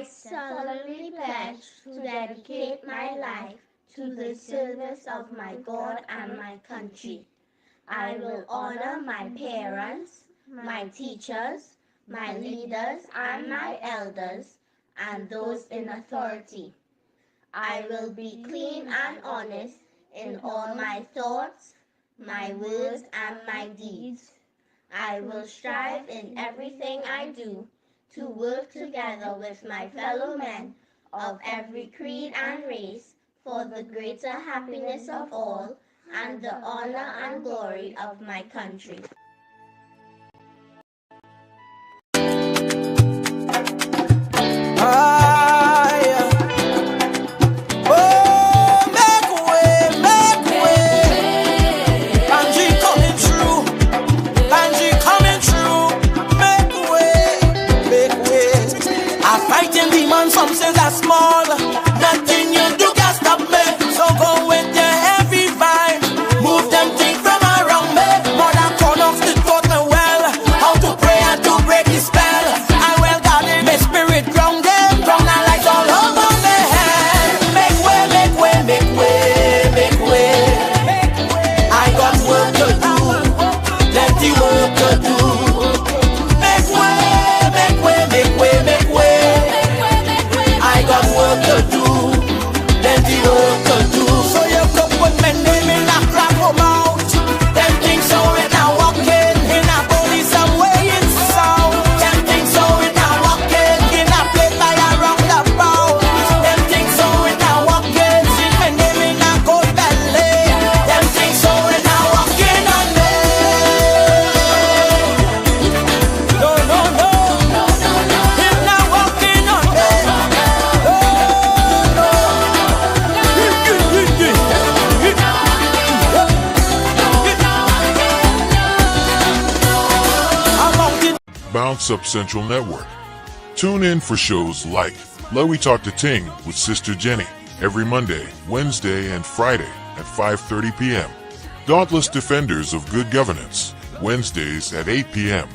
I solemnly pledge to dedicate my life to the service of my God and my country. I will honor my parents, my teachers, my leaders, and my elders, and those in authority. I will be clean and honest in all my thoughts, my words, and my deeds. I will strive in everything I do to work together with my fellow men of every creed and race for the greater happiness of all and the honor and glory of my country. Some things are small, nothing you do can stop me. So go with your heavy vibe, move them things from around me. More than corn off the taught me well how to pray and to break the spell. I well guarded, my spirit grounded, ground and light all over my head. Make way, make way, make way, make way. I got work to do, plenty work to do. Make way, make way, make way, make way. I got work to do, plenty work to do. So you could put my name in a platform out. Them things so it now walking in a body some way in sound. Them things so it now walking in a place by a roundabout. Them things so it now walking, see my name in a gold belly. Them things so it now walking on me. No, no, no, no, no, no. It now walking on me. Bounce Up Central Network. Tune in for shows like Let We Talk to Ting with Sister Jenny every Monday, Wednesday, and Friday at 5:30 p.m. Dauntless Defenders of Good Governance, Wednesdays at 8 p.m.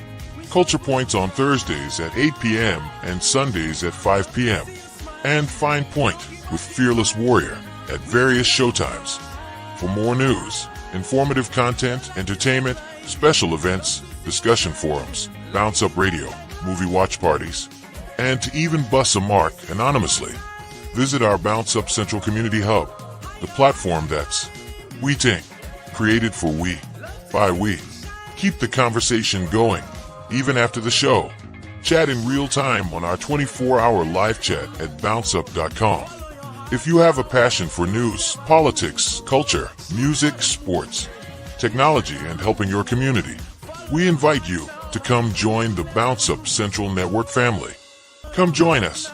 Culture Points on Thursdays at 8 p.m. and Sundays at 5 p.m. And Fine Point with Fearlesswarrior at various showtimes. For more news, informative content, entertainment, special events, discussion forums, Bounce Up Radio, movie watch parties, and to even bust a mark anonymously, visit our Bounce Up Central Community Hub, the platform that's We Ting, created for we, by we. Keep the conversation going, even after the show. Chat in real time on our 24-hour live chat at bounceup.com. If you have a passion for news, politics, culture, music, sports, technology, and helping your community, we invite you to come join the Bounce Up Central Network family. Come join us.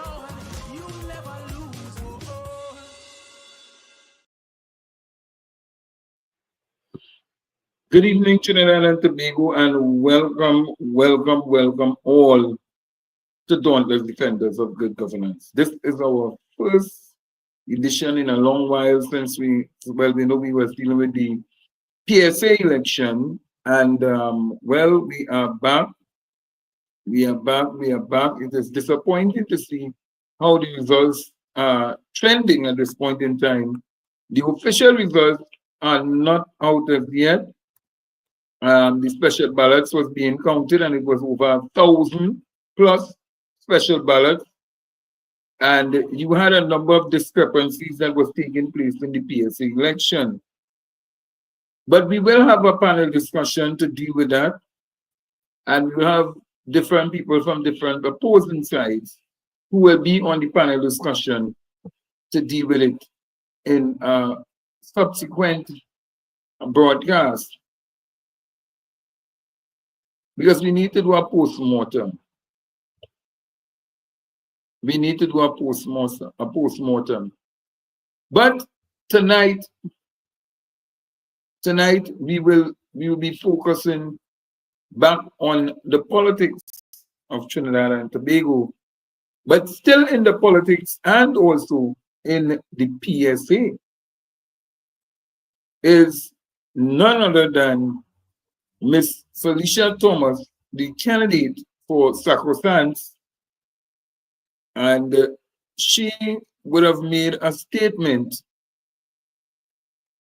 Good evening, Trinidad and Tobago, and welcome all to Dauntless Defenders of Good Governance. This is our first edition in a long while since we were dealing with the PSA election, and we are back. We are back. It is disappointing to see how the results are trending at this point in time. The official results are not out as yet. The special ballots was being counted, and it was over 1,000 plus special ballots. And you had a number of discrepancies that was taking place in the PSA election. But we will have a panel discussion to deal with that. And we'll have different people from different opposing sides who will be on the panel discussion to deal with it in subsequent broadcast. Because we need to do a post-mortem. We need to do a post-mortem. But tonight we will be focusing back on the politics of Trinidad and Tobago, but still in the politics and also in the PSA is none other than Miss Felicia Thomas, the candidate for Sacrosanct And she would have made a statement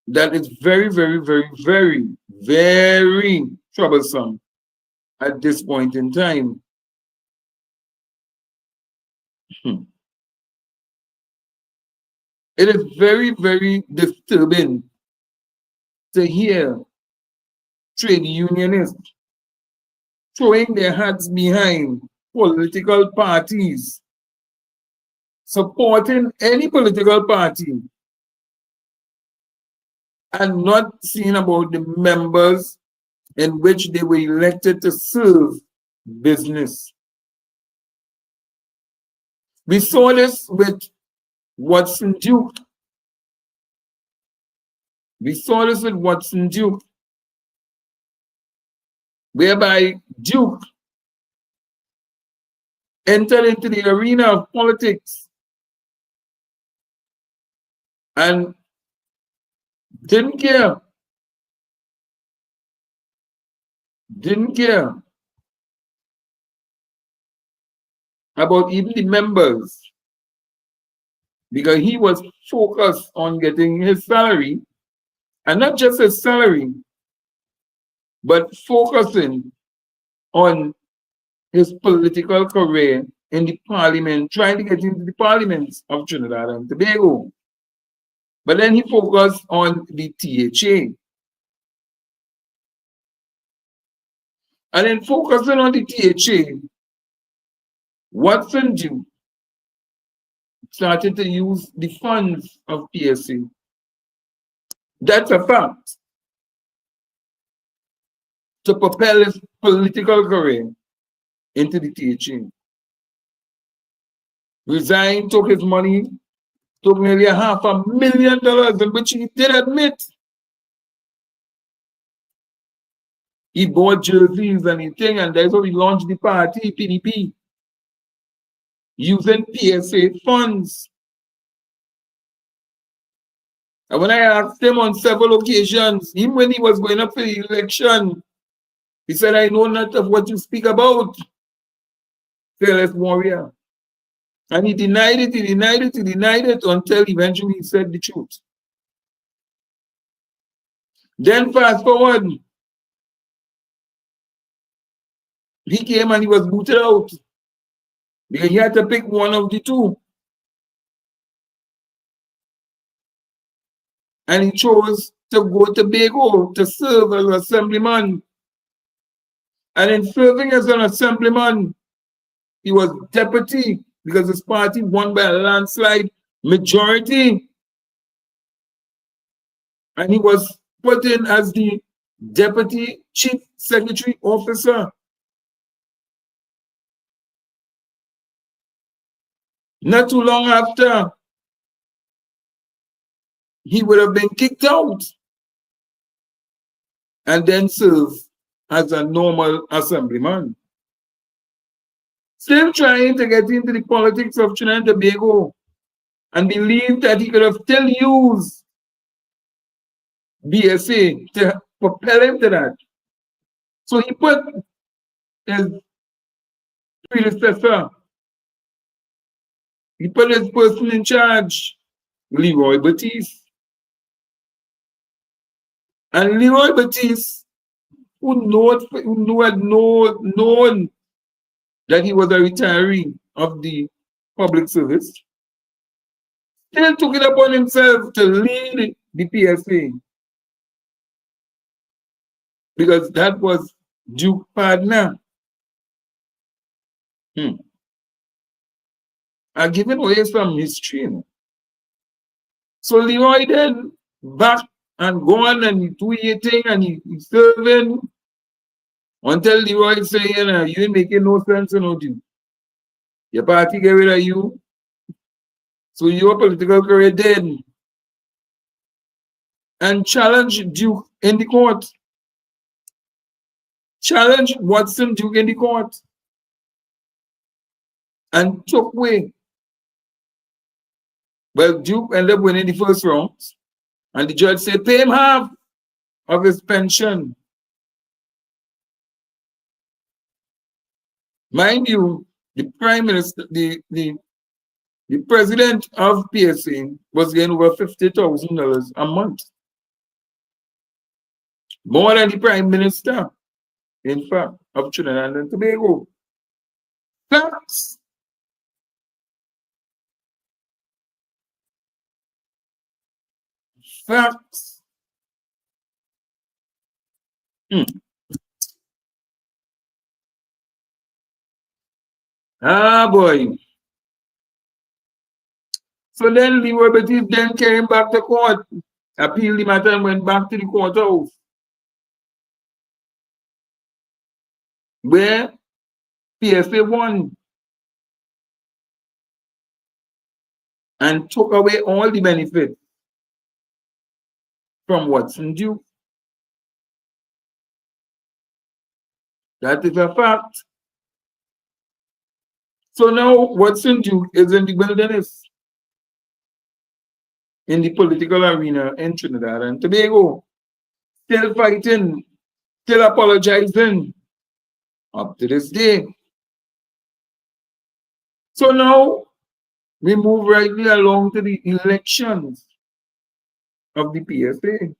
that is very, very, very, very, very troublesome at this point in time. It is very, very disturbing to hear trade unionists throwing their hats behind political parties, supporting any political party, and not seeing about the members in which they were elected to serve business. We saw this with Watson Duke. We saw this with Watson Duke, whereby Duke entered into the arena of politics and didn't care about even the members, because he was focused on getting his salary, and not just his salary, but focusing on his political career in the parliament, trying to get into the parliaments of Trinidad and Tobago. But then he focused on the THA. And in focusing on the THA, Watson Duke started to use the funds of PSA. That's a fact. To propel his political career into the THA. Resigned, took his money, took nearly $500,000, in which he did admit he bought jerseys and anything, and that's how he launched the party, PDP, using PSA funds. And when I asked him on several occasions, even when he was going up for the election, he said, I know not of what you speak about, Fearlesswarrior. And he denied it until eventually he said the truth. Then fast forward, he came and he was booted out because he had to pick one of the two. And he chose to go to Tobago to serve as an assemblyman. And in serving as an assemblyman, he was deputy because his party won by a landslide majority. And he was put in as the deputy chief secretary officer. Not too long after, he would have been kicked out and then served as a normal assemblyman. Still trying to get into the politics of Trinidad and Tobago and believed that he could have still used BSA to propel him to that. So he put his predecessor, he put his person in charge, Leroy Batiste. And Leroy Batiste, who had known that he was a retiree of the public service, still took it upon himself to lead the PSA. Because that was Duke's partner. I'm giving away some history. So Leroy then back and gone and he do your thing and he's serving until Leroy say, you ain't making no sense, Duke. Your party get rid of you. So your political career dead. And challenge Duke in the court. Challenge Watson Duke in the court. And took away. Well, Duke ended up winning the first round. And the judge said, pay him half of his pension. Mind you, the Prime Minister, the The president of PSA was getting over $50,000 a month. More than the prime minister, in fact, of Trinidad and Tobago. Facts. Facts. Ah, boy. So then the Liberties then came back to court, appealed the matter and went back to the courthouse, where PSA won and took away all the benefits from Watson Duke. That is a fact. So now Watson Duke is in the wilderness, in the political arena in Trinidad and Tobago, still fighting, still apologizing up to this day. So now we move rightly along to the elections of the PSA.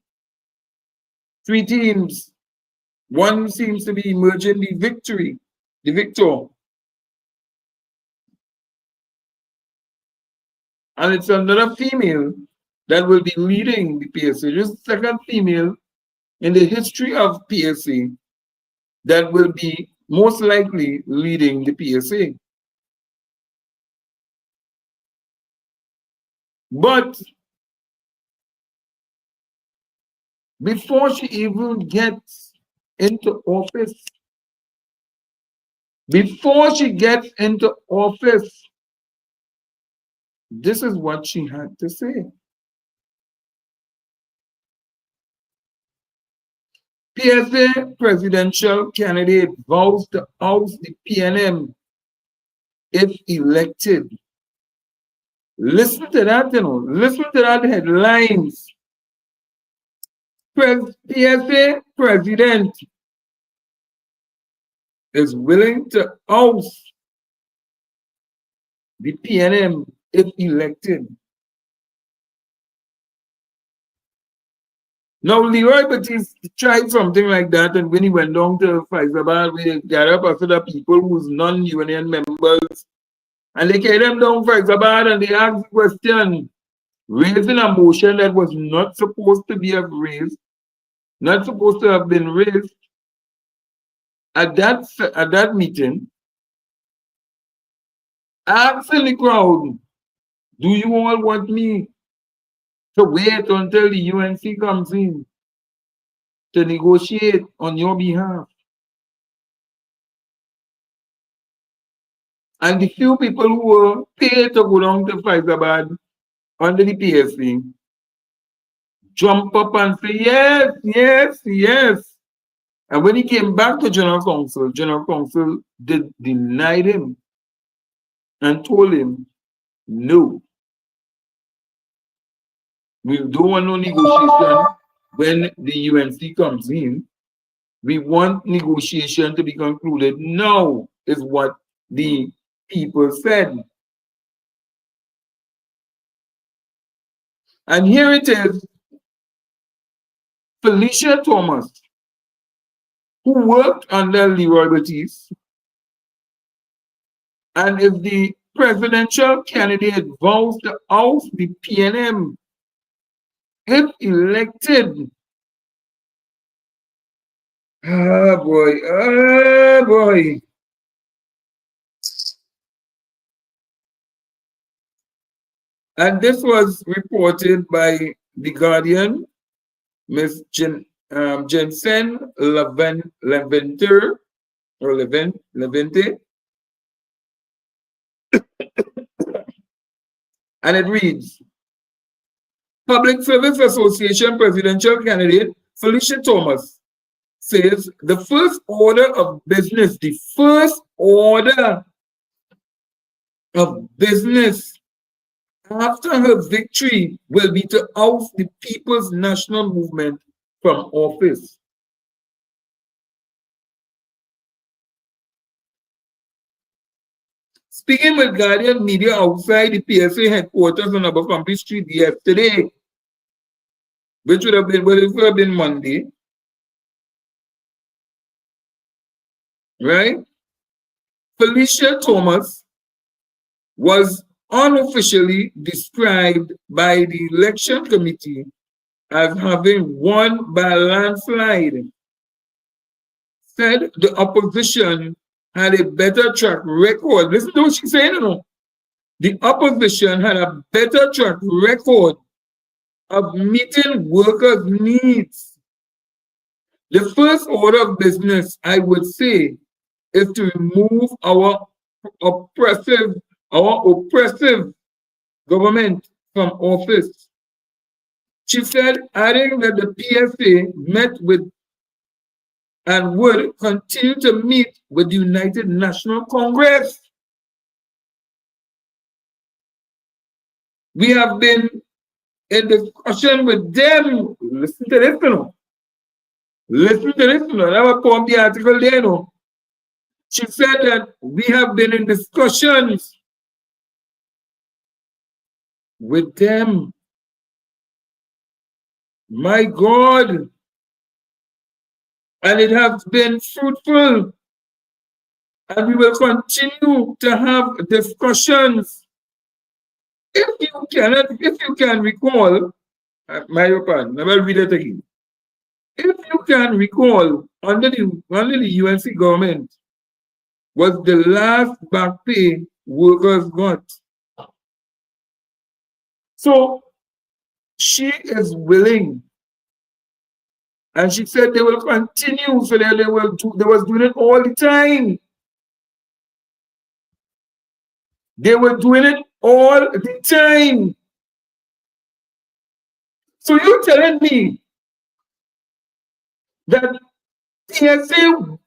3 teams. One seems to be emerging the victor. And it's another female that will be leading the PSA. Just the second female in the history of PSA that will be most likely leading the PSA. But before she even gets into office, this is what she had to say. PSA presidential candidate vows to oust the PNM if elected. Listen to that, listen to that headlines. PSA president is willing to oust the PNM if elected. Now, Leroy Batiste tried something like that, and when he went down to Faizabad, we gathered up other people who's non-union members, and they carried them down Faizabad and they asked the question, raising a motion that was not supposed to be raised, not supposed to have been raised at that meeting, asking the crowd, do you all want me to wait until the UNC comes in to negotiate on your behalf? And the few people who were paid to go down to Faizabad under the PSC jump up and say, yes, yes, yes. And when he came back to General Council denied him and told him, no, we don't want no negotiation when the UNC comes in. We want negotiation to be concluded now, is what the people said. And here it is, Felicia Thomas, who worked under Leroy Batiste, and if the presidential candidate vows to oust the PNM, if elected, oh boy. And this was reported by The Guardian, Miss Jensen Levente, and it reads, Public Service Association presidential candidate Felicia Thomas says the first order of business after her victory will be to oust the People's National Movement from office. Speaking with Guardian Media outside the PSA headquarters on Abercrombie Street yesterday, which would have been Monday, right? Felicia Thomas was unofficially described by the election committee as having won by a landslide. Said the opposition had a better track record. Listen to what she's saying, you know. The opposition had a better track record of meeting workers' needs. The first order of business, I would say, is to remove our oppressive government from office. She said, adding that the PSA met with and would continue to meet with the United National Congress. We have been in discussion with them. Listen to this, you know. Listen to this, you know. I will post the article there, you know. She said that we have been in discussions with them. My God. And it has been fruitful. And we will continue to have discussions. If you can recall, my pardon, I will read it again. If you can recall, under the UNC government, was the last back pay workers got. So she is willing, and she said they will continue. So they was doing it all the time. They were doing it all the time. So you're telling me that PSA,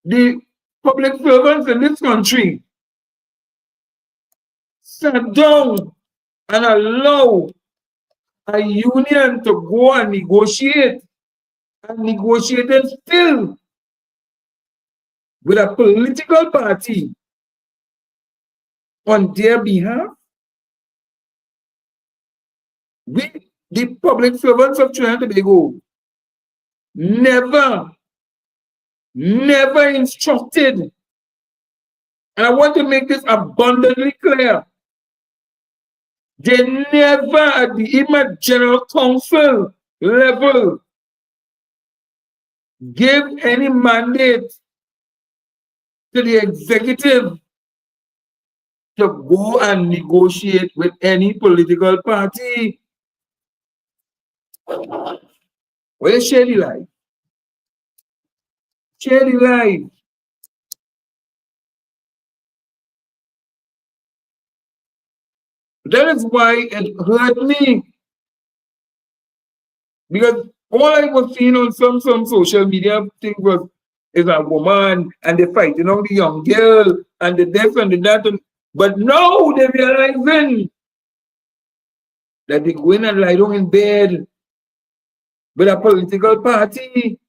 the public servants in this country, sat down and allow a union to go and negotiate, and negotiating still with a political party on their behalf? We, the public servants of Trinidad and Tobago, never instructed, and I want to make this abundantly clear, they never at the even General Council level give any mandate to the executive to go and negotiate with any political party. Well, share the life. Share the life. That is why it hurt me. Because all I was seeing on some social media thing is a woman and they fighting on the young girl and the this and the that. But now they're realizing that they go in and lie down in bed with a political party.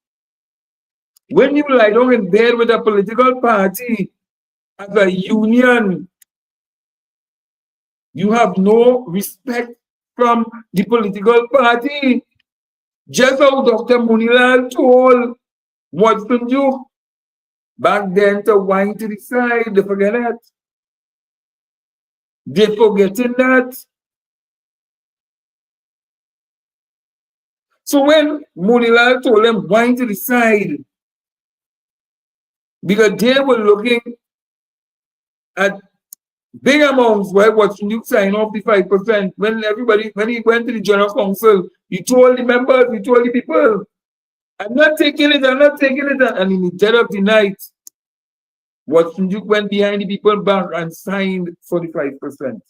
When you lie down in bed with a political party as a union, you have no respect from the political party. Just how Dr. Munilal told Watson Duke back then to wind to the side, they forget that. They're forgetting that. So when Munilal told them wind to the side, because they were looking at big amounts, where Watson Duke signed off the 5%. When he went to the General Council, he told the members, he told the people, I'm not taking it. And in the dead of the night, Watson Duke went behind the people back and signed 45%.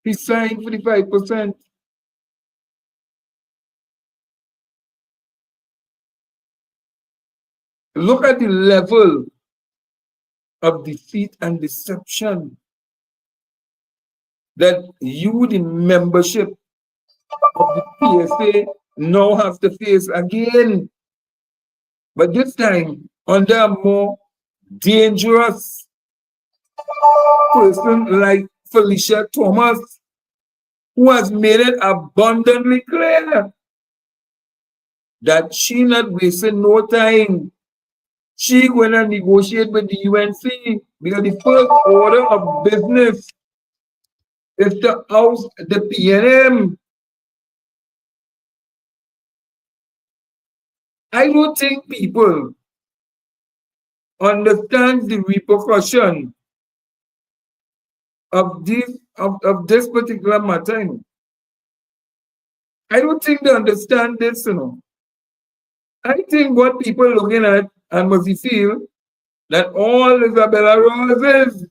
He signed 45%. Look at the level of defeat and deception that you, the membership of the PSA, now have to face again. But this time, under a more dangerous person like Felicia Thomas, who has made it abundantly clear that she not wasting no time. She going to negotiate with the UNC because the first order of business is to oust the PNM. I don't think people understand the repercussion of this particular matter. I don't think they understand this, I think what people looking at and must feel that all Isabella Roses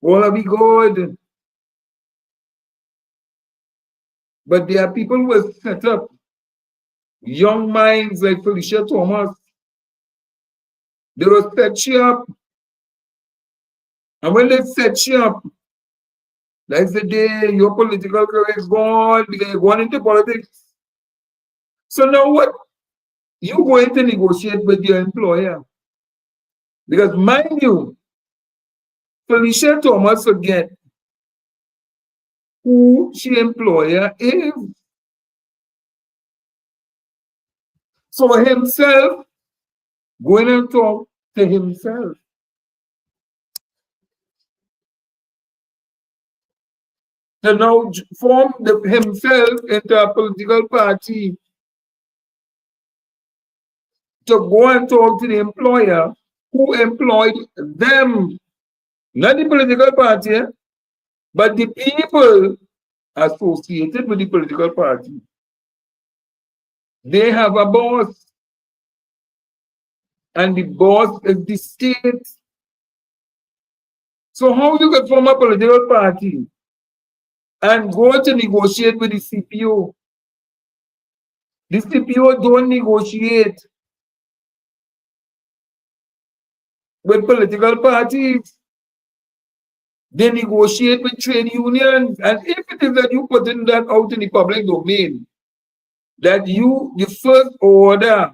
will be good. But there are people who have set up young minds like Felicia Thomas. They will set you up. And when they set you up, that's the day your political career is gone because you're going into politics. So now what? You going to negotiate with your employer. Because mind you, Felicia Thomas forget who she employer is. So himself going and talk to himself. To now form himself into a political party to go and talk to the employer who employed them, not the political party, but the people associated with the political party. They have a boss, and the boss is the state. So how you can form a political party and go to negotiate with the CPO? The CPO don't negotiate with political parties. They negotiate with trade unions. And if it is that you putting that out in the public domain, that the first order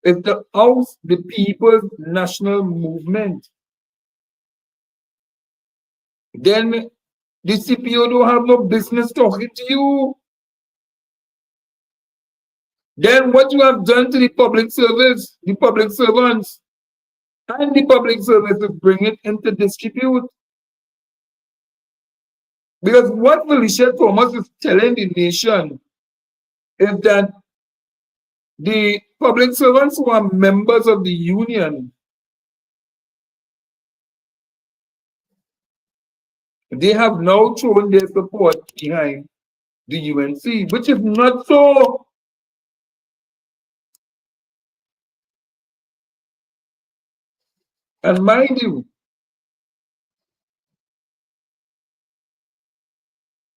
is to oust the People's National Movement, then the CPO don't have no business talking to you. Then what you have done to the public service, the public servants, and the public service is bring it into disrepute. Because what Felicia Thomas is telling the nation is that the public servants who are members of the union, they have now thrown their support behind the UNC, which is not so. And mind you,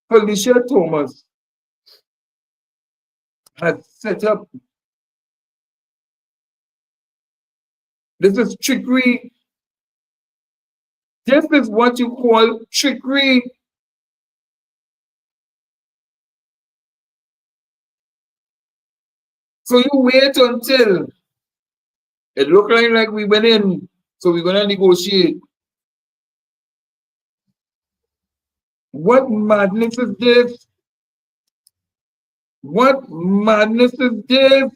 Felicia Thomas has set up, this is trickery. This is what you call trickery. So you wait until it looked like we went in, so we're going to negotiate. What madness is this? What madness is this?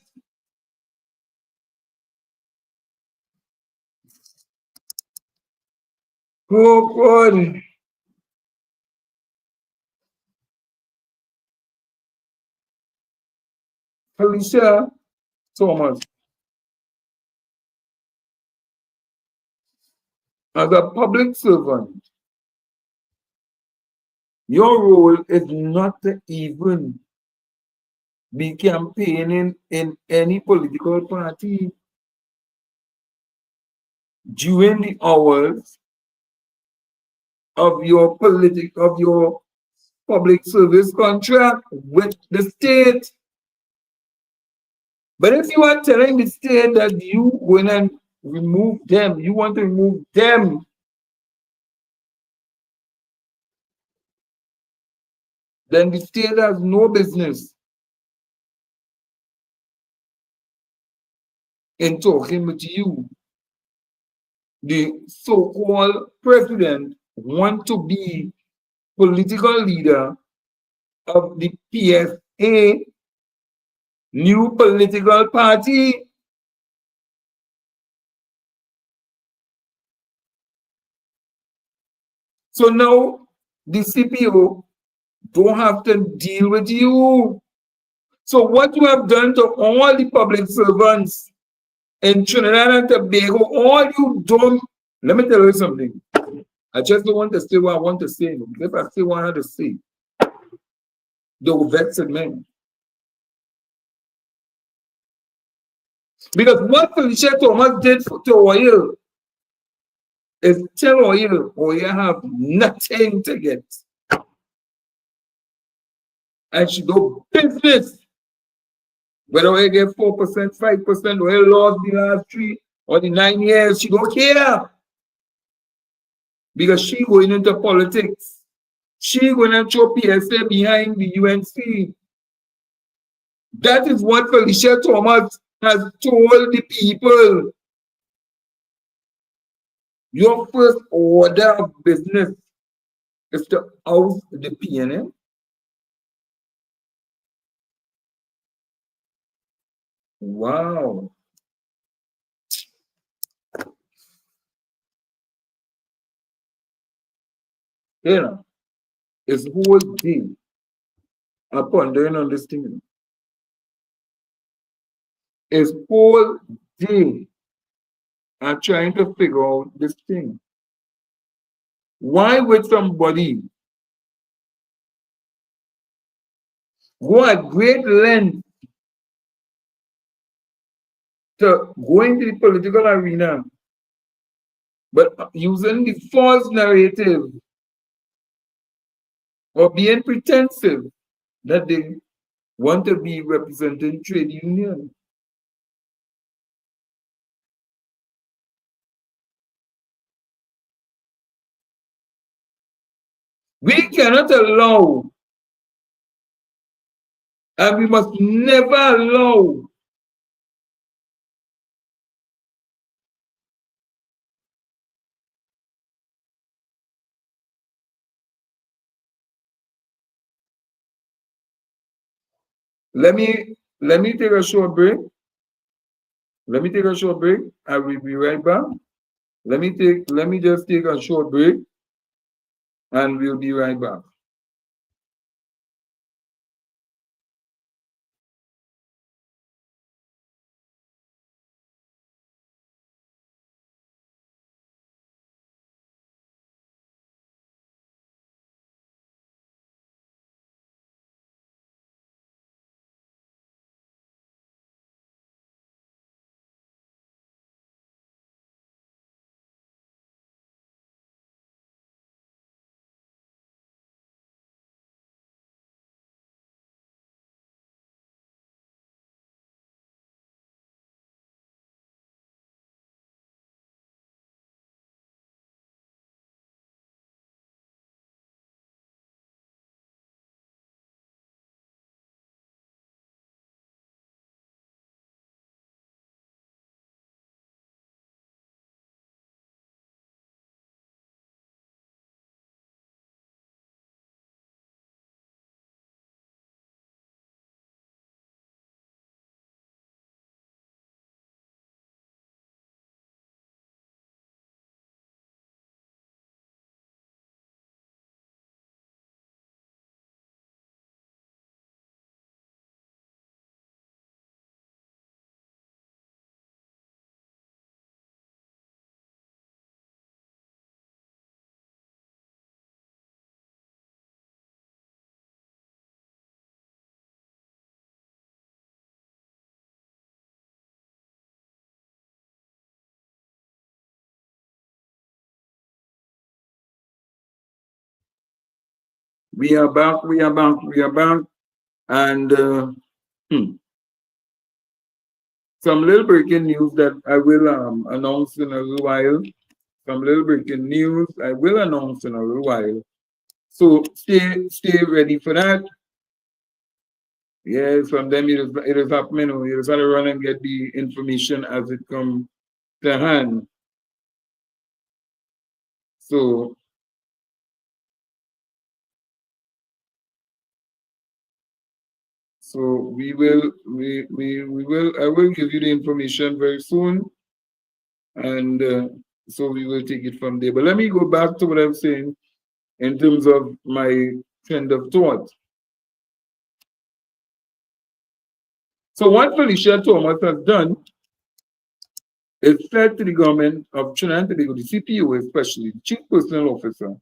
Oh God. Felicia Thomas, as a public servant, your role is not to even be campaigning in any political party during the hours of your public service contract with the state. But if you are telling the state that you going to remove them, you want to remove them, then the state has no business in talking with you. The so-called president want to be political leader of the PSA, new political party. So now the CPO don't have to deal with you. So what you have done to all the public servants in Trinidad and Tobago, all you don't, let me tell you something. I just don't want to say what I want to say. If I say what I have to say, they will vex me. Because what Felicia Thomas did to oil is tell oil have nothing to get. And she do business. Whether we get 4%, 5%, oil lost the last 3 or the 9 years, she don't care. Because she going into politics. She going to throw PSA behind the UNC. That is what Felicia Thomas has told the people. Your first order of business is to oust the PNM. Wow. You know, it's whole day I'm pondering on this thing. It's whole day I'm trying to figure out this thing. Why would somebody go at great length to go into the political arena, but using the false narrative or being pretensive that they want to be representing trade union? We cannot allow, and we must never allow let me take a short break. Let me take a short break. I will be right back. Let me just take a short break and we'll be right back. We are back, and some little breaking news that I will announce in a little while. Some little breaking news I will announce in a little while. So stay ready for that. Yes, from them it is happening. You just gotta run and get the information as it comes to hand. So we will I will give you the information very soon, and so we will take it from there. But let me go back to what I'm saying in terms of my trend of thought. So what Felicia Thomas has done is said to the government of Trinidad and Tobago, the CPO especially, the Chief Personnel Officer,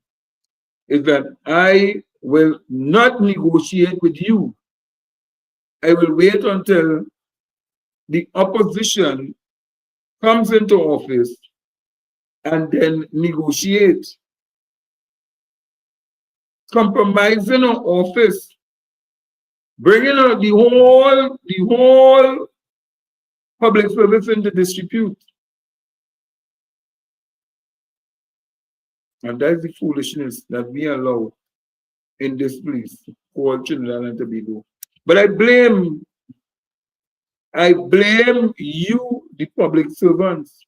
is that I will not negotiate with you. I will wait until the opposition comes into office and then negotiate. Compromising on office, bringing out the whole public service into disrepute. And that's the foolishness that we allow in this place called Trinidad and Tobago. But I blame you, the public servants,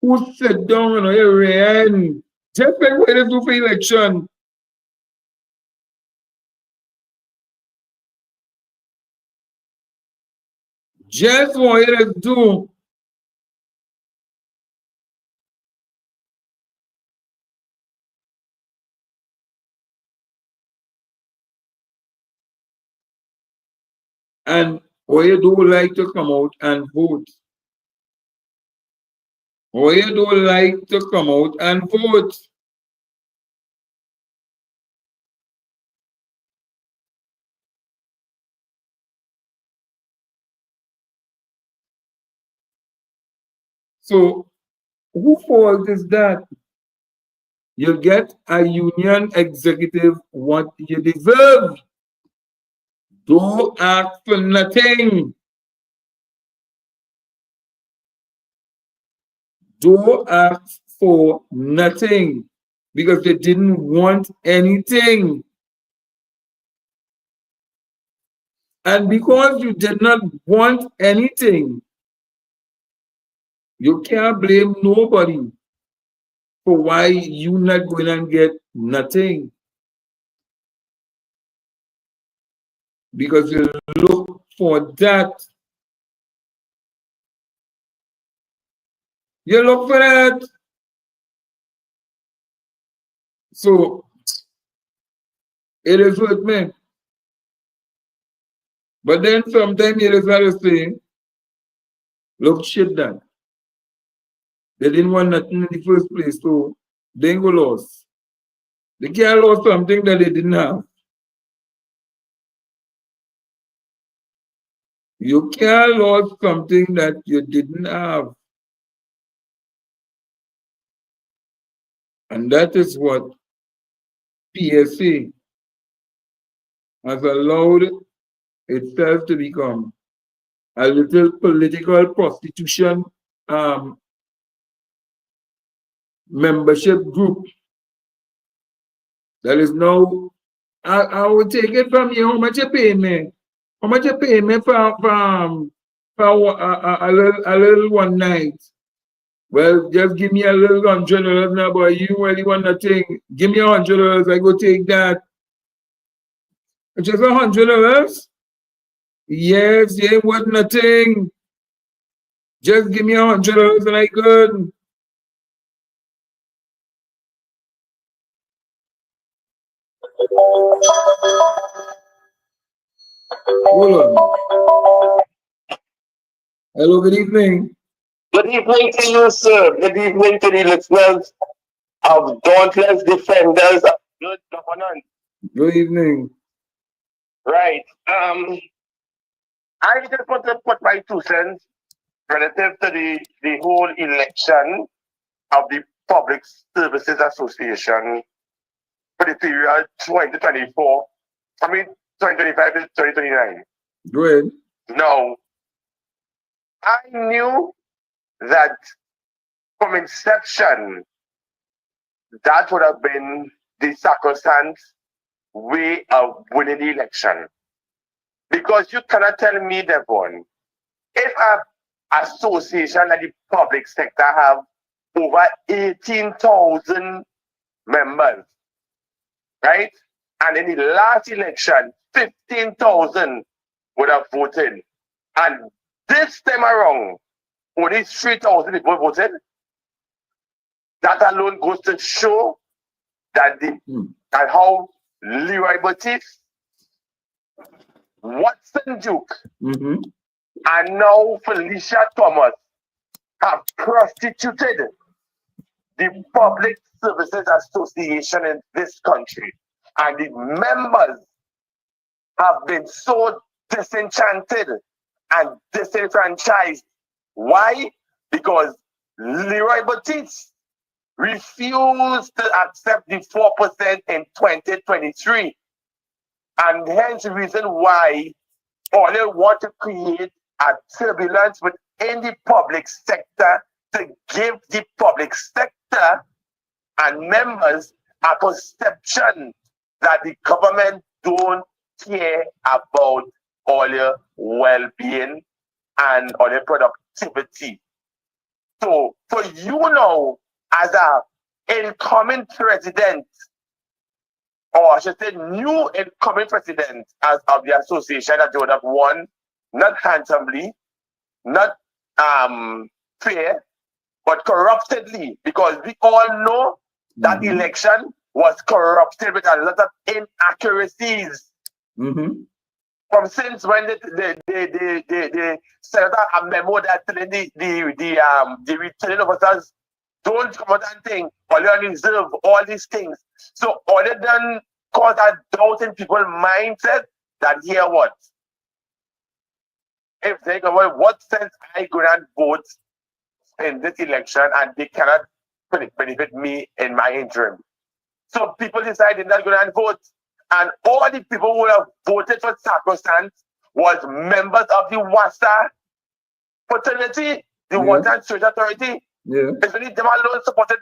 who sit down and ran just like when they do for election. Just what they do. And or you don't like to come out and vote. Or you don't like to come out and vote. So whose fault is that? You get a union executive what you deserve. Don't ask for nothing. Don't ask for nothing because they didn't want anything. And because you did not want anything, you can't blame nobody for why you not going and get nothing. Because you look for that. You look for that. So it is with me. But then sometimes it is other say, look shit done. They didn't want nothing in the first place, so they ain't go lost. They can't lose something that they didn't have. You can't lose something that you didn't have. And that is what PSA has allowed itself to become a little political prostitution membership group that is now, I will take it from you. How much you pay me? How much you pay me for a little one night? Well, just give me a little $100 now, but you really want nothing. Give me $100, I go take that. Just $100? Yes, you ain't worth nothing. Just give me $100 and I good. Hold on. Hello, good evening. Good evening to you, sir. Good evening to the listeners of Dauntless Defenders of Good Governance. Good evening. Right. I just want to put my 2 cents relative to the whole election of the Public Services Association for the period 2024, 2025 to 2029. Go ahead. Now, I knew that from inception, that would have been the sacrosanct way of winning the election. Because you cannot tell me, Devon, if an association like the public sector have over 18,000 members, right? And in the last election, 15,000 would have voted. And this time around, only 3,000 people voted. That alone goes to show that that how Leroy Batiste, Watson Duke, and now Felicia Thomas have prostituted the Public Services Association in this country. And the members have been so disenchanted and disenfranchised. Why? Because Leroy Batiste refused to accept the 4% in 2023. And hence the reason why all they want to create a turbulence within the public sector to give the public sector and members a perception that the government don't care about all your well-being and all your productivity. So for you now, as a incoming president, or I should say new incoming president as of the association that you would have won, not handsomely, not fair, but corruptedly, because we all know that election was corrupted with a lot of inaccuracies. From since when they sent out a memo that telling the returning officers don't come out and think, all you reserve, all these things. So all they done cause a doubt in people's mindset that here what? If they go, well, what sense I go and vote in this election and they cannot benefit me in my interim? So people decided not going to vote. And all the people who have voted for sacrosanct was members of the WASA fraternity, the Water and Sewage Authority. It's really them alone supported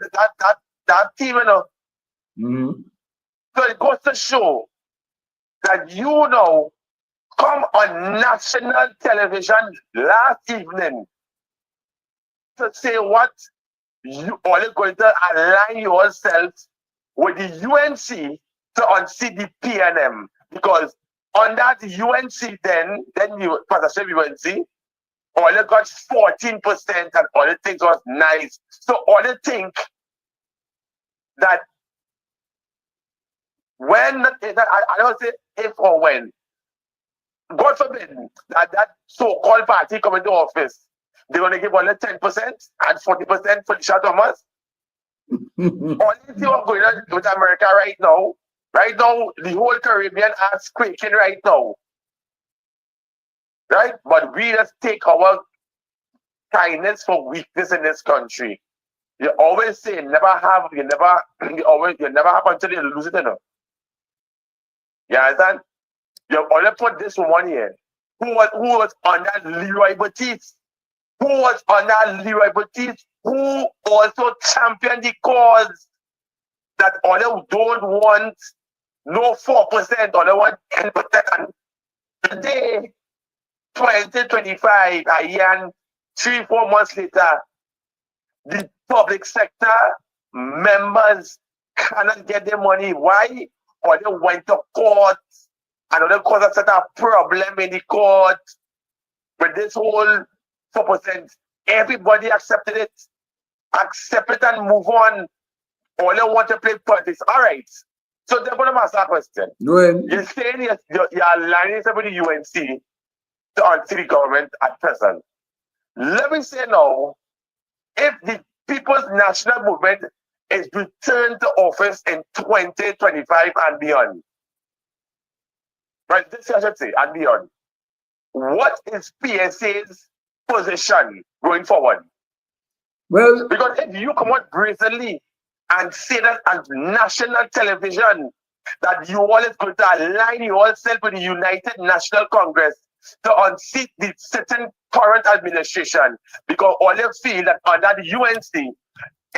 that team, you know. So it goes to show that you know come on national television last evening to say what you are going to align yourselves with the UNC to unseat the PNM, because under the UNC then you Pastor UNC, all they got 14% and all the things was nice. So all they think that when, I don't say if or when, God forbid that so-called party come into office, they're going to give only 10% and 40% for the short Thomas. Only thing what's going on with America right now, the whole Caribbean is quaking right now. Right? But we just take our kindness for weakness in this country. You always say you never have until you lose it, you know. You understand? You only put this one here. Who was under Leroy Batiste? Who was under Leroy Batiste? Who also championed the cause that all they don't want no 4%, all they want 10%. And today, 2025, a year and 3-4 months later, the public sector members cannot get their money. Why? Or they went to court, and they caused a set of problem in the court with this whole 4%. Everybody accepted it. Accept it and move on. All they want to play politics. All right. So they're going to ask that question. You're saying you're aligning with the UNC to answer the government at present. Let me say now, if the People's National Movement is returned to office in 2025 and beyond, right, this I should say, and beyond, what is PSA's position going forward? Well, because if you come out brazenly and say that on national television that you always going to align yourself with the United National Congress to unseat the sitting current administration, because all they feel that under the UNC,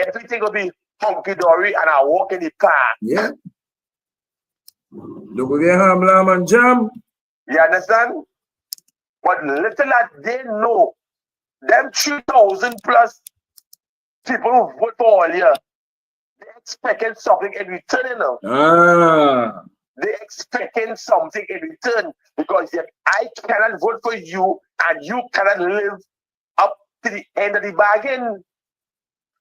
everything will be hunky-dory and I walk in the park. Yeah. Look at ham, lamb, and jam. You understand? But little that they know, them 3,000 plus people who vote for all year, they expecting something in return, you know. Ah. They expecting something in return because if I cannot vote for you and you cannot live up to the end of the bargain.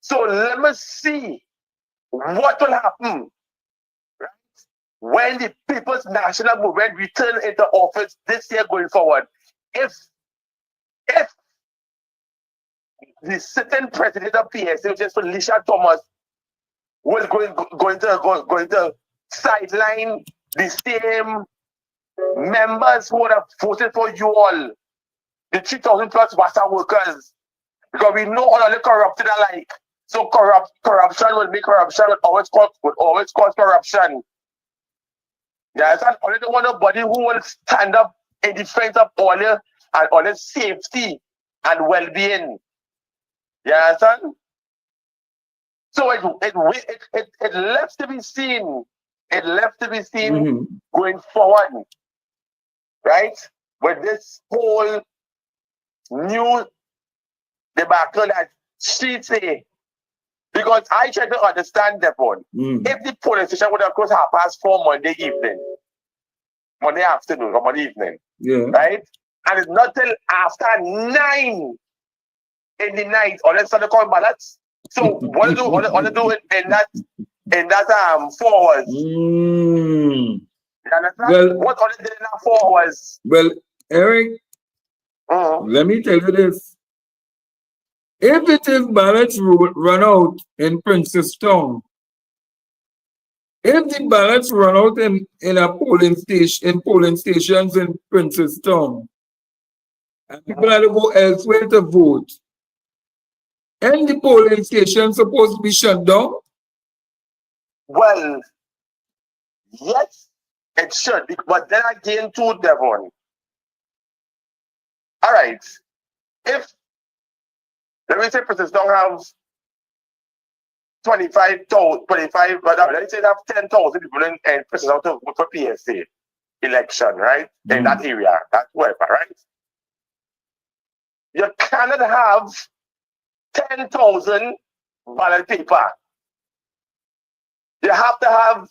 So let me see what will happen, right, when the People's National Movement return into office this year going forward. If the sitting president of PSA, which is Felicia Thomas, was going to sideline the same members who would have voted for you all, the 3,000 plus WASA workers, because we know all of the corrupted alike. So corruption will be corruption, would always cause corruption. Yes, and only the one nobody who will stand up in defense of all your and all the safety and well-being. You understand? So it left to be seen. It left to be seen going forward, right? With this whole new debacle that she say. Because I try to understand that one. If the polling station would have closed 4:30 Monday afternoon or Monday evening, right? And it's not till after 9 in the night, or let's start to call ballots. So what do in that 4 hours? You understand? Well, What are they doing in that 4 hours? Well, Eric, let me tell you this. If it is ballots run out in Princess Town, if the ballots run out in a polling stations in Princess Town, and people have to go elsewhere to vote, and the polling station supposed to be shut down? Well, yes, it should be, but then again too, Devon. All right, if let me say Princess don't have 25,000, but let me say they have 10,000 people in Princess Town to vote for PSA election, right? In that area, that's whatever, right? You cannot have 10,000 ballot paper. You have to have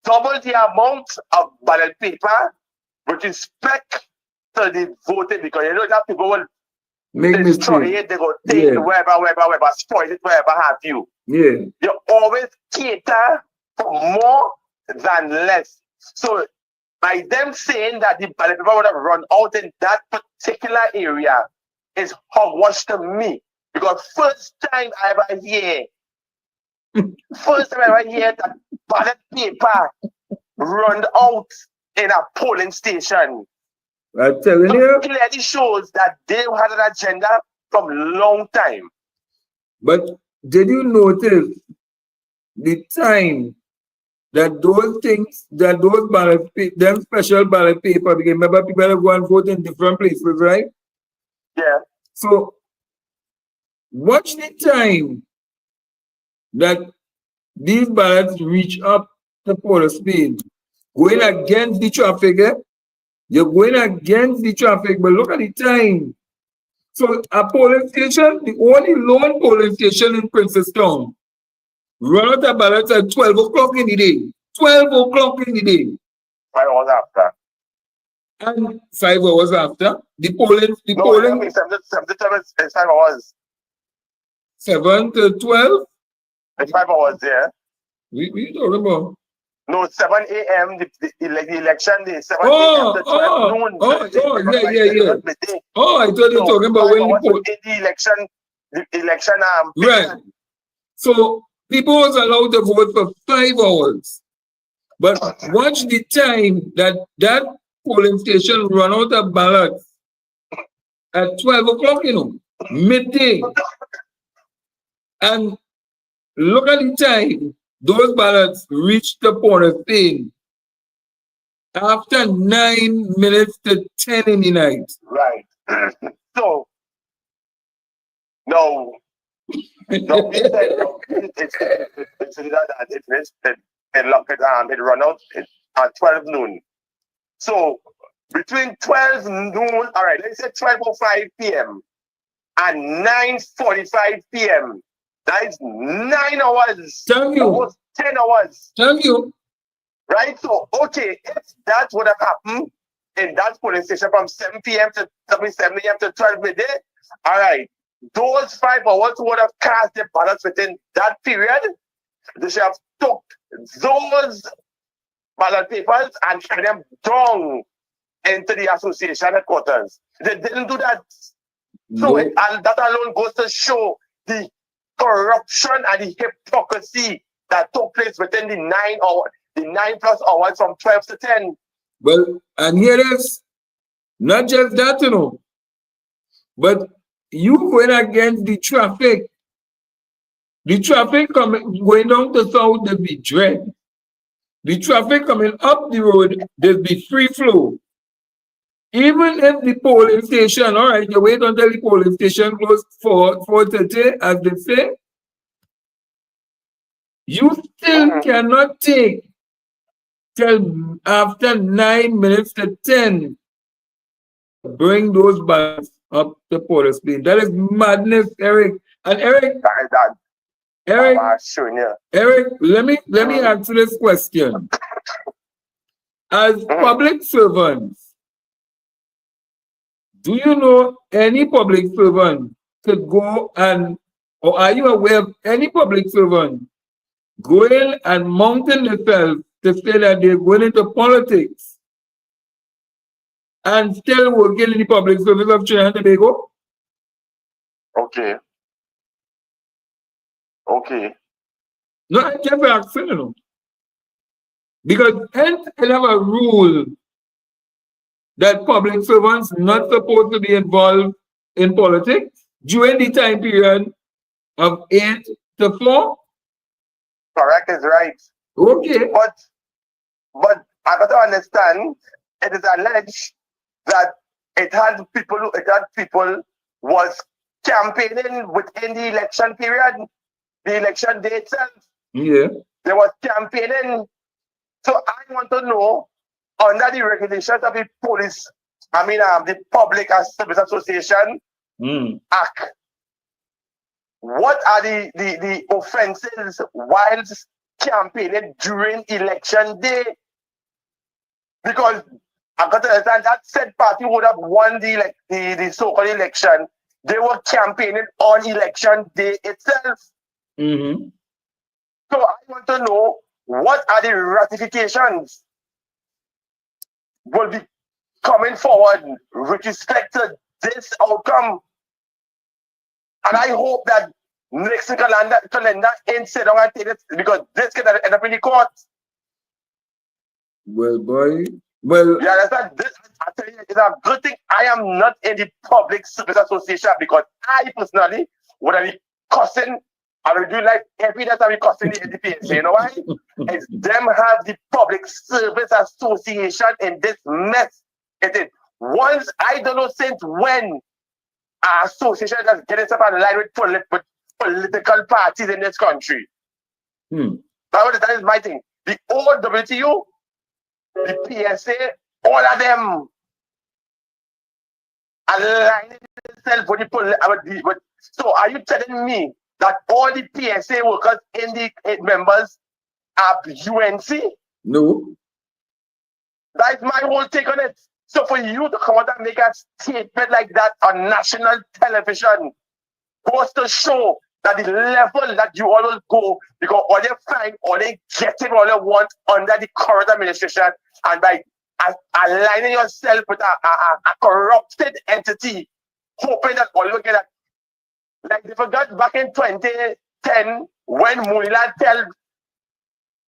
double the amount of ballot paper with respect to the voting, because you know that people will destroy it, they go take it wherever, spoil it wherever have you. Yeah. You always cater for more than less. So by them saying that the ballot paper would have run out in that particular area is hogwash to me. Because first time I ever hear that ballot paper run out in a polling station. I'm telling you. It clearly shows that they had an agenda from long time. But did you notice the time that those things, that those ballot, them special ballot paper, because remember people go and vote in different places, right? Yeah. So watch the time that these ballots reach up to Port of Spain, going against the traffic. You're going against the traffic, but look at the time. So a polling station, the only lone polling station in Princess Town, run out of ballots at 12 o'clock in the day. 12 o'clock in the day. 5 hours after. And 5 hours after, the polling. 5 hours. 7 to 12? It's 5 hours, yeah. We talking about? No, 7 a.m. The election day, 7 a.m. to 12 noon. Yeah. Oh, I thought you were talking about when the election. Right. So people was allowed to vote for 5 hours. But watch the time that polling station run out of ballots at 12 o'clock, midday. And look at the time those ballots reached the Port of Spain after 9 minutes to 10 in the night. Right. So, no, No, he said no. It's that it run out at 12 noon. So between 12 noon, all right, let's say 12:05 p.m. and 9:45 p.m. That is 9 hours. Thank you. Almost 10 hours. Thank you. Right? So, okay, if that would have happened in that polling station from 7 p.m. to 7 a.m. to 12 midday, all right, those 5 hours would have cast their ballots within that period. They should have took those ballot papers and carried them down into the association headquarters. They didn't do that. So, and that alone goes to show the corruption and the hypocrisy that took place within the 9+ hours from 12 to 10. Well, and here is not just that, but you going against the traffic. The traffic going down to south, there'll be dread. The traffic coming up the road, there'll be free flow. Even if the polling station, all right, you wait until the polling station closes for 4:30, as they say, you still cannot take till after 9 minutes to 10. Bring those ballots up the polling place. That is madness, Eric. And Eric, Eric, let me answer this question. As public servants, do you know any public servant could go or are you aware of any public servant going and mounting themselves to say that they're going into politics and still working in the public service of Trinidad and Tobago? Okay. No, I just asking, because hence they have a rule that public servants not supposed to be involved in politics during the time period of 8 to 4. Correct is right. Okay. But I got to understand, it is alleged that it had people was campaigning within the election period, the election day itself. Yeah. There was campaigning. So I want to know, under the regulations of the the Public Service Association Act, what are the offenses whilst campaigning during election day? Because I got to understand that said party would have won the so-called election. They were campaigning on election day itself. So I want to know, what are the ratifications will be coming forward with respect to this outcome? And I hope that next calendar ain't sit down and take it, because this can end up in the court. Well, boy. Well, you understand? This, I tell you, it's a good thing I am not in the Public Service Association, because I personally would have been cussing. I would do like every day I be cussing the PSA. You know why? It's them have the Public Service Association in this mess. It is. Once, I don't know since when, our association is getting up and line with political parties in this country. That is my thing. The old WTU, the PSA, all of them aligning themselves with the so are you telling me that all the PSA workers in the members are UNC? No. That's my whole take on it. So for you to come out and make a statement like that on national television goes to show that the level that you always go, because all they find, all they getting, all they want under the current administration, and by aligning yourself with a corrupted entity, hoping that all you get that. Like they forgot back in 2010 when Mulila tell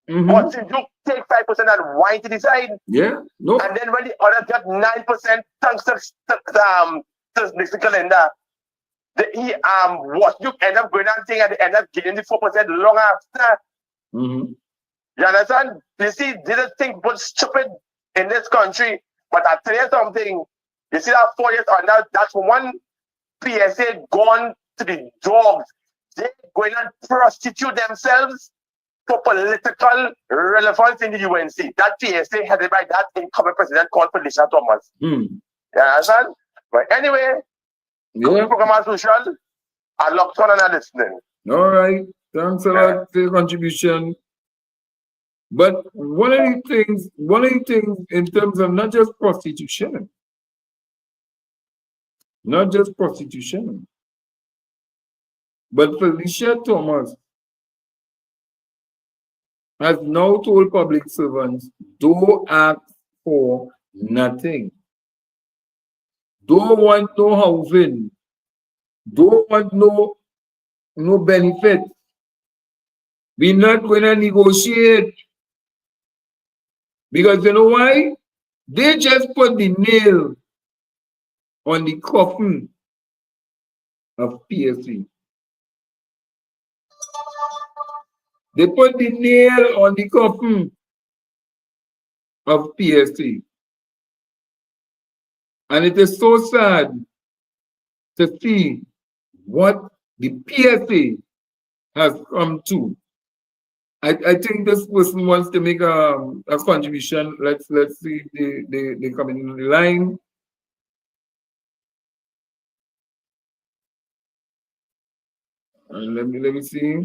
what to do, take 5% and wine to decide. Yeah, no. And then when the others got 9% thanks to Mr. Calendar, what you end up going and thing and they end up getting the 4% long after. You understand? You see, this thing was stupid in this country. But I tell you something, you see that 4 years on that, that's one PSA gone to the dogs. They're going and prostitute themselves for political relevance in the UNC. That PSA headed by that incumbent president called Felicia Thomas. You understand? But anyway, Yeah. program as usual, I locked on and I'm listening. All right. Thanks a lot for your contribution. But one of the things in terms of not just prostitution, but Felicia Thomas has now told public servants, don't ask for nothing. Don't want no housing. Don't want no benefit. We're not going to negotiate. Because you know why? They just put the nail on the coffin of PSC. They put the nail on the coffin of PSC. And it is so sad to see what the PSA has come to. I think this person wants to make a contribution. Let's see if they come in the line. And let me see.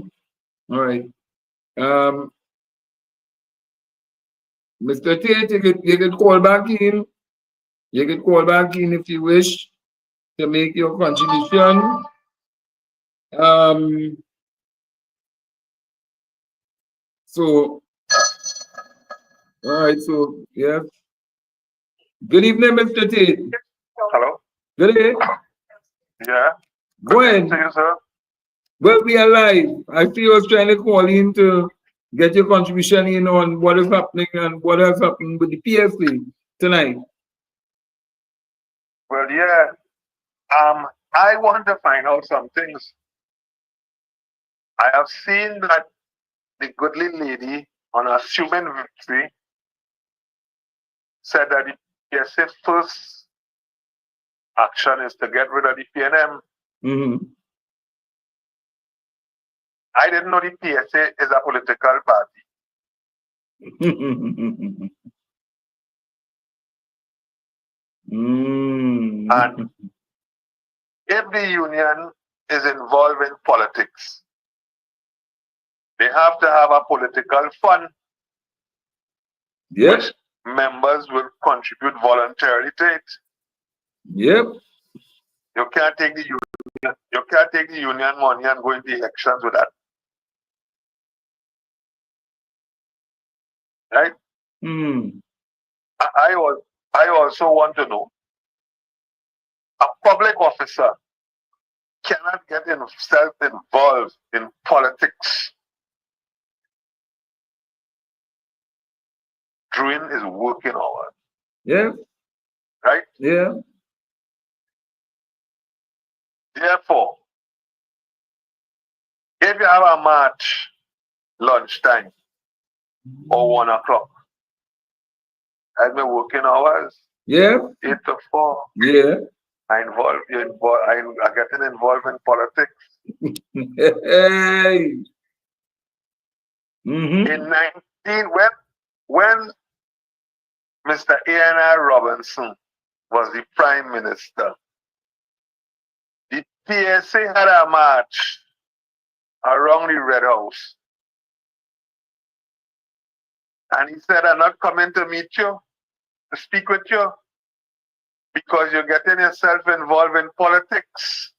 All right. Mr. Tate, you can call back in. You can call back in if you wish to make your contribution. So, all right, so, yeah. Good evening, Mr. Tate. Hello? Good evening. Yeah. Go ahead. See you, sir. Well, we are live. I see you was trying to call in to get your contribution in on what is happening and what has happened with the PSA tonight. Well, yeah. I want to find out some things. I have seen that the goodly lady on assuming victory said that the PSA first action is to get rid of the PNM. I didn't know the PSA is a political party. And if the union is involved in politics, they have to have a political fund, which members will contribute voluntarily to it. You can't take the union. You can't take the union money and go into elections with that. Right? I also want to know, a public officer cannot get himself involved in politics during his working hours. Right? Therefore, if you have a march lunchtime or 1 o'clock, at my working hours, 8 to 4, I getting involved in politics. In 19, when Mr. A.N.R. Robinson was the Prime Minister, the PSA had a march around the Red House. And he said, I'm not coming to meet you, to speak with you, because you're getting yourself involved in politics.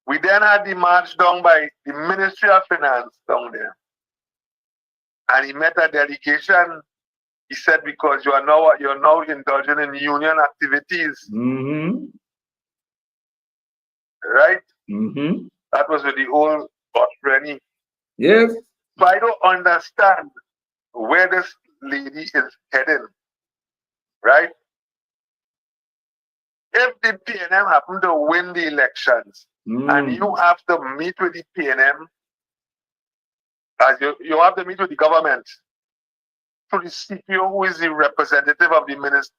We then had the march down by the Ministry of Finance down there. And he met a delegation. He said, because you're now indulging in union activities. Right? That was with the old Rennie. So I don't understand where this lady is heading. Right? If the PNM happen to win the elections and you have to meet with the PNM, as you have to meet with the government, to the CPO, who is the representative of the minister,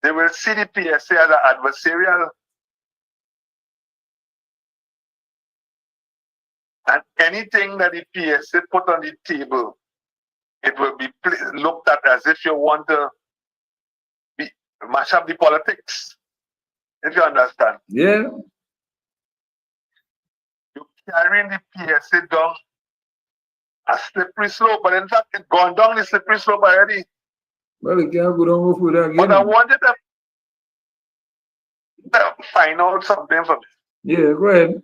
they will see the PSA as an adversarial anything that the PSA put on the table, it will be looked at as if you want to mash up the politics. If you understand. Yeah. You're carrying the PSA down a slippery slope, but in fact, it's gone down the slippery slope already. Well, it can't go down further again. But I wanted to find out something from you. Yeah, go ahead.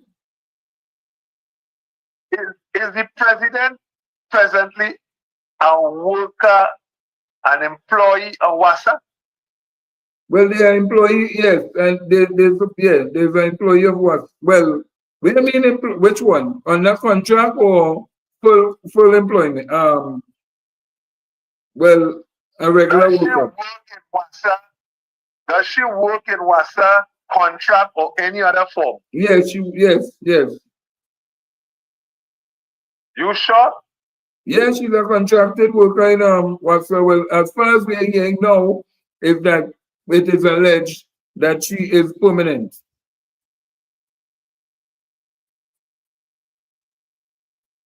Is the president presently a worker, an employee of WASA? Well, they are employee, yes, and there's an employee of what? Well, what do you mean, which one? On a contract or full employment? Well, a regular worker. Does she work in WASA, contract, or any other form? Yes, yes. You sure? Yes, she's a contracted worker in WASA. Well, as far as we're hearing now, is that it is alleged that she is permanent.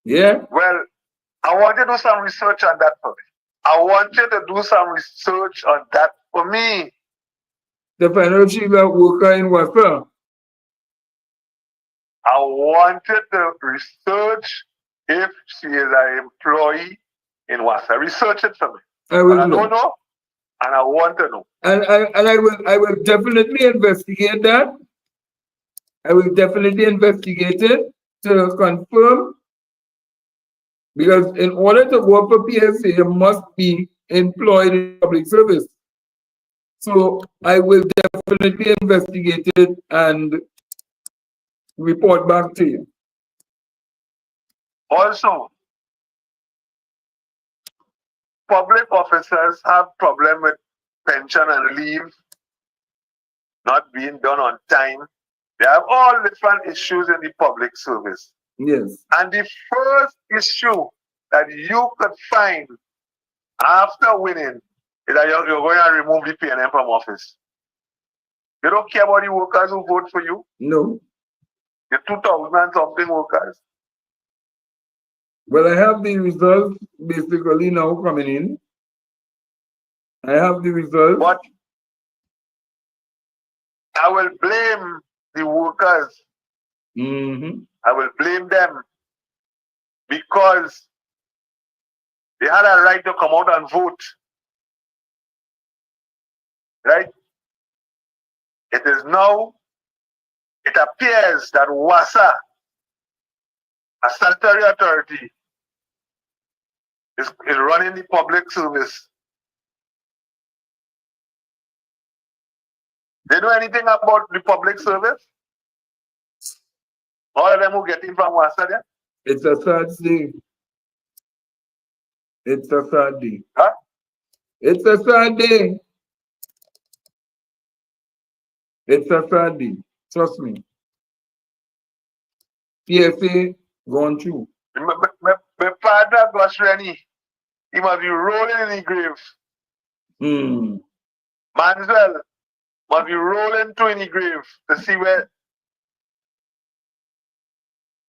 Yeah? Well, I want you to do some research on that for me. I want you to do some research on that for me. The final she's a worker in WASA. I want you to research if she is an employee in WASA. Research it for me. I will. I don't know, and I want to know. And I will definitely investigate that. I will definitely investigate it to confirm. Because in order to work for PSA, you must be employed in public service. So I will definitely investigate it and report back to you. Also, public officers have problem with pension and leave not being done on time. They have all different issues in the public service. Yes. And the first issue that you could find after winning is that you're going to remove the PNM from office. You don't care about the workers who vote for you? No. The 2,000 and something workers. Well, I have the results basically now coming in. I have the results. But I will blame the workers. I will blame them because they had a right to come out and vote. Right? It is now, it appears that WASA, a statutory authority, is running the public service. They know anything about the public service? All of them who get in from WASA there? It's a sad thing. It's a sad day. Huh? It's a sad day. It's a sad day. Trust me. PSA gone through. My father, Gosreni, he must be rolling in the grave. Mansell must be rolling to in the grave to see where.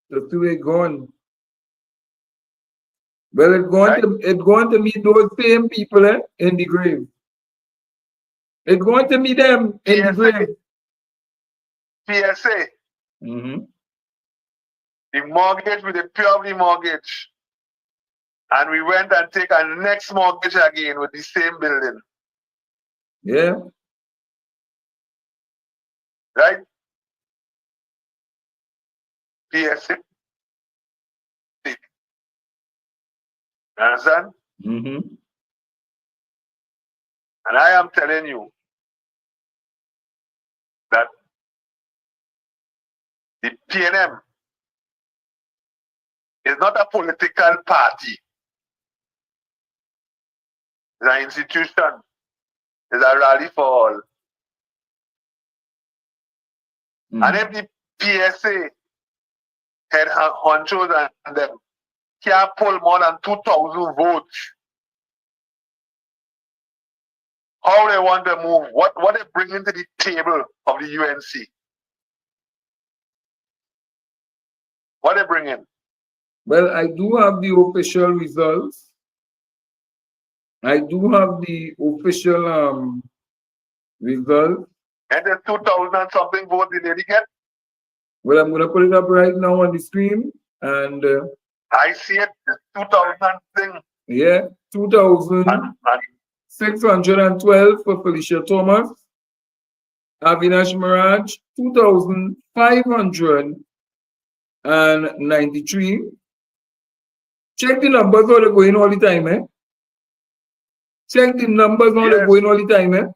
The two are gone. Well, it's going to meet those same people in the grave. It's going to meet them in the grave. PSA. The mortgage with the pure of the mortgage. And we went and take a next mortgage again with the same building. Yeah. Right? PSA. Understand? And I am telling you that the PNM is not a political party. It's an institution. It's a rally for all. And if the PSA head honchos and them can't pull more than 2,000 votes, how they want to move, what they bring into the table of the UNC. What they bring in? Well, I do have the official results. I do have the official results. And the 2,000 and something vote the lady get? Well, I'm going to put it up right now on the screen. And I see it, 2,000 thing. yeah, 2,612 for Felicia Thomas. Avinash Mirage, 2,593. Check the numbers how they're going all the time, eh? Check the numbers how they're going all the time, eh?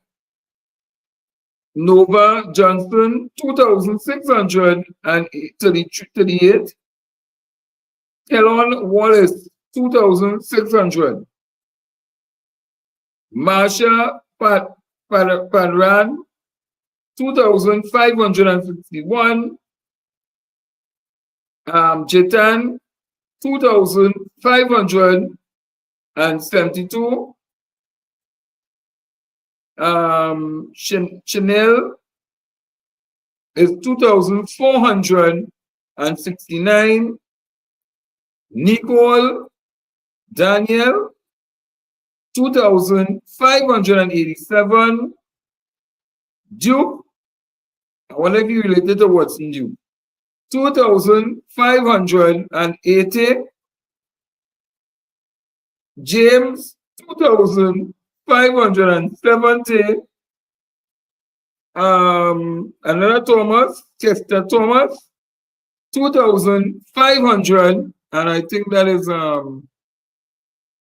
Nova Johnson, 2,638. Helen Wallace, 2,600. Marsha Padran, 2,561. Jetan, 2,572. Chanel is 2,469. Nicole Daniel, 2,587. Duke, I wonder if you related to what's in Duke. 2,580. James, 2,570. Another Thomas, Chester Thomas, 2,500. And I think that is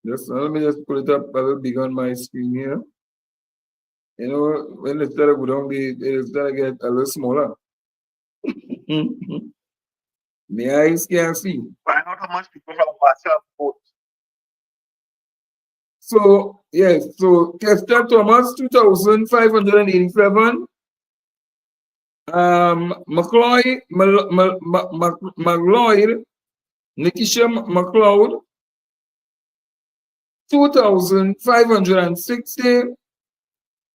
just let me just put it up a little big on my screen here. You know, when the letter go down, it's gonna get a little smaller. My eyes can't see. Find out how much people from WhatsApp vote. So yes, so Kester Thomas, 2,587. McLeod, Nikisha McLeod, 2,560.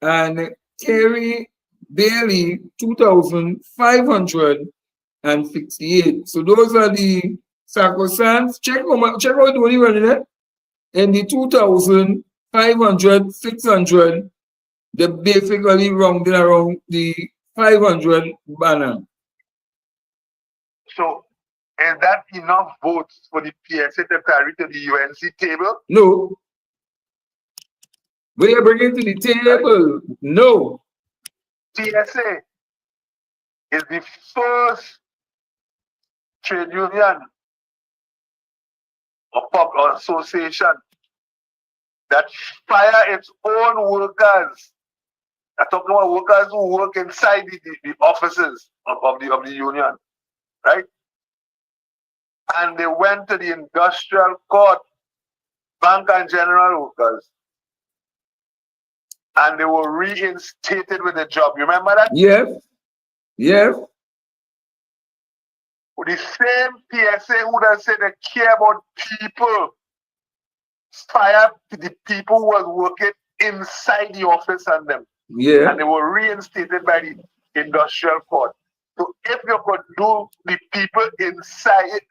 And Kerry Bailey, 2,568. So those are the sacrosants. Check out what you running there. And the 2,500, 600, they basically rounded around the 500 banner. So, is that enough votes for the PSA to carry to the UNC table? No. We are bringing to the table. No. PSA is the first trade union or association that fire its own workers. I'm talking about workers who work inside the offices of the union, right? And they went to the industrial court, bank and general workers, and they were reinstated with the job. You remember that? Yes. Yes. With the same PSA who does say they care about people, fire the people who was working inside the office and them. Yeah. And they were reinstated by the industrial court. So if you could do the people inside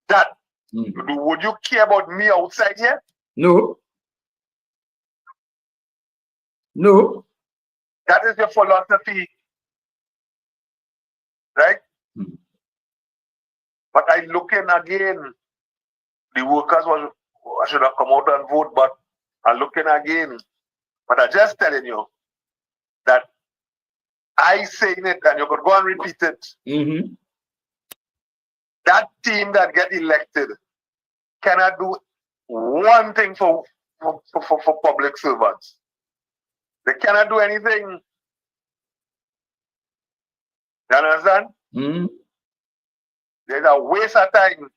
that, would you care about me outside here? No. No. That is your philosophy, right? But I look in again, the workers I should have come out and vote, but I'm looking again. But I'm just telling you that I saying it, and you could go and repeat it. That team that get elected cannot do one thing for public servants. They cannot do anything. You understand? There's a waste of time.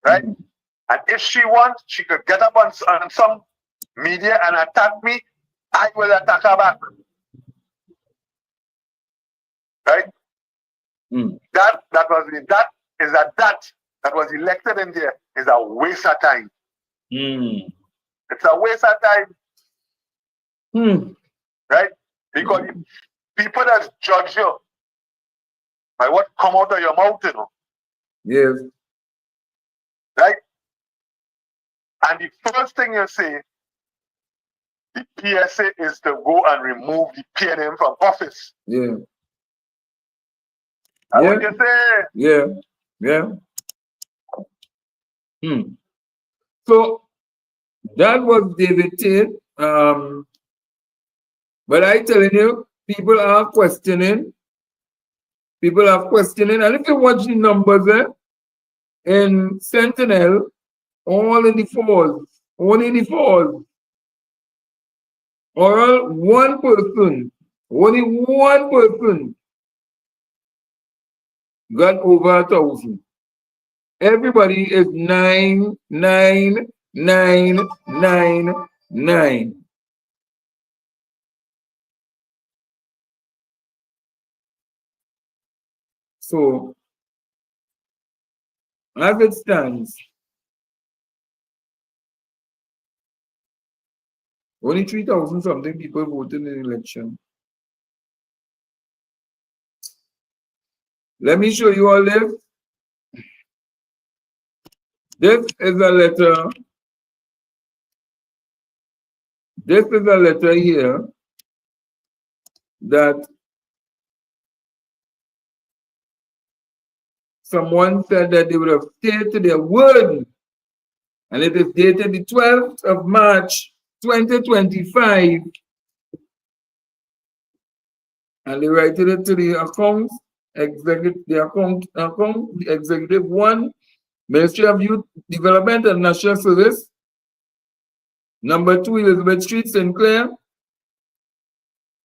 Right? And if she wants, she could get up on some media and attack me. I will attack her back. Right? That was elected in there is a waste of time. It's a waste of time. Right? Because people that judge you by what come out of your mouth, you know. Yes. Right? And the first thing you say, the PSA is to go and remove the PNM from office. Yeah. And what you say? Yeah. Yeah. So that was David Tate. But I telling you, people are questioning. People are questioning. And if you watch the numbers in Sentinel, all in the fours, only in the fours. Or one person, only one person got over 1,000. Everybody is 99999. So as it stands, only 3,000 something people voted in the election. Let me show you all this. This is a letter. This is a letter here that someone said that they would have stayed to their word. And it is dated the 12th of March, 2025. And they write it to the account, the executive one, Ministry of Youth Development and National Service. Number 2, Elizabeth Street, St. Clair.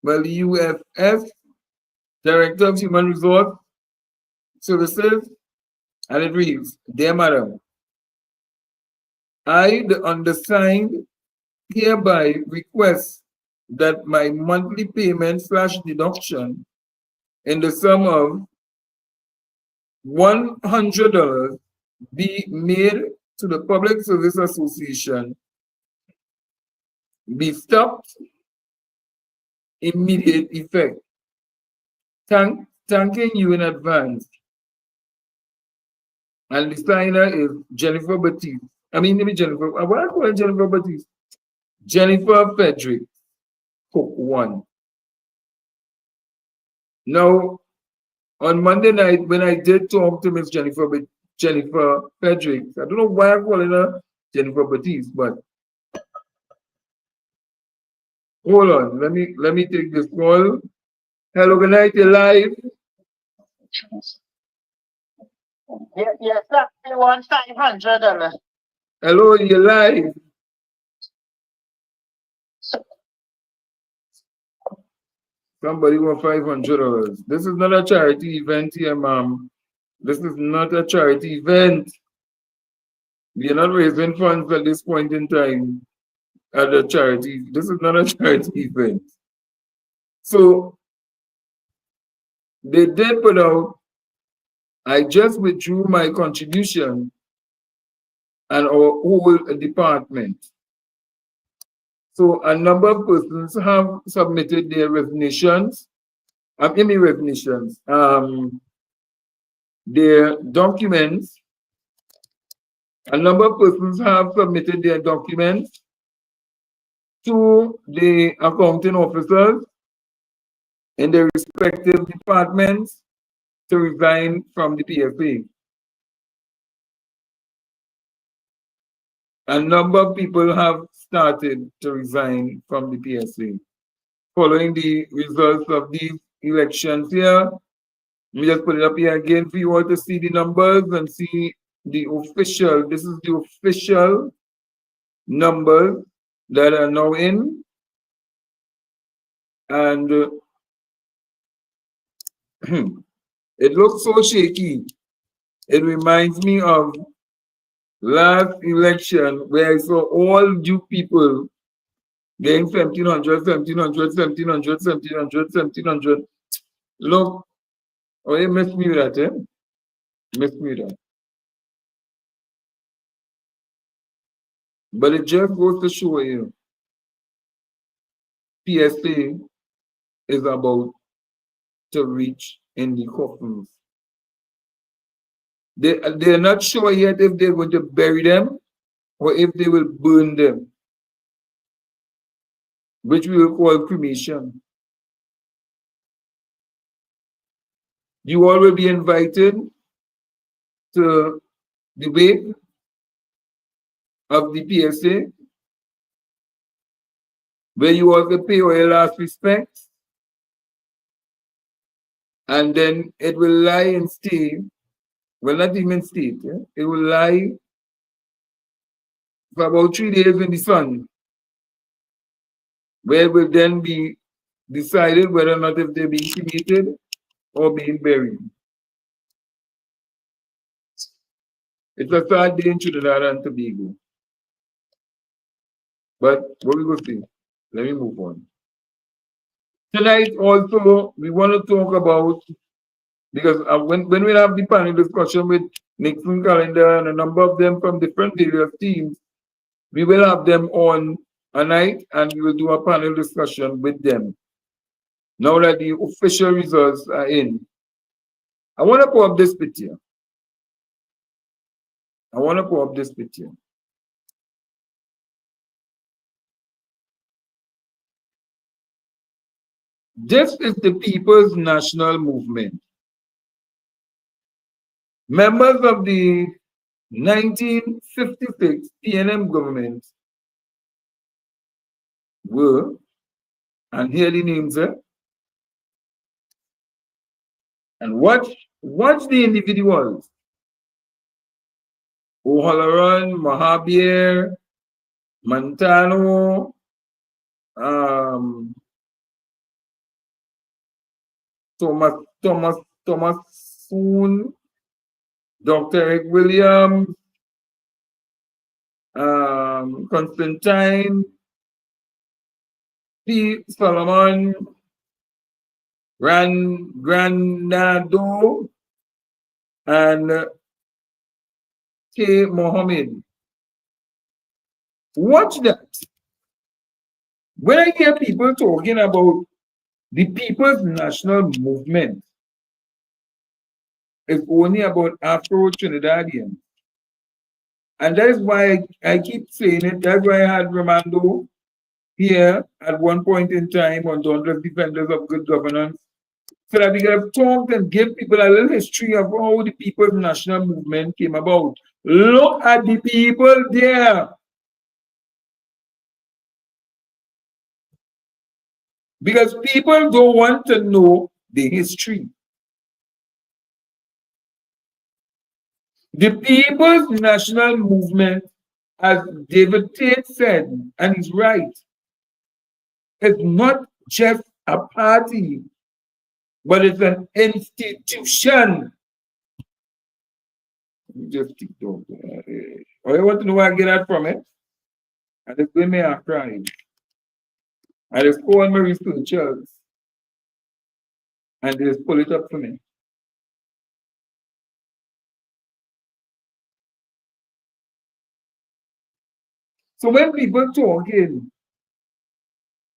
Well, the UFS, Director of Human Resource Services. And it reads, Dear Madam, I, the undersigned, hereby request that my monthly payment / deduction in the sum of $100 be made to the Public Service Association, be stopped immediate effect. Thanking you in advance. And the signer is Jennifer Batiste. I mean, maybe Jennifer. Why I call her Jennifer Batiste? Jennifer Frederick, Cook 1. Now, on Monday night, when I did talk to Miss Jennifer Frederick, I don't know why I'm calling her Jennifer Batiste, but hold on, let me take this call. Hello, good night, you're live. Yes, sir. I want $500. Hello, you're live. Somebody want $500. This is not a charity event here, ma'am. This is not a charity event. We are not raising funds at this point in time at a charity. This is not a charity event. So they did put out, I just withdrew my contribution and our whole department. So a number of persons have submitted their resignations, their documents. A number of persons have submitted their documents to the accounting officers in their respective departments to resign from the PFA. A number of people have started to resign from the PSA. Following the results of these elections here, we just put it up here again for you all to see the numbers and see the official, this is the official numbers that are now in. And it looks so shaky. It reminds me of last election where I saw all you people getting 1,700, 1,700, 1,700, 1,700, 1,700. Look, oh, you missed me with that, eh? Missed me with that. But it just goes to show you, PSA is about to reach in the coffins. They're not sure yet if they're going to bury them or if they will burn them, which we will call cremation. You all will be invited to the wake of the PSA, where you all will pay your last respects, and then it will lie in state. Well, not even state. It will lie for about 3 days in the sun, where it will then be decided whether or not if they're being cremated or being buried. It's a sad day in Trinidad and Tobago. But what we go see? Let me move on. Tonight also, we want to talk about, because when we have the panel discussion with Nixon Calendar and a number of them from different various teams, we will have them on a night and we will do a panel discussion with them. Now that the official results are in, I want to pull up this picture. This is the People's National Movement. Members of the 1956 PNM government were, and here the names are, and watch the individuals. O'Halloran, Mahabir, Montano, Thomas Soon, Dr. Eric Williams, Constantine, P. Solomon, Granado, and K. Mohammed. Watch that. When I hear people talking about the People's National Movement, it's only about Afro-Trinidadians. And that is why I keep saying it. That's why I had Romando here at one point in time on Dauntless Defenders of Good Governance, so that we can have talked and give people a little history of how the People's National Movement came about. Look at the people there. Because people don't want to know the history. The People's National Movement, as David Tate said, and he's right, it's not just a party, but it's an institution. Just TikTok. I want to know where I get that from it. And it's when me are crying. I just call my researchers and they just pull it up for me. So when people talking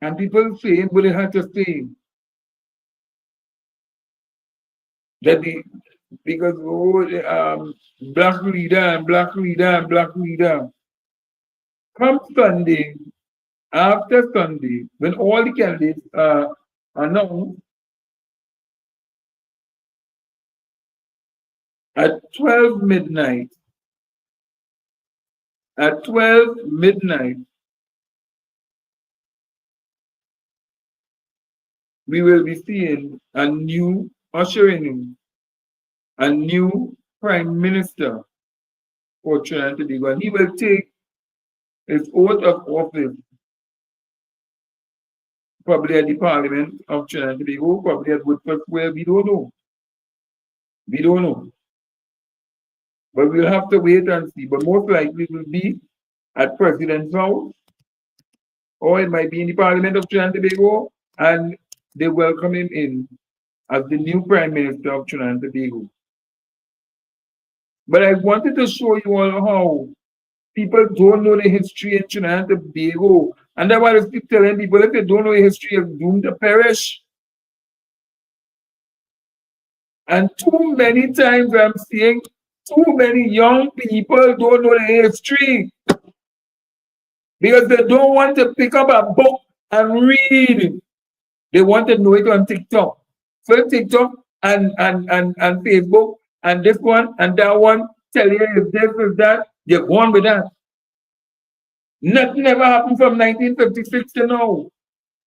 and people saying what they had to say, that because black leader and black leader and black leader, come Sunday, after Sunday, when all the candidates are announced, at 12 midnight, we will be seeing a new ushering in, a new prime minister for Trinidad and Tobago, and he will take his oath of office probably at the Parliament of Trinidad and Tobago, probably at Woodford Square, we don't know. We don't know. But we'll have to wait and see. But most likely it will be at President's House, or it might be in the Parliament of Trinidad and Tobago, and they welcome him in as the new Prime Minister of Trinidad and Tobago. But I wanted to show you all how people don't know the history in Trinidad and Tobago. And that's why I keep telling people, if you don't know the history, you're doomed to perish. And too many times I'm seeing too many young people don't know the history because they don't want to pick up a book and read. They want to know it on TikTok. So TikTok and Facebook and this one and that one tell you if this is that, you're going with that. Nothing ever happened from 1956 to now.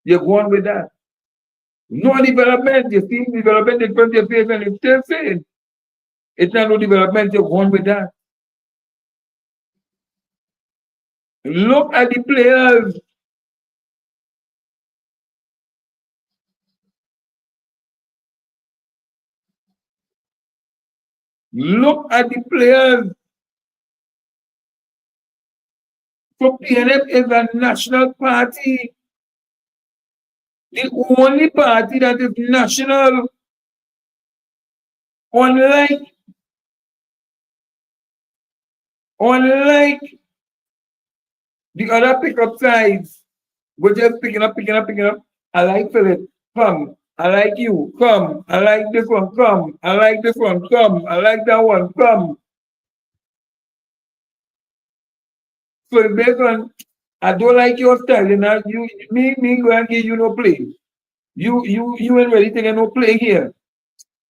You're going with that. No development. You see development in front of your face and it's still saying it's not no development, you're going with that. Look at the players. Look at the players. So PNF is a national party. The only party that is national. Unlike the other pickup sides, we're just picking up. I like Philip, come. I like you, come. I like this one, come. I like this one, come. I like that one, come. So it's based on, I don't like your style, you me go and give you no play. You ain't ready to get no play here.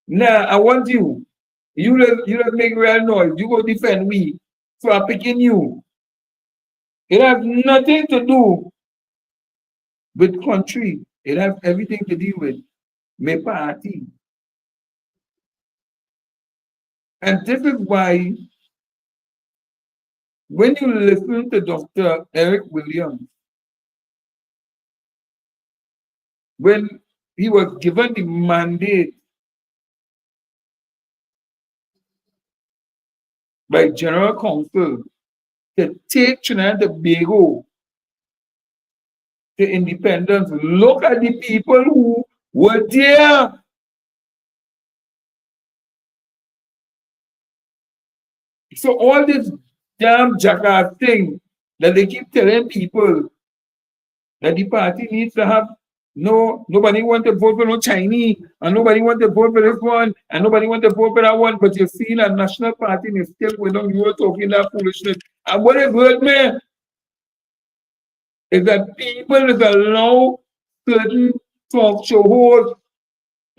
Nah, I want you. You just make real noise. You go defend me. So I'm picking you. It has nothing to do with country. It has everything to do with my party. And this is why when you listen to Dr. Eric Williams, when he was given the mandate by General Counsel to take Trinidad and Tobago to independence, look at the people who were there. So all this damn jackass thing that they keep telling people that the party needs to have nobody want to vote for no Chinese, and nobody want to vote for this one, and nobody want to vote for that one, but you see that national party is still going on, you are talking that foolishness. And what it hurt me is that people is allow certain talk show hosts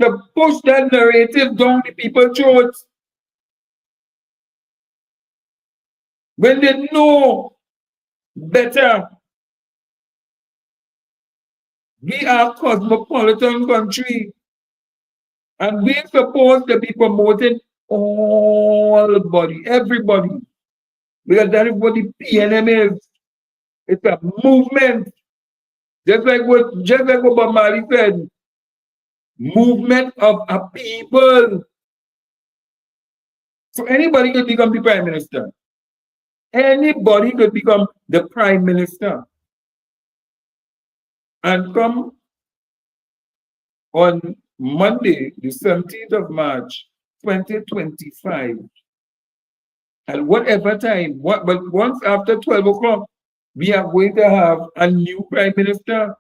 to push that narrative down the people's throats when they know better. We are a cosmopolitan country, and we're supposed to be promoting everybody, because that is what the PNM is. It's a movement, just like what Bob Marley said, movement of a people. So anybody could become the prime minister. Anybody could become the prime minister. And come on Monday, the 17th of March, 2025, at whatever time, but once after 12 o'clock, we are going to have a new prime minister.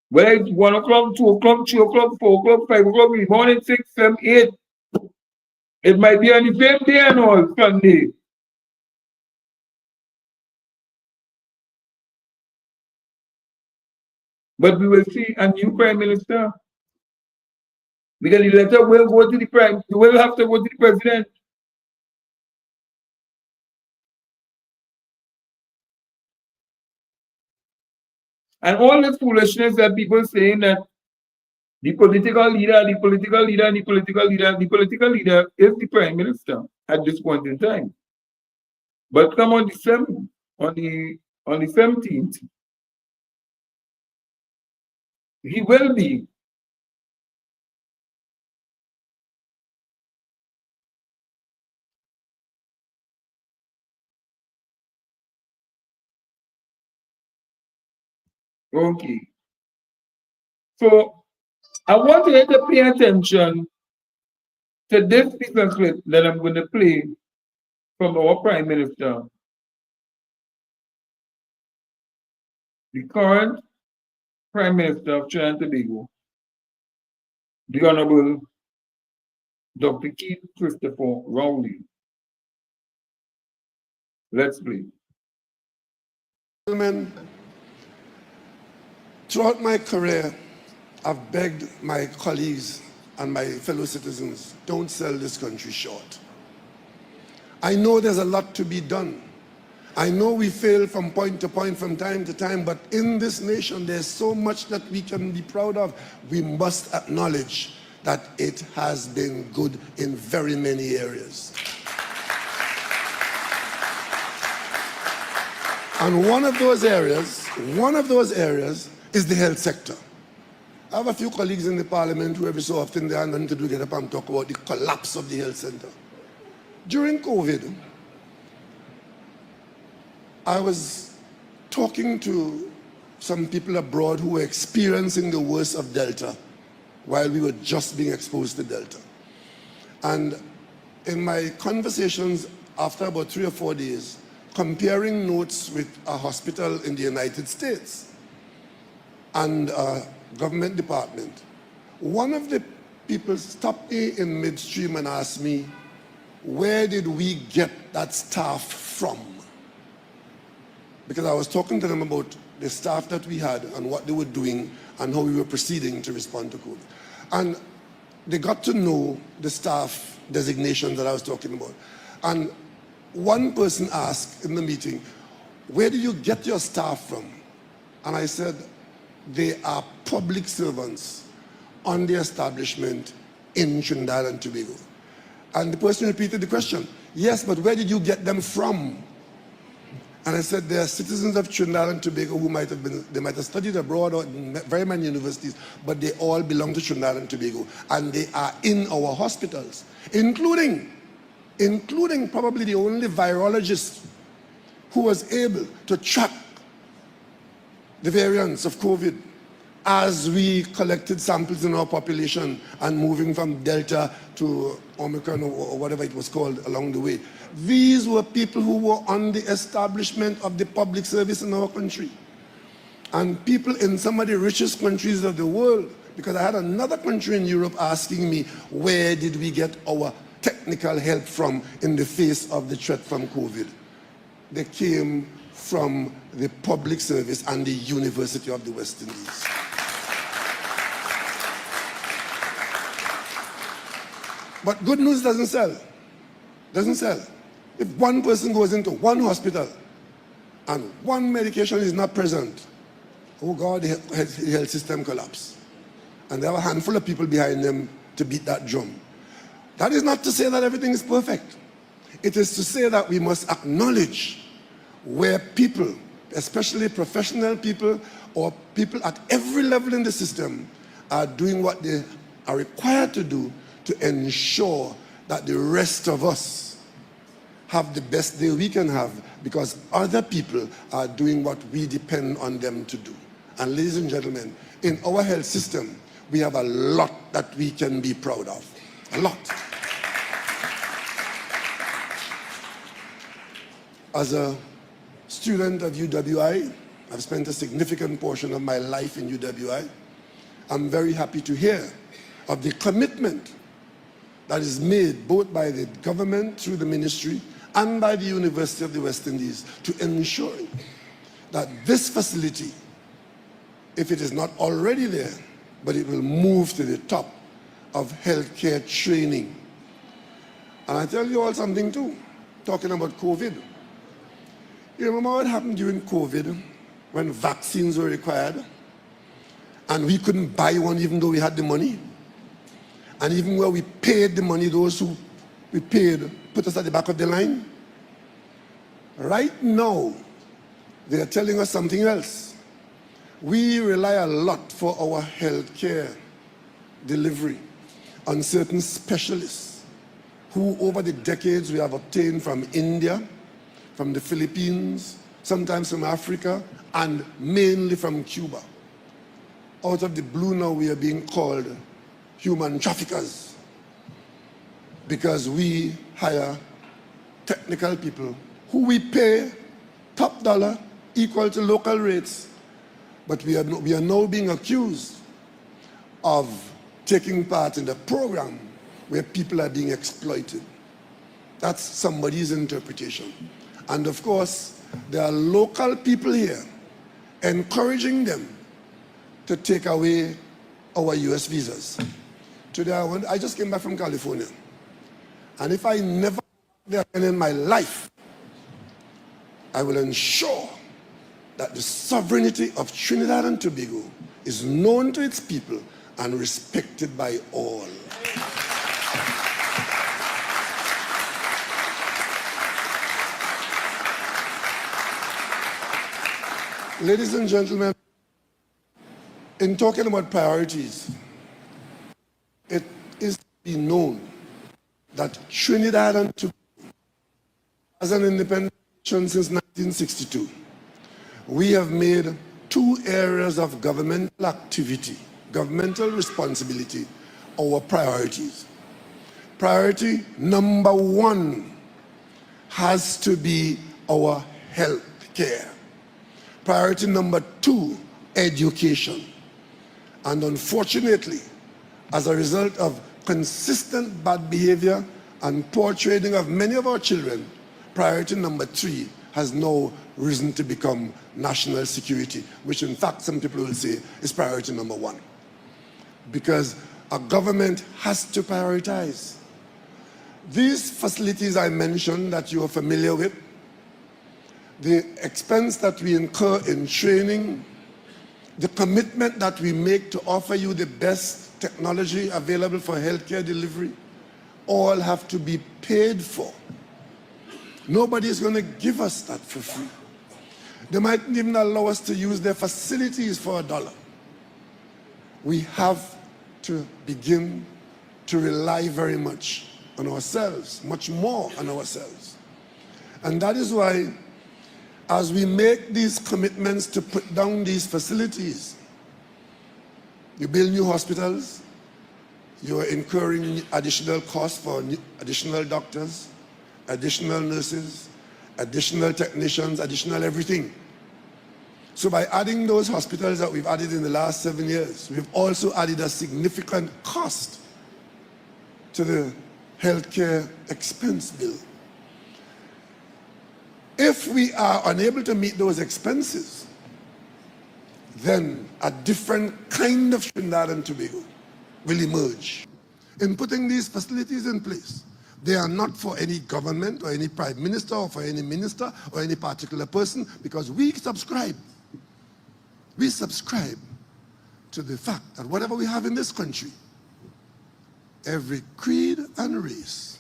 Whether it's 1 o'clock, 2 o'clock, 3 o'clock, 4 o'clock, 5 o'clock in the morning, 6, 7, 8. It might be on the same day and all, Sunday. But we will see a new prime minister. Because the letter will go to the prime, will have to go to the president. And all this foolishness that people saying that the political leader is the prime minister at this point in time. But come on the 17th, he will be. Okay. So I want you to pay attention to this piece of clip that I'm going to play from our Prime Minister. The current Prime Minister of Trinidad and Tobago, the Honorable Dr. Keith Christopher Rowley. Let's play. Gentlemen, throughout my career, I've begged my colleagues and my fellow citizens, don't sell this country short. I know there's a lot to be done. I know we fail from point to point, from time to time, but in this nation, there's so much that we can be proud of. We must acknowledge that it has been good in very many areas. And one of those areas is the health sector. I have a few colleagues in the parliament who every so often they are going to get up and talk about the collapse of the health center. During COVID, I was talking to some people abroad who were experiencing the worst of Delta while we were just being exposed to Delta. And in my conversations after about 3 or 4 days, comparing notes with a hospital in the United States and a government department, one of the people stopped me in midstream and asked me, where did we get that staff from? Because I was talking to them about the staff that we had and what they were doing and how we were proceeding to respond to COVID. And they got to know the staff designations that I was talking about. And one person asked in the meeting, where do you get your staff from? And I said, they are public servants on the establishment in Trinidad and Tobago. And the person repeated the question, yes, but where did you get them from? And I said, they are citizens of Trinidad and Tobago who might have studied abroad or in very many universities, but they all belong to Trinidad and Tobago. And they are in our hospitals, including probably the only virologist who was able to track the variants of COVID as we collected samples in our population and moving from Delta to Omicron or whatever it was called along the way. These were people who were on the establishment of the public service in our country. And people in some of the richest countries of the world, because I had another country in Europe asking me, where did we get our technical help from in the face of the threat from COVID? They came from the public service and the University of the West Indies. But good news doesn't sell. Doesn't sell. If one person goes into one hospital and one medication is not present, oh God, the health system collapses. And there are a handful of people behind them to beat that drum. That is not to say that everything is perfect. It is to say that we must acknowledge where people, especially professional people or people at every level in the system, are doing what they are required to do to ensure that the rest of us have the best day we can have, because other people are doing what we depend on them to do. And ladies and gentlemen, in our health system, we have a lot that we can be proud of. A lot. As a student of UWI, I've spent a significant portion of my life in UWI. I'm very happy to hear of the commitment that is made both by the government through the ministry and by the University of the West Indies to ensure that this facility, if it is not already there, but it will move to the top of healthcare training. And I tell you all something too, talking about COVID. You remember what happened during COVID when vaccines were required and we couldn't buy one even though we had the money? And even where we paid the money, those who we paid put us at the back of the line. Right now, they are telling us something else. We rely a lot for our healthcare delivery on certain specialists who over the decades we have obtained from India, from the Philippines, sometimes from Africa, and mainly from Cuba. Out of the blue now we are being called human traffickers because we hire technical people who we pay top dollar equal to local rates, but we are now being accused of taking part in a program where people are being exploited. That's somebody's interpretation. And of course, there are local people here encouraging them to take away our US visas. Today, I just came back from California. And if I never go there again in my life, I will ensure that the sovereignty of Trinidad and Tobago is known to its people and respected by all. Ladies and gentlemen, in talking about priorities, it is to be known that Trinidad and Tobago, as an independent nation since 1962, we have made 2 areas of governmental activity, governmental responsibility, our priorities. Priority number 1 has to be our health care. Priority number 2, education. And unfortunately, as a result of consistent bad behavior and poor training of many of our children, priority number 3 has now risen to become national security, which in fact some people will say is priority number 1. Because a government has to prioritize. These facilities I mentioned that you are familiar with, the expense that we incur in training, the commitment that we make to offer you the best technology available for healthcare delivery, all have to be paid for. Nobody is going to give us that for free. They might even allow us to use their facilities for $1. We have to begin to rely very much on ourselves, much more on ourselves. And that is why, as we make these commitments to put down these facilities, you build new hospitals, you are incurring additional costs for additional doctors, additional nurses, additional technicians, additional everything. So by adding those hospitals that we've added in the last 7 years, we've also added a significant cost to the healthcare expense bill. If we are unable to meet those expenses, then a different kind of Trinidad and Tobago will emerge. In putting these facilities in place, they are not for any government or any prime minister or for any minister or any particular person, because we subscribe to the fact that whatever we have in this country, every creed and race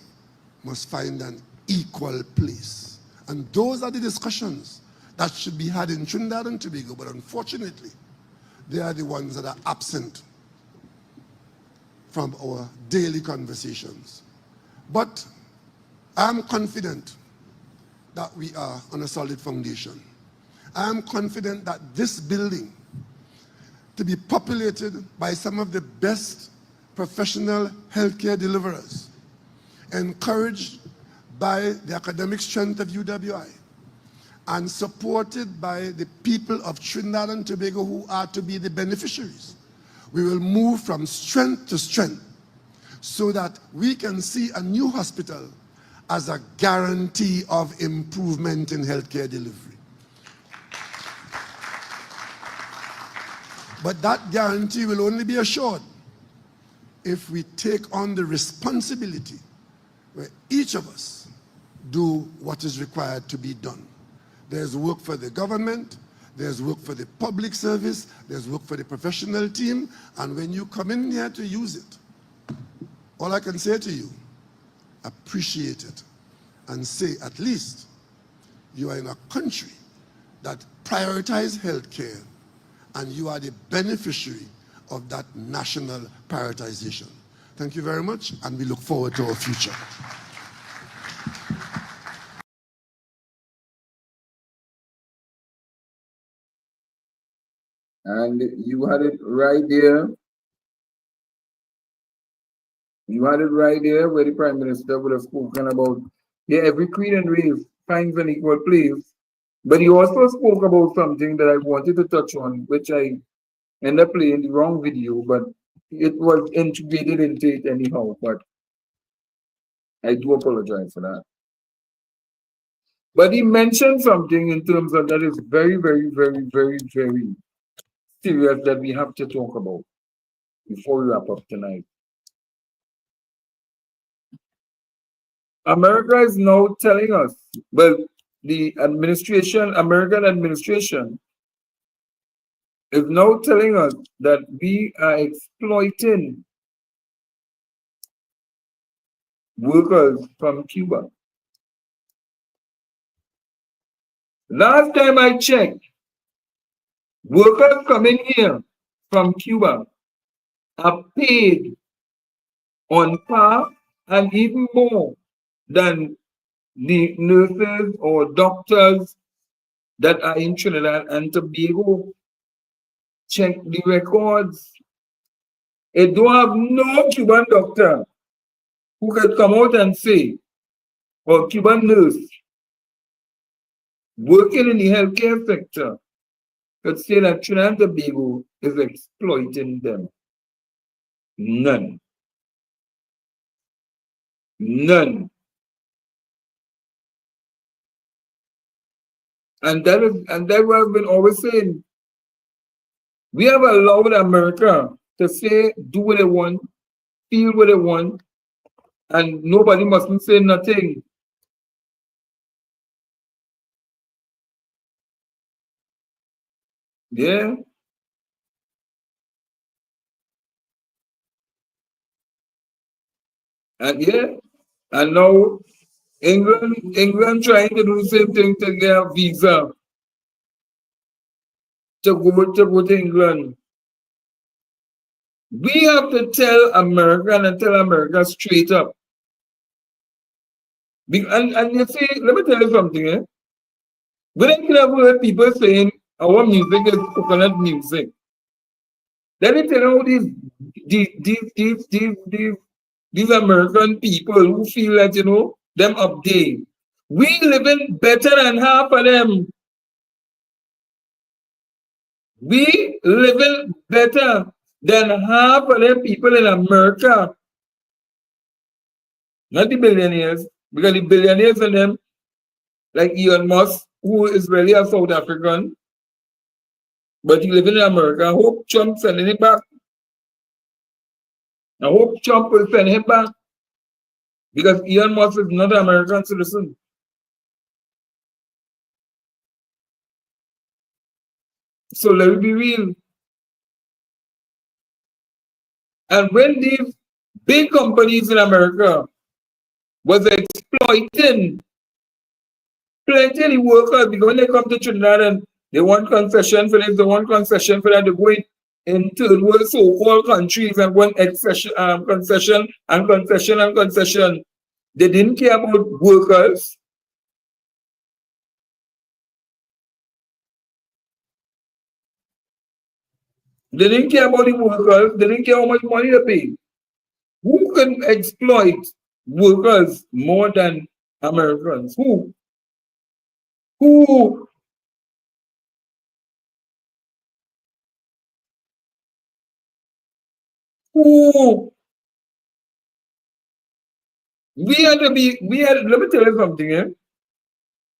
must find an equal place. And those are the discussions that should be had in Trinidad and Tobago, but unfortunately, they are the ones that are absent from our daily conversations. But I'm confident that we are on a solid foundation. I'm confident that this building, to be populated by some of the best professional healthcare deliverers, encouraged by the academic strength of UWI, and supported by the people of Trinidad and Tobago who are to be the beneficiaries, we will move from strength to strength so that we can see a new hospital as a guarantee of improvement in healthcare delivery. But that guarantee will only be assured if we take on the responsibility where each of us do what is required to be done. There's work for the government, there's work for the public service, there's work for the professional team, and when you come in here to use it, all I can say to you, appreciate it and say at least you are in a country that prioritizes healthcare and you are the beneficiary of that national prioritization. Thank you very much, and we look forward to our future. And you had it right there. You had it right there where the Prime Minister would have spoken about, yeah, every creed and race finds an equal place. But he also spoke about something that I wanted to touch on, which I ended up playing the wrong video, but it was integrated into it anyhow. But I do apologize for that. But he mentioned something in terms of that is very, very, very, very, very serious that we have to talk about before we wrap up tonight. America is now telling us, well, the administration, American administration, is now telling us that we are exploiting workers from Cuba. Last time I checked, workers coming here from Cuba are paid on par and even more than the nurses or doctors that are in Trinidad and Tobago. Check the records. It don't have no Cuban doctor who can come out and say, or Cuban nurse working in the healthcare sector could say that Trinidad and Tobago is exploiting them. None. None. And that what I've been always saying. We have allowed America to say, do what they want, feel what they want, and nobody mustn't say nothing. Yeah. And yeah. And now England trying to do the same thing to get a visa to go to England. We have to tell America and tell America straight up. And you see, let me tell you something, eh? When I have heard people saying our music is coconut music, let me tell you these American people who feel that, you know, them up there. We living better than half of them. We living better than half of the people in America. Not the billionaires, because the billionaires in them, like Elon Musk, who is really a South African, but he living in America. I hope Trump sending him back. I hope Trump will send him back, because Elon Musk is not an American citizen. So let me be real. And when these big companies in America was exploiting plenty of the workers, because when they come to Trinidad and they want concession for this, they want concession for that, they go in third world so-called countries and want concession and concession and concession. They didn't care about workers. They didn't care about the workers. They didn't care how much money they pay. Who can exploit workers more than Americans? Who? Who? Who? We had, let me tell you something, eh?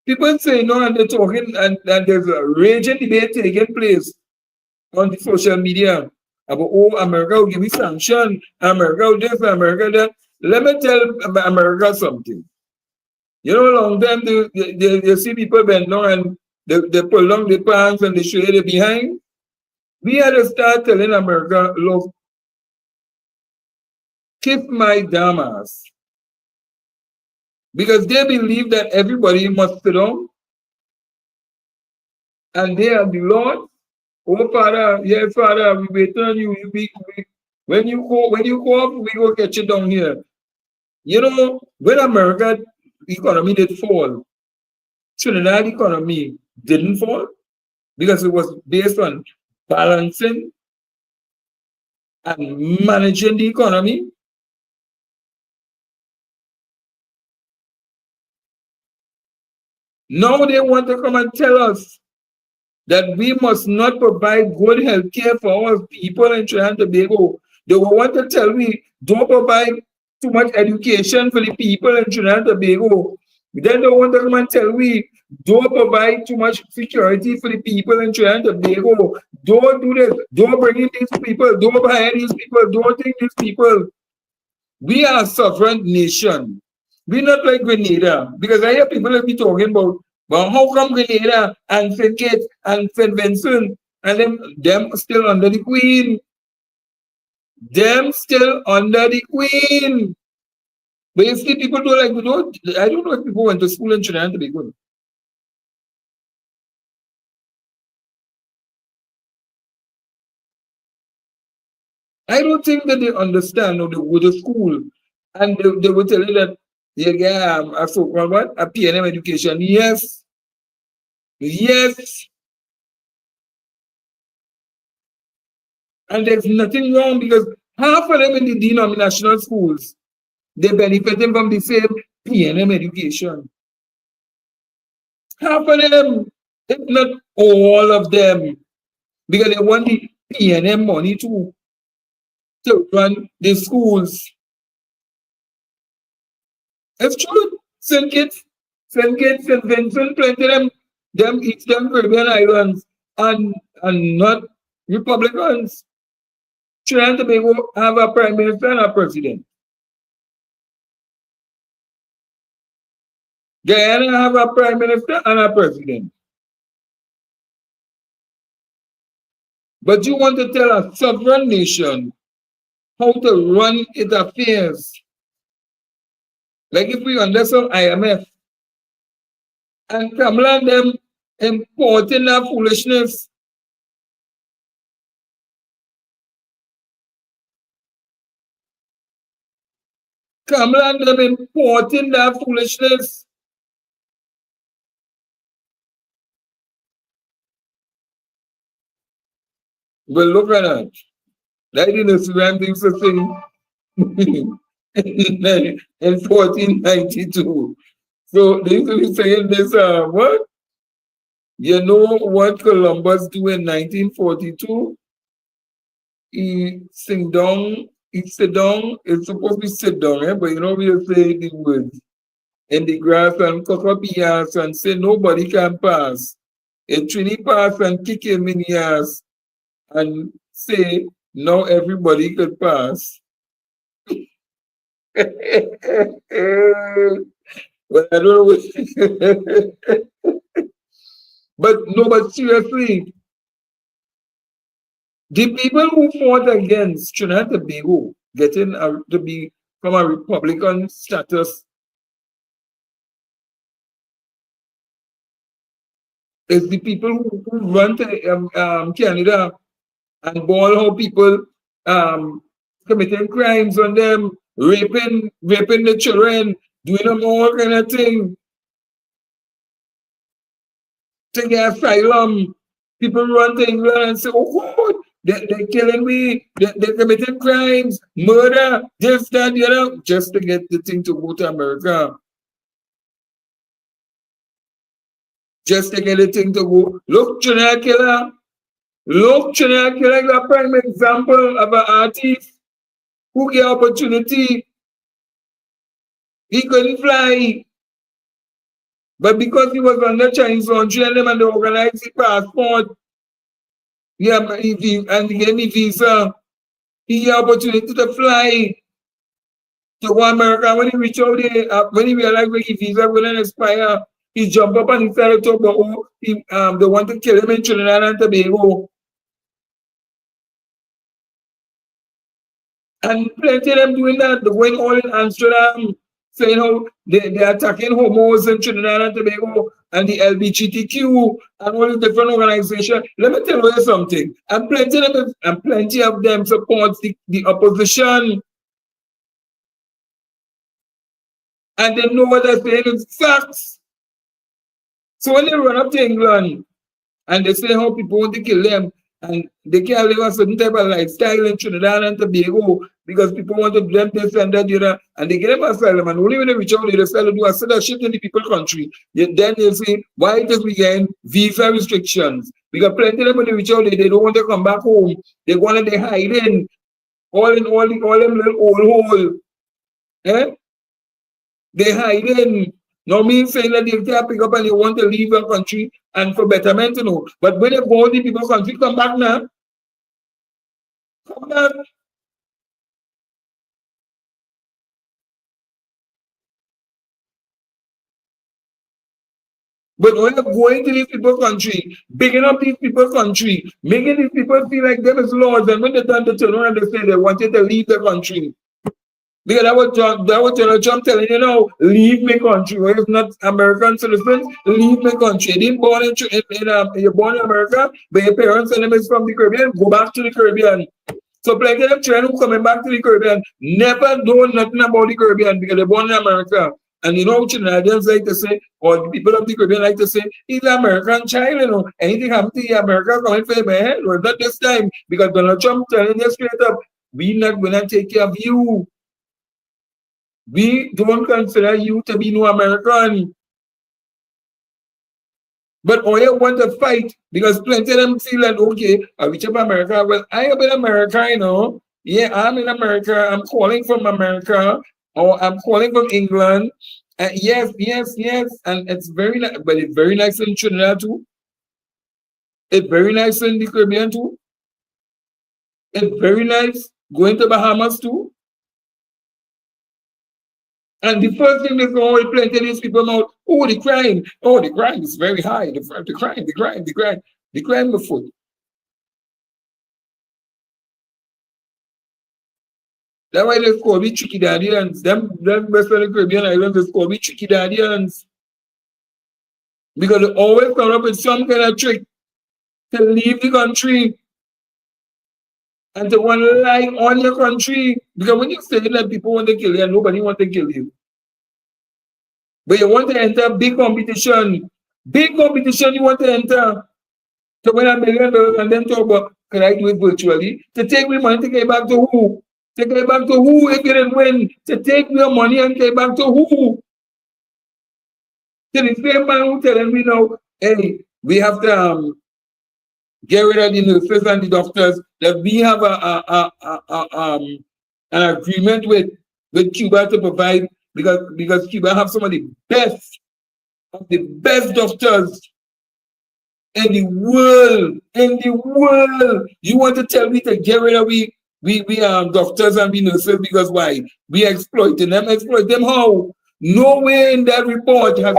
People say no, and they're talking, and there's a raging debate taking place on the social media about, oh, America will give me sanction, America will this, America that. Let me tell America something. You know, long time they see people bend down and they pull down the pants and they show you the behind. We had to start telling America, look, kiss my damn ass. Because they believe that everybody must sit down and they are the Lord. Oh, Father, yes, Father, we wait on you. When you go up, we go catch you down here. You know, when America economy did fall, Trinidad economy didn't fall because it was based on balancing and managing the economy. Now they want to come and tell us that we must not provide good health care for our people in Trinidad and Tobago. They will want to tell me, don't provide too much education for the people in Trinidad and Tobago. Then don't want to come and tell we don't provide too much security for the people in Trinidad and Tobago. Don't do this. Don't bring in these people. Don't hire these people. Don't take these people. We are a sovereign nation. We're not like Grenada. Because I hear people that be talking about, well, how come Grenada and St. Kitts and St. Vincent and them still under the Queen? Them still under the Queen. But you see, people don't like, I don't know if people went to school in Trinidad and Tobago. I don't think that they understand or they go to school and they will tell you that you get a so-called what? A PNM education. Yes. Yes. And there's nothing wrong because half of them in the denominational schools, they benefiting from the same PNM education. Half of them, if not all of them, because they want the PNM money to run the schools. It's true. St. Kitts, St. Vincent, plenty of them Eastern Caribbean islands and not Republicans. Trinidad and Tobago have a prime minister and a president. Guyana have a prime minister and a president. But you want to tell a sovereign nation how to run its affairs. Like if we under some IMF and Kamala and them importing that foolishness. Kamala and them importing that foolishness. Well, look at that. That didn't see things to sing in 1492. So they used to be saying this, what? You know what Columbus do in 1942? He sit down, it's supposed to be sit down, but you know we say the words in the grass and cock up his ass and say nobody can pass. And Trini pass and kick him in the ass and say now everybody could pass. Well, I don't know what but seriously, the people who fought against Trinidad and Tobago getting to be from a Republican status is the people who run to Canada and ball how people committing crimes on them, raping the children, doing them all kind of thing. To get asylum, people run to England and say, oh God, they're killing me, they're committing crimes, murder, this, that, you know, just to get the thing to go to America. Just to get the thing to go. Look, Trinidad Killer. Look, Trinidad Killer is a prime example of an artist who get opportunity. He couldn't fly. But because he was under Chinese laundry and they organized his passport, yeah, and he gave me visa, he had opportunity to fly to go to America. When he reached out there, when he realized his visa will expire, he jumped up and he started to talk about they want to kill him in Trinidad and Tobago. And plenty of them doing that, they're going all in Amsterdam, saying how they're attacking homos in Trinidad and Tobago and the LGBTQ and all the different organizations. Let me tell you something. And plenty of them support the opposition. And they know what they're saying is facts. So when they run up to England and they say how people want to kill them, and they can't live a certain type of lifestyle in Trinidad and Tobago because people want to do them this and that, you know, and they get them asylum. And only when they reach out, they decide to do a set of shit in the people country. Then they'll say, why it is we getting visa restrictions? Because plenty of them when they reach out, they don't want to come back home. They want to hide in all them little old hole. Eh? They hide in. No means saying that they can't pick up and they want to leave a country and for betterment, you know. But when they go to the people's country, come back now. Come back. But when you're going to these people's country, bigging up these people's country, making these people feel like them as lords, and when they turn to turn around, they say they wanted to leave the country. Because that was Donald Trump telling you now, leave my country. Or if not American citizens, leave my country. You didn't born you're born in America, but your parents and them is from the Caribbean, go back to the Caribbean. So plenty of children who coming back to the Caribbean never know nothing about the Caribbean because they're born in America. And you know what Trinidadians like to say, or the people of the Caribbean like to say, he's an American child, you know. Anything happen to America coming for my head. Well, not this time, because Donald Trump telling you straight up, we not gonna take care of you. We don't consider you to be no American. But all you want to fight because plenty of them feel like, okay, I reach up America. Well, I am in America, you know. Yeah, I'm in America. I'm calling from America, or I'm calling from England. Yes, yes, yes. And it's very nice, but it's very nice in Trinidad too. It's very nice in the Caribbean too. It's very nice going to Bahamas too. And the first thing that's going to plenty of these people know, oh, the crime is very high. The crime before. That's why they call me tricky daddians. Them West of the Caribbean islands, they call me tricky daddians. Because they always come up with some kind of trick to leave the country and to want to lie on your country. Because when you say that people want to kill you, nobody wants to kill you. But you want to enter big competition you want to enter. So when $1 million and then talk about, can I do it virtually? To take my money to get back to who? To get back to who if you didn't win? To take your money and get back to who? To the same man who telling me now, hey, we have to get rid of the nurses and the doctors, that we have an agreement with Cuba to provide, because Cuba have some of the best doctors in the world. You want to tell me to get rid of we doctors and we nurses because why? We exploit them how? Nowhere in that report have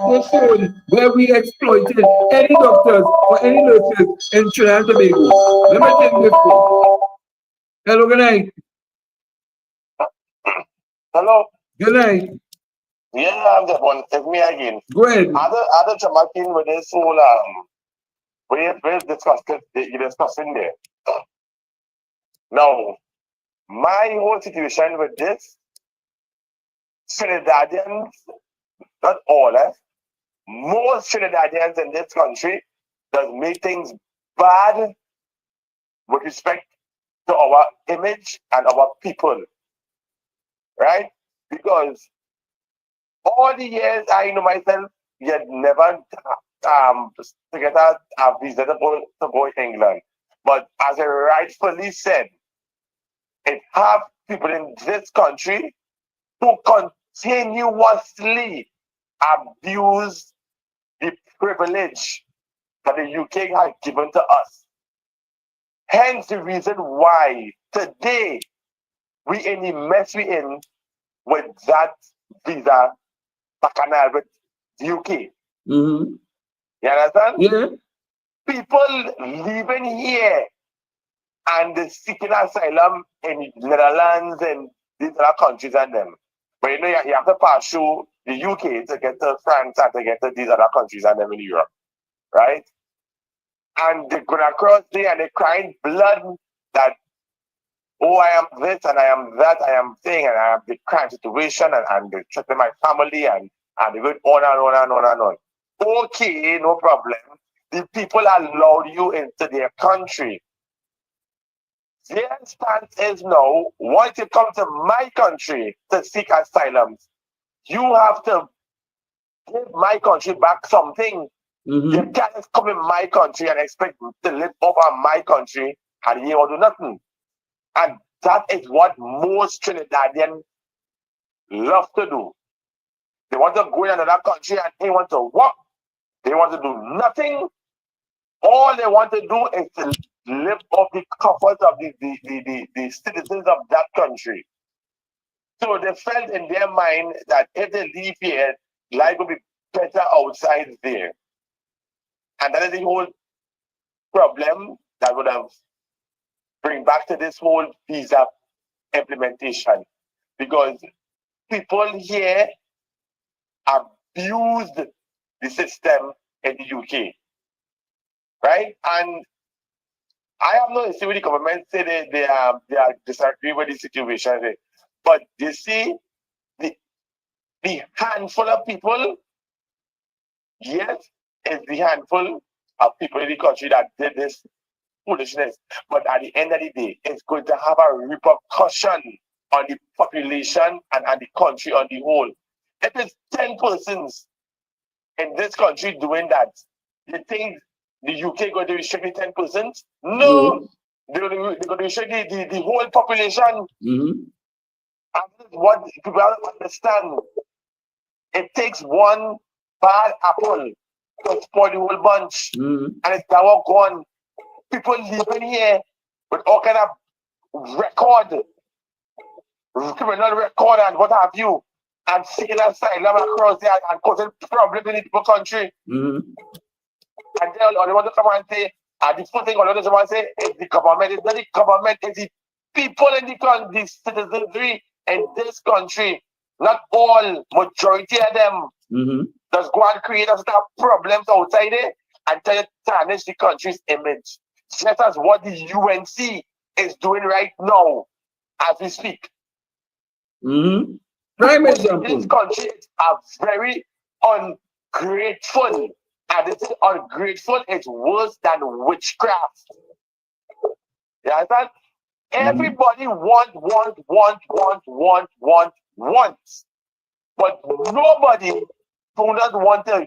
they shown where we exploited any doctors or any nurses in Trinidad and Tobago. Let me take this one. Hello, good night. Hello. Good night. Yeah, I'm just one. It's me again. Go ahead. Other Jamaican with this whole we're discussing there. Now, my whole situation with this, Trinidadians, not all, most Trinidadians in this country does make things bad with respect to our image and our people, right? Because all the years I know myself, yet never to get a visa to go to England. But as I rightfully said, it have people in this country who continuously abuse the privilege that the UK has given to us. Hence the reason why today we in the mess we in with that visa bacchanal with the UK. Mm-hmm. You understand? Yeah. People living here and seeking asylum in Netherlands and these other countries and them. But you know, you have to pass through the UK to get to France and to get to these other countries and them in Europe, right? And they're going across there and they're crying blood that, oh, I am this and I am that, I am thing, and I am the crime situation, and they're threatening my family, and they went on and on and on and on. Okay, no problem. The people allowed you into their country. Their stance is now, once you come to my country to seek asylum, you have to give my country back something. Mm-hmm. You can't just come in my country and expect to live over my country and you won't do nothing. And that is what most Trinidadians love to do. They want to go in another country and they want to work. They want to do nothing. All they want to do is to live off the comforts of the citizens of that country. So they felt in their mind that if they leave here, life will be better outside there. And that is the whole problem that would have bring back to this whole visa implementation. Because people here abused the system in the UK. Right? And I have no issue with the government say they are disagree with the situation. But you see, the handful of people, yes, it's the handful of people in the country that did this foolishness. But at the end of the day, it's going to have a repercussion on the population and the country on the whole. If it's 10 persons in this country doing that, you think the UK going to restrict the 10 persons? No. They're going to restrict the whole population. And this is what people don't understand. It takes one bad apple to spoil the whole bunch. And it's now gone. People living here with all kind of record, criminal record and what have you, and seeking asylum across there and causing problems in the country. And then all they want to come and say, and the first thing all they want to say is the government. It's not the government, it's the people in the country, the citizenry in this country. Not all, majority of them. Just go and create us problems outside there and try to tarnish the country's image. Just as what the UNC is doing right now as we speak. Prime example. These countries are very ungrateful. And this ungrateful is worse than witchcraft. You understand? Everybody wants. But nobody do not want to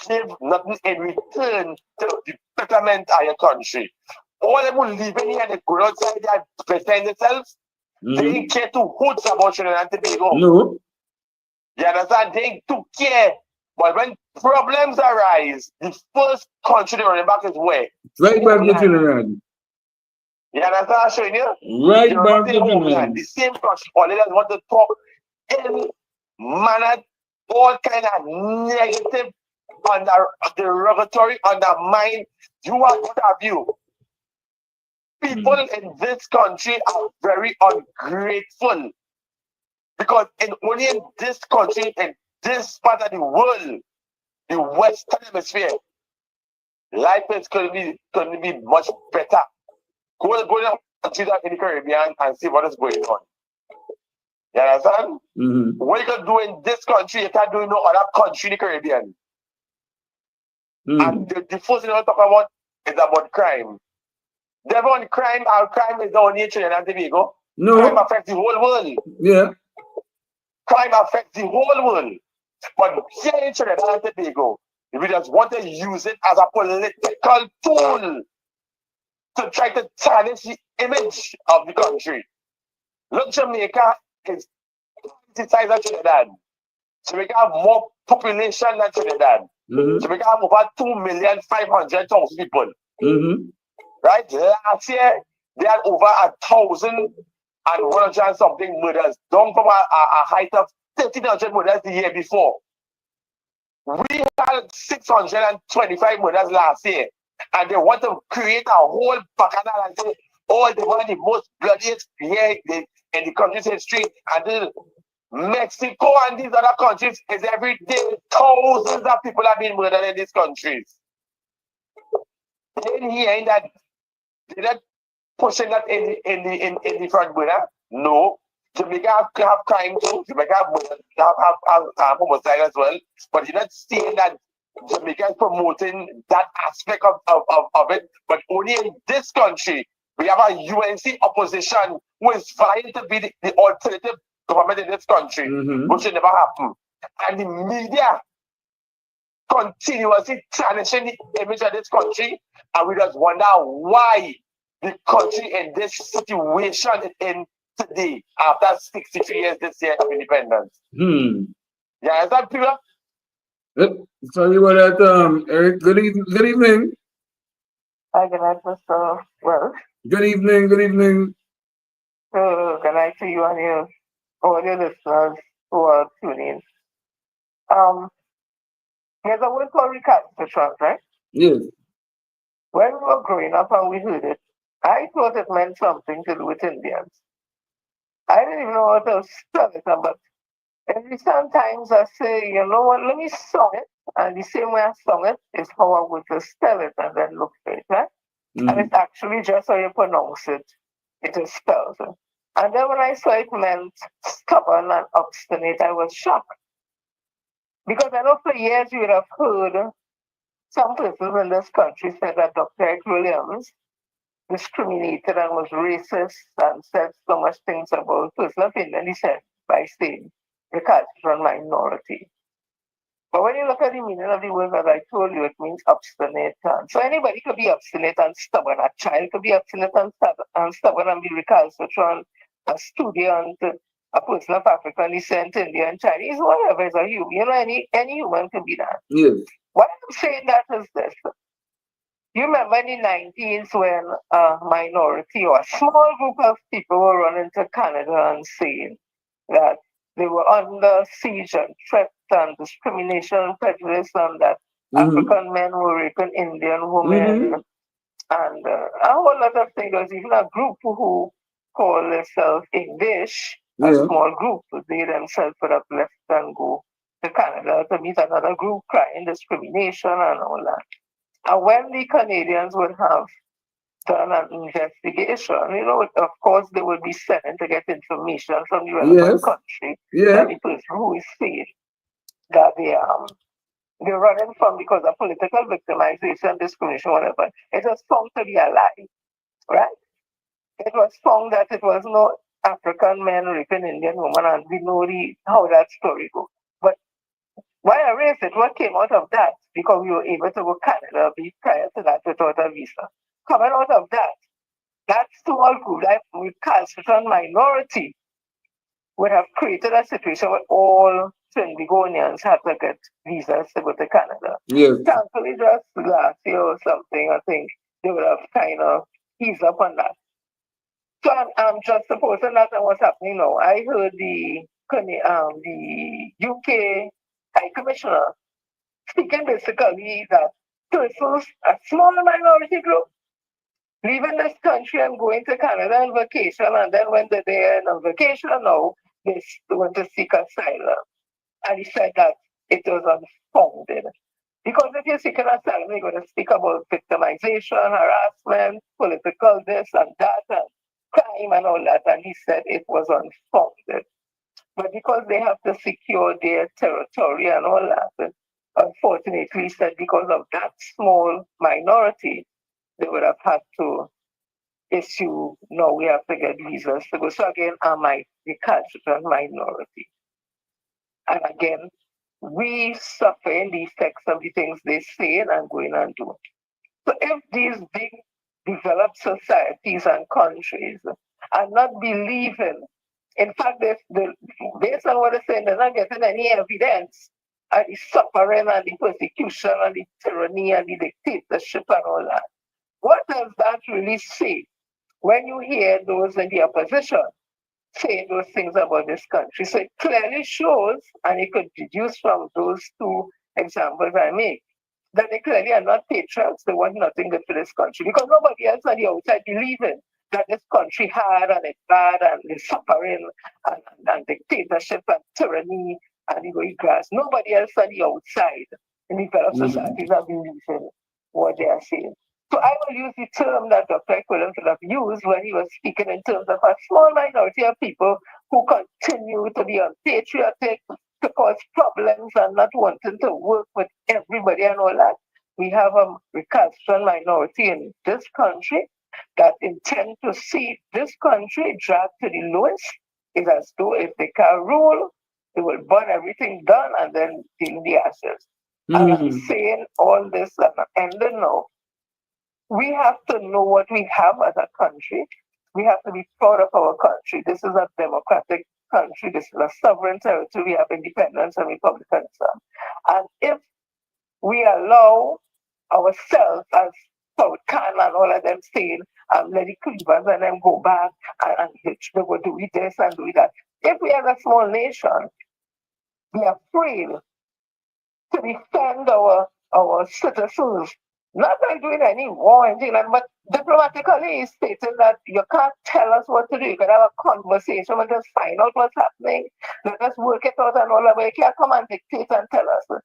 give nothing in return to the betterment of your country. All them who live in here, they go outside there and present themselves. They didn't care two hoots about Trinidad and Tobago. No. You understand? They ain't too care. But when problems arise, the first country they run back is where? Right back to Trinidad. You understand what I'm showing you? Right back to Trinidad. The same country, all they just want to talk in manner, all kind of negative, derogatory, undermine. You are what have you. People in this country are very ungrateful. Because only in this country, in this part of the world, the Western Hemisphere, life is going to be much better. Go to countries in the Caribbean and see what is going on. You understand? What you can do in this country, you can't do in no other country in the Caribbean. And the first thing I want to talk about is about crime. Never on crime, our crime is not only in Trinidad and Tobago. No. Crime affects the whole world. Yeah. Crime affects the whole world. But here in Trinidad and Tobago, we just want to use it as a political tool to try to tarnish the image of the country. Look, Jamaica is the size of Trinidad. Jamaica have more population than Trinidad. Jamaica have over 2,500,000 people. Right? Last year, they had over 1,100 and something murders, down from a height of 1,300 murders the year before. We had 625 murders last year. And they want to create a whole bacchanal and say, oh, they want the most bloodiest here in the country's history. And then Mexico and these other countries is every day thousands of people have been murdered in these countries. Then hearing that they're not pushing that in the front burner. No. Jamaica have crime too. Jamaica have homicide as well. But you're not seeing that Jamaica is promoting that aspect of it. But only in this country, we have a UNC opposition who is vying to be the alternative government in this country, which should never happen. And the media continuously tarnishing the image of this country, and we just wonder why the country in this situation is in today after 63 years this year of independence. Yeah, is that clear? Yep. Sorry about that, Eric. Good evening. Hi, good night, Mr. Wells. Good evening. Good evening. Good night to you and your all your listeners who are tuning in. There's a word called recalcitrant, right? Yes. When we were growing up and we heard it, I thought it meant something to do with Indians. I didn't even know what to spell it, but every sometimes I say, you know what, let me song it. And the same way I sung it is how I would just spell it and then look for it, right? And it's actually just how you pronounce it. It is spelled. And then when I saw it meant stubborn and obstinate, I was shocked. Because I know for years you would have heard some persons in this country said that Dr. Ed Williams discriminated and was racist and said so much things about person of Indian descent by saying recalcitrant minority. But when you look at the meaning of the word, as I told you, it means obstinate. So anybody could be obstinate and stubborn. A child could be obstinate and stubborn and be recalcitrant. A student, a person of African descent, Indian, Chinese, whatever is a human. You know, any human could be that. Yes. Why I'm saying that is this. You remember in the 19th when a minority or a small group of people were running to Canada and saying that they were under siege and threat and discrimination and prejudice and that African men were raping Indian women and a whole lot of things. There was even a group who called themselves English, a small group. They themselves would have left and go to Canada to meet another group crying discrimination and all that. And when the Canadians would have done an investigation, you know, of course, they would be sending to get information from the relevant country. And the person who is saying that they're running from because of political victimization, discrimination, whatever. It was found to be a lie, right? It was found that it was no African men raping Indian women, and we know how that story goes. But why I raised it, what came out of that, because we were able to go to Canada prior to that without a visa. Coming out of that small group, that recalcitrant minority, would have created a situation where all Trinbagonians had to get visas to go to Canada. Yes. Thankfully, just last year or something, I think they would have kind of eased up on that. So I'm just supposing that what's happening now. I heard the UK High Commissioner speaking basically that persons, a small minority group, leaving this country and going to Canada on vacation, and then when they're there on vacation now, they want to seek asylum. And he said that it was unfounded. Because if you're seeking asylum, you're going to speak about victimization, harassment, political this and that, and crime and all that. And he said it was unfounded. But because they have to secure their territory and all that, unfortunately, he said because of that small minority, they would have had to issue, no, we have to get visas to go. So again, I'm the recalcitrant minority. And again, we suffer in the effects of the things they say and going and do. So if these big developed societies and countries are not believing, in fact, based on what they're saying, they're not getting any evidence of the suffering and the persecution and the tyranny and the dictatorship and all that. What does that really say when you hear those in the opposition saying those things about this country? So it clearly shows, and you could deduce from those two examples I make, that they clearly are not patriots. They want nothing good for this country because nobody else on the outside believing that this country hard and it's bad and it's suffering and dictatorship and tyranny and egoic grass. Nobody else on the outside in developed societies are believing what they are saying. So I will use the term that Dr. Williams would have used when he was speaking in terms of a small minority of people who continue to be unpatriotic, to cause problems and not wanting to work with everybody and all that. We have a recalcitrant minority in this country that intend to see this country dragged to the lowest. It's as though if they can rule, they will burn everything down and then deal the ashes. And I'm saying all this and ending now. We have to know what we have as a country. We have to be proud of our country. This is a democratic country. This is a sovereign territory. We have independence and republicanism. And if we allow ourselves, as South Khan and all of them saying, let the Cleavers and them go back and they will do this and do that. If we are a small nation, we are free to defend our citizens, not by doing any war in England, but diplomatically stating that you can't tell us what to do. You can have a conversation and just find out what's happening. Let us work it out and all that, but you can't come and dictate and tell us.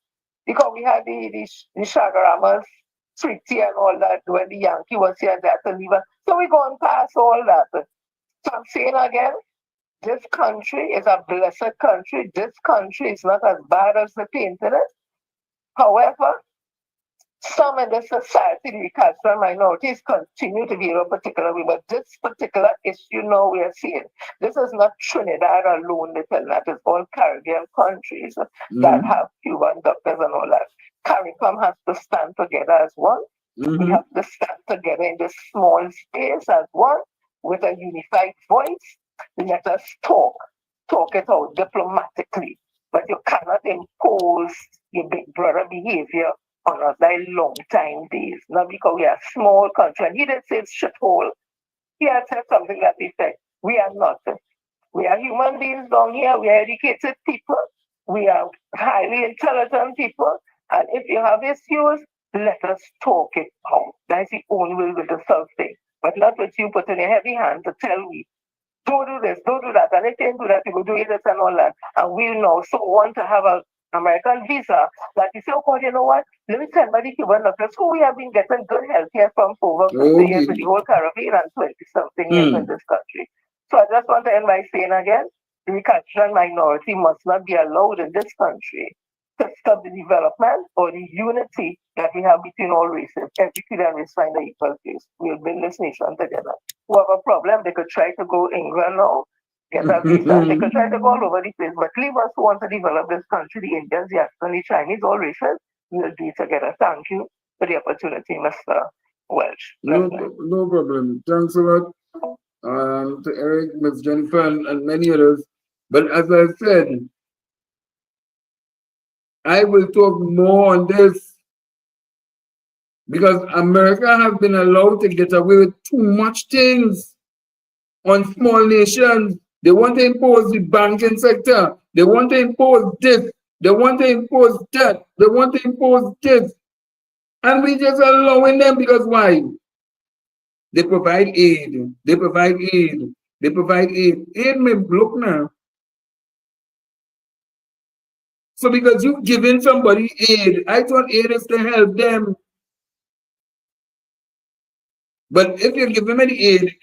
Because we had the Shagaramas treaty and all that when the Yankee was here, that to leave us. So we gone past all that. So I'm saying again, this country is a blessed country. This country is not as bad as the painted it. However, some in the society, the cultural minorities, continue to be in a particular way. But this particular issue now we are seeing, this is not Trinidad alone, that is all Caribbean countries that have Cuban doctors and all that. CARICOM has to stand together as one. We have to stand together in this small space as one with a unified voice. Let us talk it out diplomatically. But you cannot impose your big brother behavior on us by long time days. Not because we are a small country. And he didn't say it's shithole. He had said something that he said. We are not. We are human beings down here. We are educated people. We are highly intelligent people. And if you have issues, let us talk it out. That's the only way we'll solve things. But not with you putting a heavy hand to tell me, don't do this, don't do that. And if you do that, you will do this and all that. And we now so want to have an American visa that you say, oh God, you know what? Let me send my Cuban doctors who we have been getting good health care from for over 50 years in the whole Caribbean and 20-something years in this country. So I just want to end by saying again, the cultural minority must not be allowed in this country to stop the development or the unity that we have between all races. Every kid and race find an equal place. We'll build this nation together. Who have a problem, they could try to go England now, get a visa. They could try to go all over the place. But leave us who want to develop this country, the Indians, the Africans, the Chinese, all races, we'll do it together. Thank you for the opportunity, Mr. Welch. No problem. Thanks a lot to Eric, Ms. Jennifer, and many others. But as I said, I will talk more on this because America has been allowed to get away with too much things on small nations. They want to impose the banking sector. They want to impose this. They want to impose that. They want to impose this. And we just allowing them because why? They provide aid. They provide aid. They provide aid. Aid may look now. So because you've given somebody aid, I thought aid is to help them. But if you give them any aid,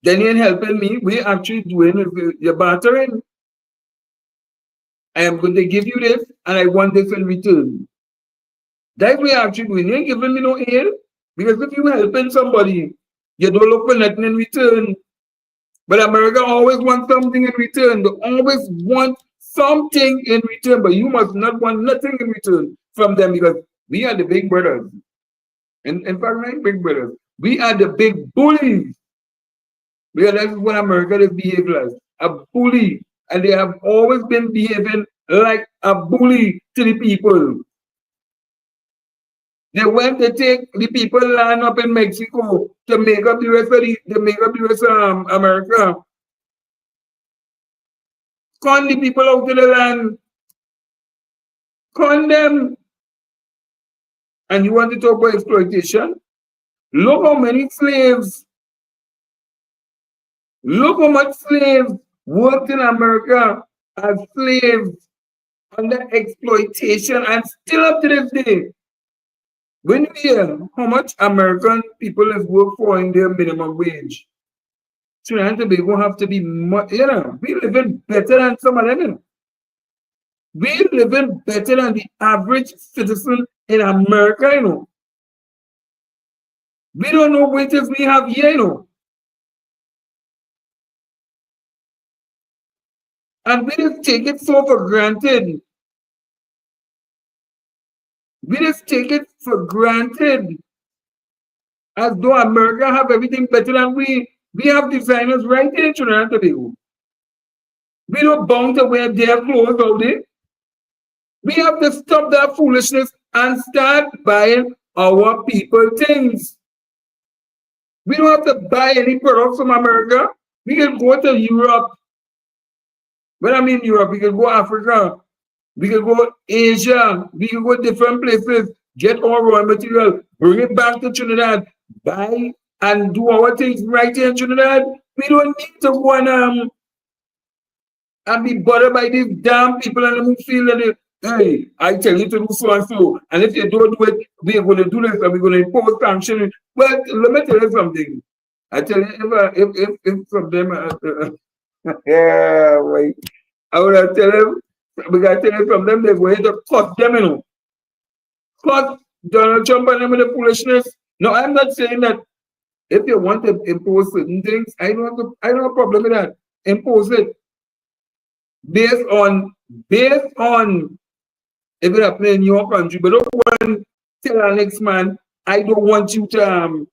then you ain't helping me. We're actually doing your bartering. I am going to give you this, and I want this in return. That's what we're actually doing. You ain't giving me no aid. Because if you're helping somebody, you don't look for nothing in return. But America always wants something in return. They always want something in return, but you must not want nothing in return from them because we are the big brothers. In fact, we're not big brothers. We are the big bullies. Because that's what America is behaving as, a bully. And they have always been behaving like a bully to the people. They went to take the people land up in Mexico to make up the rest of America. Con the people out of the land. Con them. And you want to talk about exploitation? Look how many slaves. Look how much slaves worked in America as slaves under exploitation and still up to this day. When you hear how much American people have worked for in their minimum wage, Trinidad and Tobago have to be, we living better than some of them. We living better than the average citizen in America, We don't know wages we have here, And we just take it so for granted. We just take it for granted. as though America have everything better than we. We have designers right here in Trinidad and Tobago. We don't bound to wear their clothes all day. We have to stop that foolishness and start buying our people things. We don't have to buy any products from America. We can go to Europe. When I mean Europe, we can go Africa. We can go Asia. We can go different places. Get our raw material. Bring it back to Trinidad. Buy and do our things right here in Trinidad. We don't need to go and be bothered by these damn people and them feel that hey, I tell you to do so and so. And if you don't do it, we're going to do this and we're going to impose sanctions. But let me tell you something. I tell you, if from them, yeah, wait. I would tell them, we got to tell you from them, they're going to cut them, you know. Cut Donald Trump and them with the foolishness. No, I'm not saying that if you want to impose certain things, I don't have a problem with that. Impose it. Based on if it happens in your country, but don't go and tell our next man, I don't want you to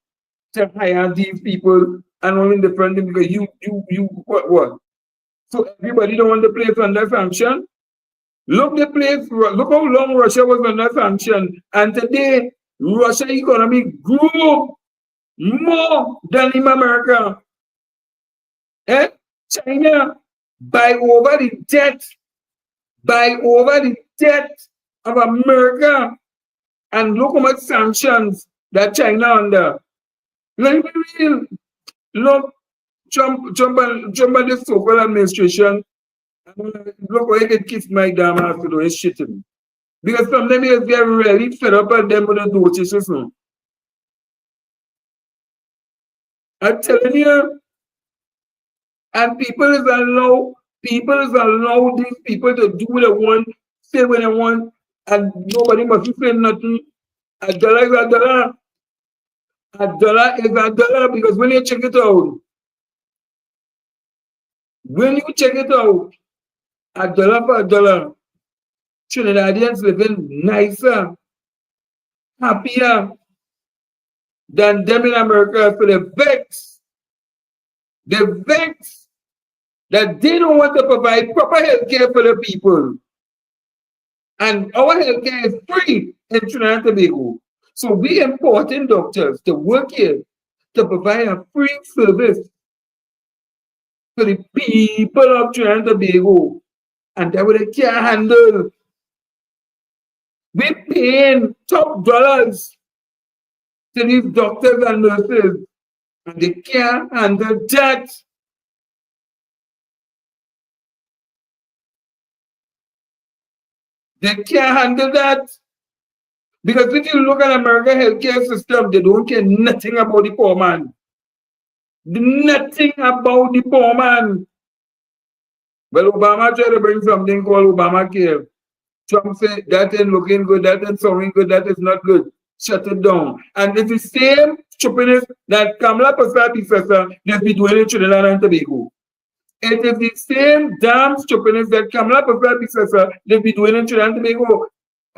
hire these people and only defend them because you what? So everybody don't want the place under sanction. Look how long Russia was under sanction, and today Russia economy grew more than in America. China by over the debt of America, and look how much sanctions that China under. Let me be real. Look, Trump and the so-called administration, look how he can kiss my damn ass to do his shit to me. Because some of them is get really fed up at them with the notices now. I'm telling you, and people is allowed these people to do what they want, say what they want, and nobody must say nothing. A dollar is a dollar. A dollar is a dollar because when you check it out, a dollar for a dollar, Trinidadians living nicer, happier than them in America. So they vex that they don't want to provide proper health care for the people. And our health care is free in Trinidad and Tobago. So we importing doctors to work here to provide a free service to the people of Trinidad and Tobago. And that what they can't handle. We paying top dollars to these doctors and nurses. And they can't handle that. They can't handle that. Because if you look at American healthcare system, they don't care nothing about the poor man. Nothing about the poor man. Well, Obama tried to bring something called Obamacare. Trump said that ain't looking good, that ain't sounding good, that is not good. Shut it down. And it's the same stupidness that Kamala Prasad they've been doing in Trinidad and Tobago. It is the same damn stupidness that Kamala Prasad they've been doing in Trinidad and Tobago.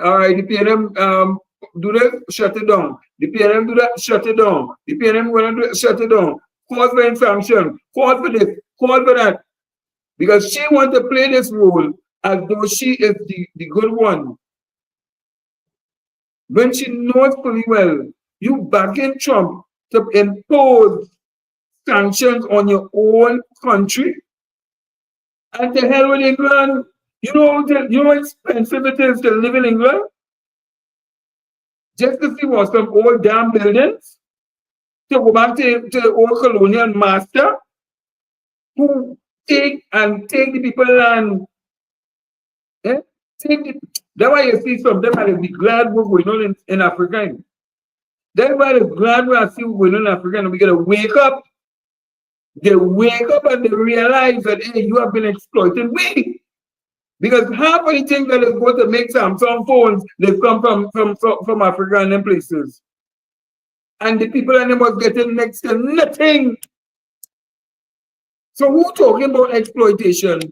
All right, the PNM do this, shut it down. The PNM do that, shut it down. The PNM gonna do it, shut it down. Call for sanction, call for this, call for that. Because she wants to play this role as though she is the good one. When she knows fully well, you backing Trump to impose sanctions on your own country. And the hell with England. You know how expensive it is to live in England? Just to see what some old damn buildings, to go back to the old colonial master who take the people and that's why you see some of them and be glad we're going on in Africa. That's why they're glad we see what's going on in Africa, and we gotta wake up. They wake up and they realize that hey, you have been exploiting me. Because half of the things that is going to make Samsung phones, they come from Africa and them places. And the people and them was getting next to nothing. So who talking about exploitation?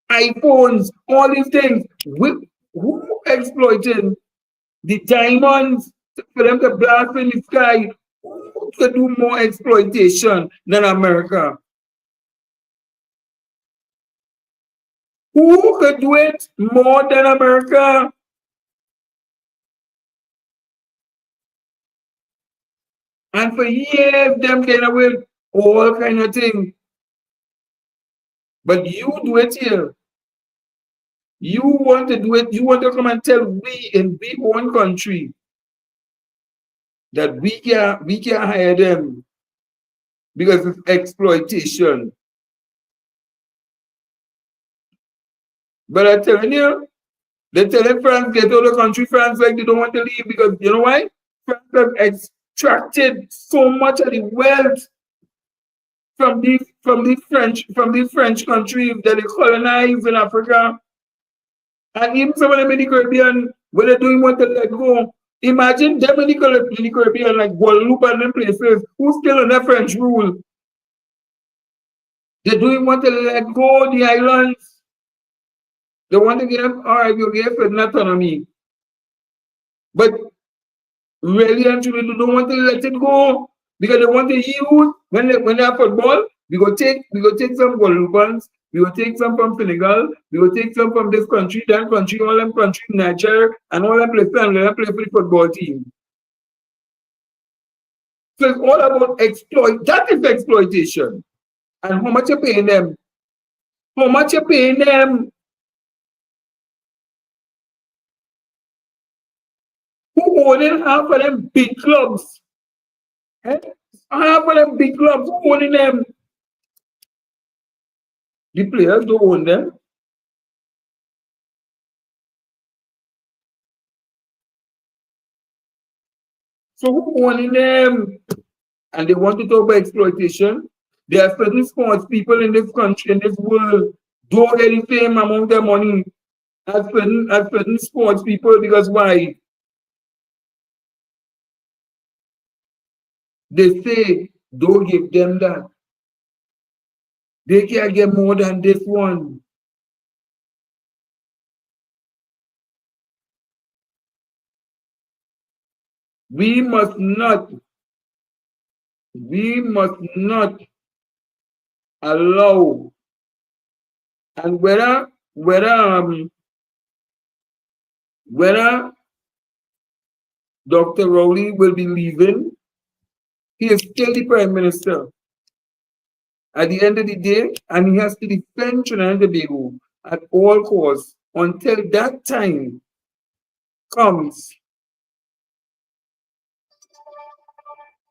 iPhones, all these things. Who exploiting the diamonds for them to blast in the sky. Who could do more exploitation than America? Who could do it more than America? And for years, them getting away with all kind of things. But you do it here. You want to do it. You want to come and tell we in we own country that we can't hire them because it's exploitation. But I'm telling you, they're telling France get out of the country. France like they don't want to leave because you know why? France has extracted so much of the wealth from these French countries that they colonized in Africa. And even some of them in the Caribbean, where they don't want to let go. Imagine them in the Caribbean, like Guadeloupe and them places, who still under French rule. They don't want to let go the islands. They want to give, all right, you give it autonomy. But really and truly, they don't want to let it go because they want to use when they have football. We go take some Guadeloupans, we will take some from Senegal, we will take some from this country, that country, all them countries, Niger, and all them places, and let them play for the football team. So it's all about exploit. That is exploitation. And how much you paying them? How much you paying them? Who owning half of them big clubs? Eh? Half of them big clubs, who owning them? The players don't own them. So who owning them? And they want to talk about exploitation. There are certain sports people in this country, in this world, don't get the same amount of money as certain sports people because why? They say, don't give them that. They can't get more than this one. We must not allow, and whether Dr. Rowley will be leaving, he is still the Prime Minister at the end of the day, and he has to defend Trinidad and Tobago at all costs until that time comes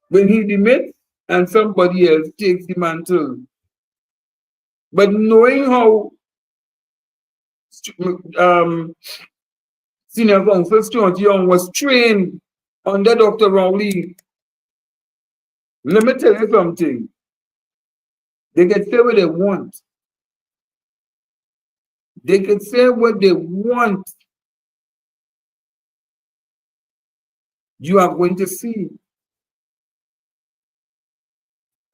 when he demits and somebody else takes the mantle. But knowing how Senior Counsel Stuart Young was trained under Dr. Rowley, let me tell you something. They can say what they want. They can say what they want. You are going to see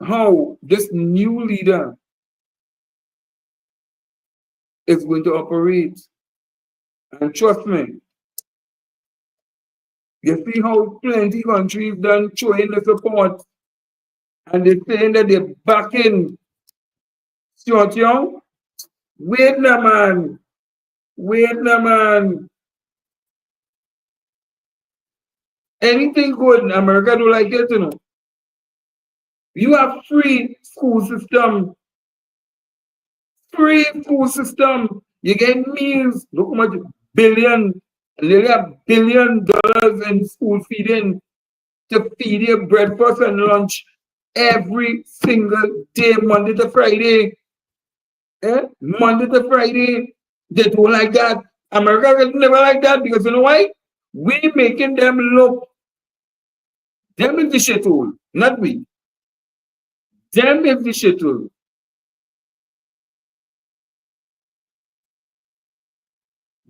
how this new leader is going to operate. And trust me, you see how plenty countries done showing the support and they're saying that they're backing Stuart Young. Wait now, man. Wait now, man. Anything good in America don't like it, you know. You have free school system. Free school system. You get meals. Look how much billion, nearly $1 billion in school feeding to feed your breakfast and lunch every single day, Monday to Friday. Monday to Friday. They don't like that. America never like that because you know why? We making them look. Them is the shithole, not we. Them is the shithole.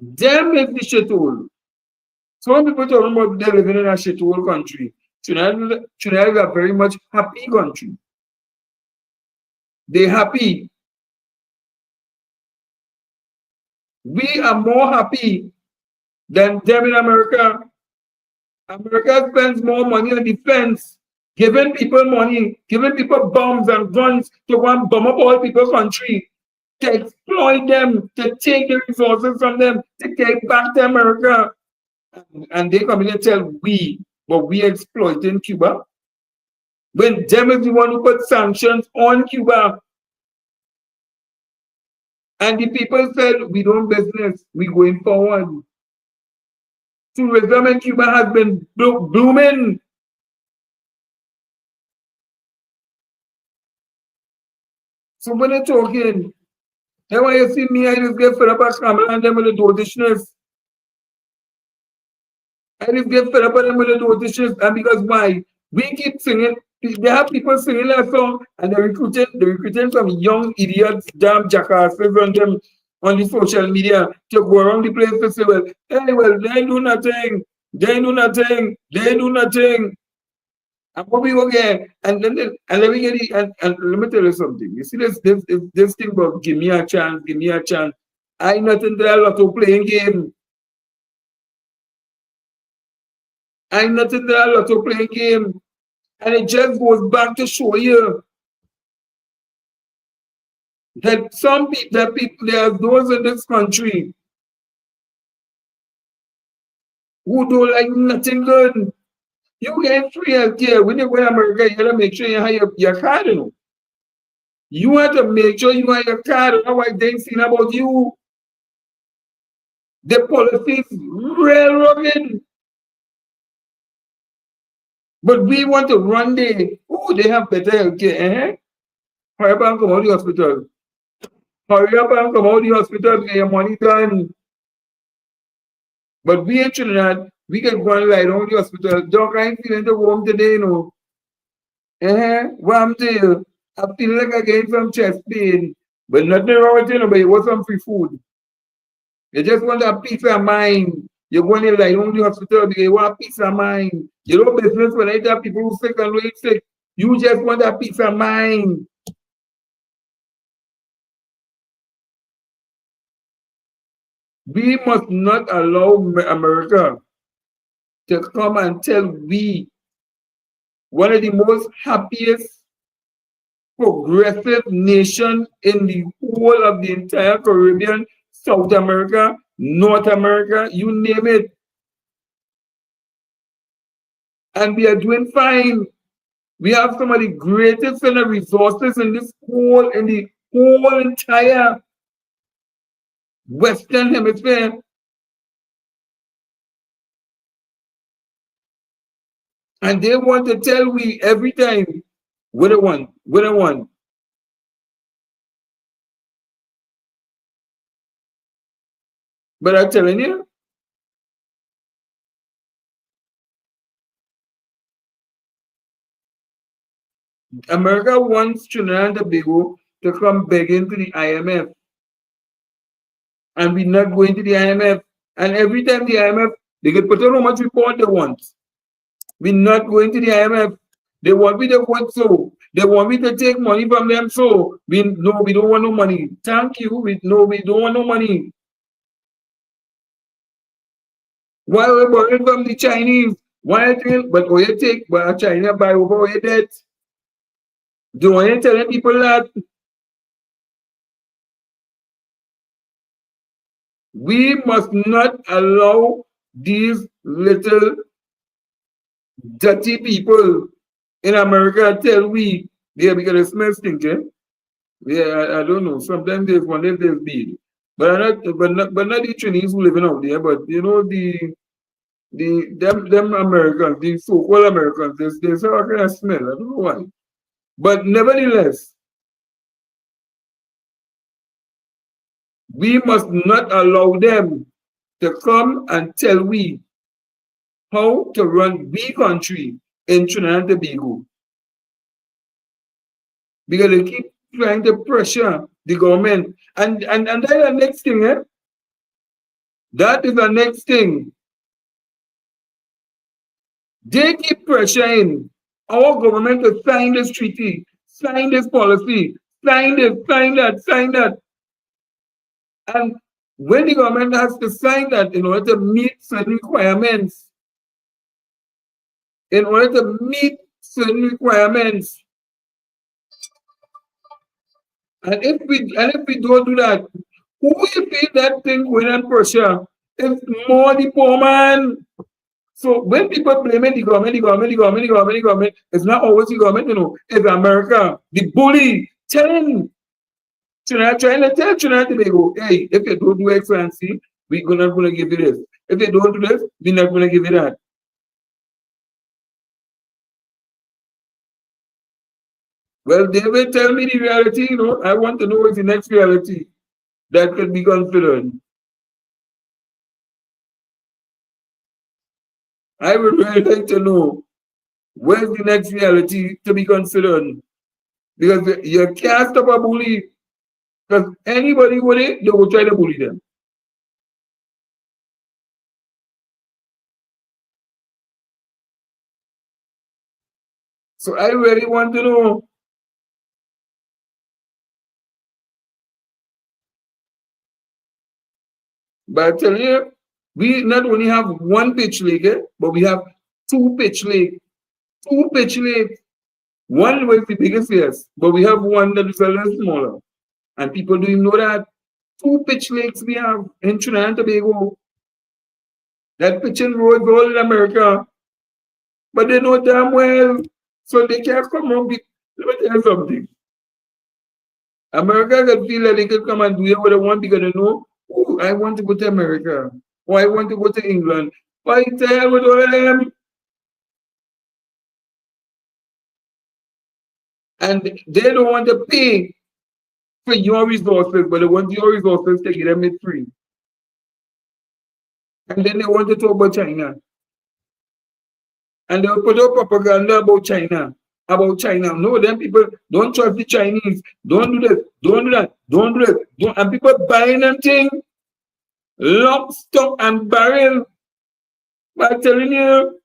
Them is the shithole. Some people talking about they living in a shithole country. Trinidad is a very much happy country. They happy. We are more happy than them in America. America spends more money on defense, giving people money, giving people bombs and guns to go and bomb up all people's country, to exploit them, to take the resources from them, to take back to America. And they come in and tell we, but we exploiting Cuba. When them is the one who put sanctions on Cuba. And the people said, we don't business, we going forward. Tourism in Cuba has been blooming. So when they're talking, then when you see me, I just get fed up at Kamala and them with the dotishness. I just get fed up at them with the dotishness. And because why? We keep singing, they have people singing that song and they're recruiting some young idiots, damn jackasses on them on the social media to go around the place to say, well, hey, well, they do nothing, they do nothing, they do nothing. And what we go get, and then and let me get it, and let me tell you something. You see this thing about give me a chance, give me a chance. I nothing to a lot of playing game. I nothing to a lot of playing game. And it just goes back to show you that some people, there are those in this country who don't like nothing good. You get free healthcare. When you go to America, you gotta make sure you have your card, you know. You have to make sure you have your card, otherwise they ain't seen about you. The policy is real rugged. But we want to run they have better healthcare. Hurry up and come out of the hospital. Hurry up and come out of the hospital, get your money done. But we in Trinidad, we can go and lie down in the hospital. Doc, I ain't feeling the warm today, you know. Warm tail. I'm feeling like I getting some chest pain. But nothing wrong with you, but you want some free food. You just want a peace of mind. You're going to lie down in the hospital because you want peace of mind. You know business when I tell people who sick and really sick. You just want a peace of mind. We must not allow America to come and tell we, one of the most happiest, progressive nation in the whole of the entire Caribbean, South America, North America, you name it. And we are doing fine. We have some of the greatest resources in the whole entire Western Hemisphere. And they want to tell we every time, we don't want, we don't want. But I'm telling you, America wants Trinidad and Tobago to come begging to the IMF. And we're not going to the IMF. And every time the IMF, they can put on how much report they want. We're not going to the IMF. They want me to want so. They want me to take money from them so. We don't want no money. Thank you. We don't want no money. Why are we borrowing from the Chinese? Why but you take but China buy over your debt? Don't you telling people that? We must not allow these little dirty people in America tell we they because the smell stinking. Yeah, I don't know. Sometimes there's one day there's big. But not the Chinese who living out there, but you know them Americans, the so-called Americans, there's a kind of smell. I don't know why. But nevertheless, we must not allow them to come and tell we how to run we country in Trinidad and Tobago. Because they keep trying to pressure the government. And that's the next thing, That is the next thing. They keep pressuring our government to sign this treaty, sign this policy, sign this, sign that, sign that. And when the government has to sign that in order to meet certain requirements, in order to meet certain requirements. And if we don't do that, who will feel that thing going on pressure? It's more the poor man. So when people blaming the government, it's not always the government, it's America, the bully, trying to tell Trinidad and Tobago, hey, if you don't do X, Y, and Z, we're not going to give you this. If you don't do this, we're not going to give you that. Well, David, tell me the reality, I want to know what's the next reality that could be considered. I would really like to know where's the next reality to be considered. Because you can't stop a bully. Because anybody with it, they will try to bully them. So I really want to know. But I tell you, we not only have one pitch league, but we have two pitch league. Two pitch league. One was the biggest, yes, but we have one that is a little smaller. And people don't know that. Two pitch leagues we have in Trinidad and Tobago. That pitching roads all in America. But they know damn well, so they can't come around. Let me tell you something. America can feel that they can come and do what they want because they know, oh, I want to go to America. Or I want to go to England. Why the hell with all of them? And they don't want to pay for your resources, but they want your resources to get them it free. And then they want to talk about China. And they'll put up propaganda about China. No, then people don't trust the Chinese. Don't do this. Don't do that. Don't do this. And people buying them things, lock, stock, and barrel. But I'm telling you,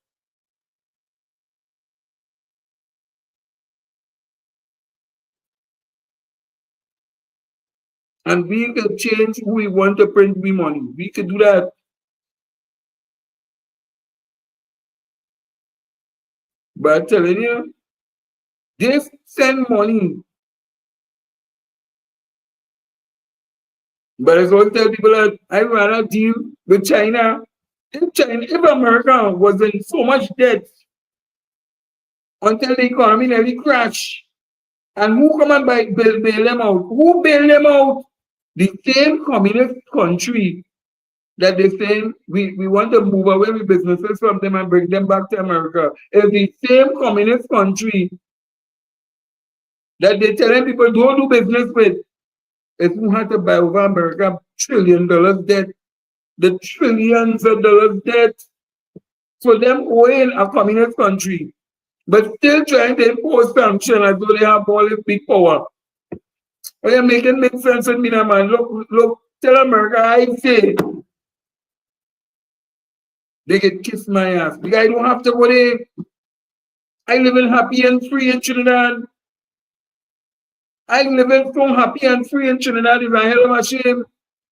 and we can change who we want to print we money. We can do that. But I'm telling you, they send money. But I always tell people that I'd rather deal with China. If America was in so much debt until the economy nearly crashed, and who come and bail them out? Who bail them out? The same communist country that they say we want to move away with businesses from them and bring them back to America. It's the same communist country that they telling people don't do business with. If we had to buy over America $1 trillion debt, the trillions of dollars debt for them owing a communist country, but still trying to impose sanctions as though they have all this big power. Are you making make sense with me now, man? Look, tell America I say they can kiss my ass. Because I don't have to worry. I live in happy and free in Trinidad. I live in so happy and free in Trinidad. It's a hell of a shame.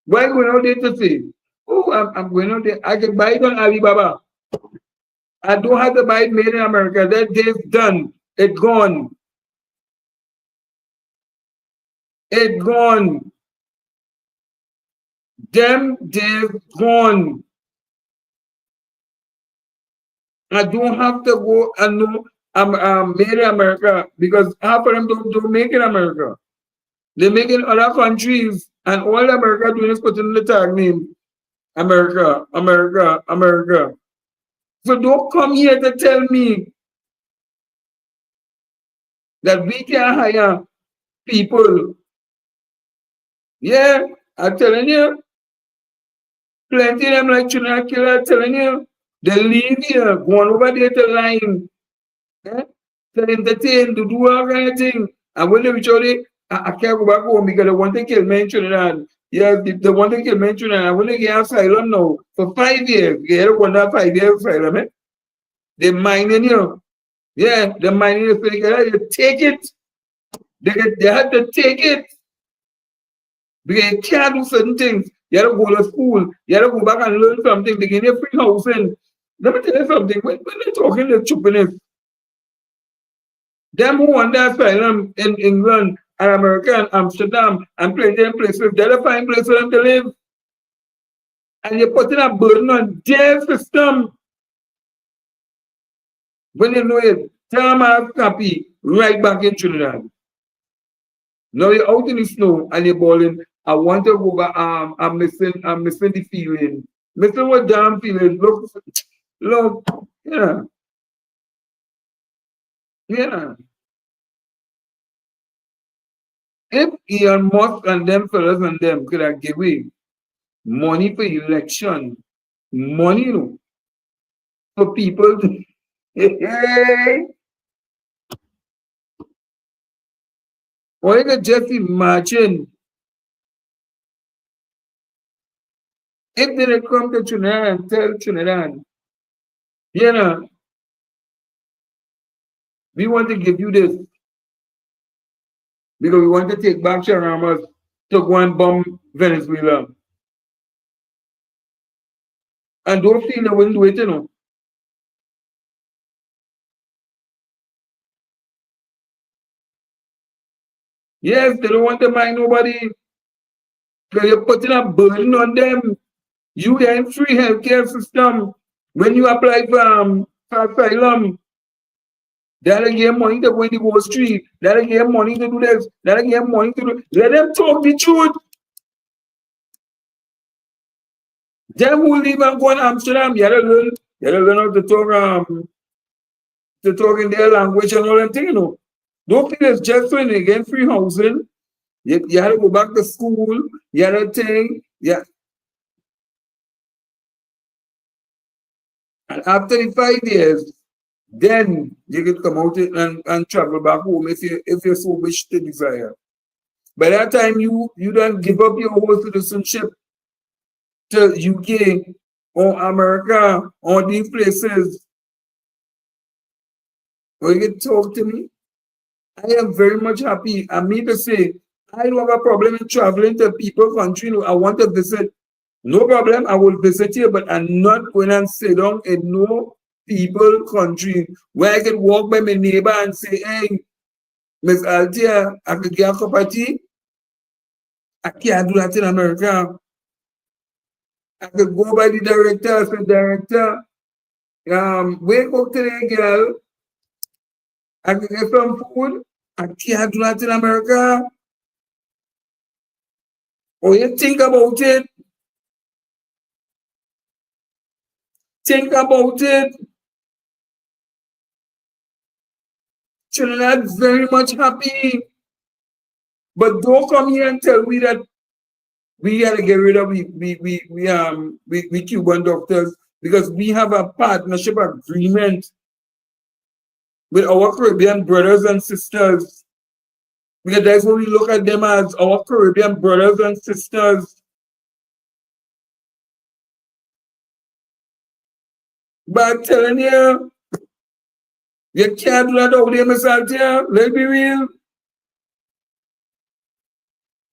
Why going out there to say, oh, I'm going out there. I can buy it on Alibaba. I don't have to buy it made in America. That day's done. It's gone. It's gone. Them days gone. I don't have to go and know I'm made in America because half of them don't make in America. They make in other countries, and all America doing is putting the tag name America, America, America. So don't come here to tell me that we can hire people. Yeah, I'm telling you, plenty of them like Trinidad Killer telling you, they leave here, going over there to line, to entertain, to do all kind of thing. And when they reach out there, I can't go back home because they want to kill me in Trinidad. Yeah, they want to kill me in Trinidad. I want to get asylum now for 5 years. Get one 5 years asylum, eh? They're mining you. Yeah, they're mining you. So they take it. They have to take it. Because you can't do certain things. You have to go to school. You have to go back and learn something. They give you free housing. Let me tell you something. When they're talking the stupidness, them who want the asylum in England and America and Amsterdam and plenty places, they'll find places for them to live. And you're putting a burden on their system. When you know it, tell them happy right back in Trinidad. Now you're out in the snow and you're balling. I want to go back. I'm missing the feeling. Missing what damn feeling. Look, yeah. Yeah. If Elon Musk and them fellas and them could have give away money for election, money, you know, for people. Hey, or you can just imagine if they come to Trinidad and tell Trinidad, you know, we want to give you this because we want to take back Ramos to go and bomb Venezuela. And don't feel they wouldn't do it, you know. Yes, they don't want to mind nobody. Because you're putting a burden on them. You get free healthcare system. When you apply for asylum, they'll give money to go in the Wall Street. They'll give money to do this. They'll give money to do. Let them talk the truth. Them who live and go in Amsterdam, you gotta learn how to talk in their language and all that thing, you know. Don't feel it's just when they get free housing. You have to go back to school. You have to think. Yeah. And after the 5 years, then you can come out and travel back home if you so wish to desire. By that time, you don't give up your whole citizenship to UK or America or these places. Or you can talk to me. I am very much happy. I mean to say, I don't have a problem in traveling to people's country. I want to visit. No problem, I will visit you, but I'm not going and sit down in no people country where I can walk by my neighbor and say, hey, Miss Altia, I could get a cup of tea. I can't do that in America. I could go by the director, say, director, wake up today, girl. I could get some food. I can't do that in America. Or you think about it. Think about it. Trinidad very much happy. But don't come here and tell me that we gotta get rid of we Cuban doctors because we have a partnership agreement with our Caribbean brothers and sisters. Because that's what we look at them as, our Caribbean brothers and sisters. But I'm telling you, you can't do that over there, Miss Altia. Let's be real.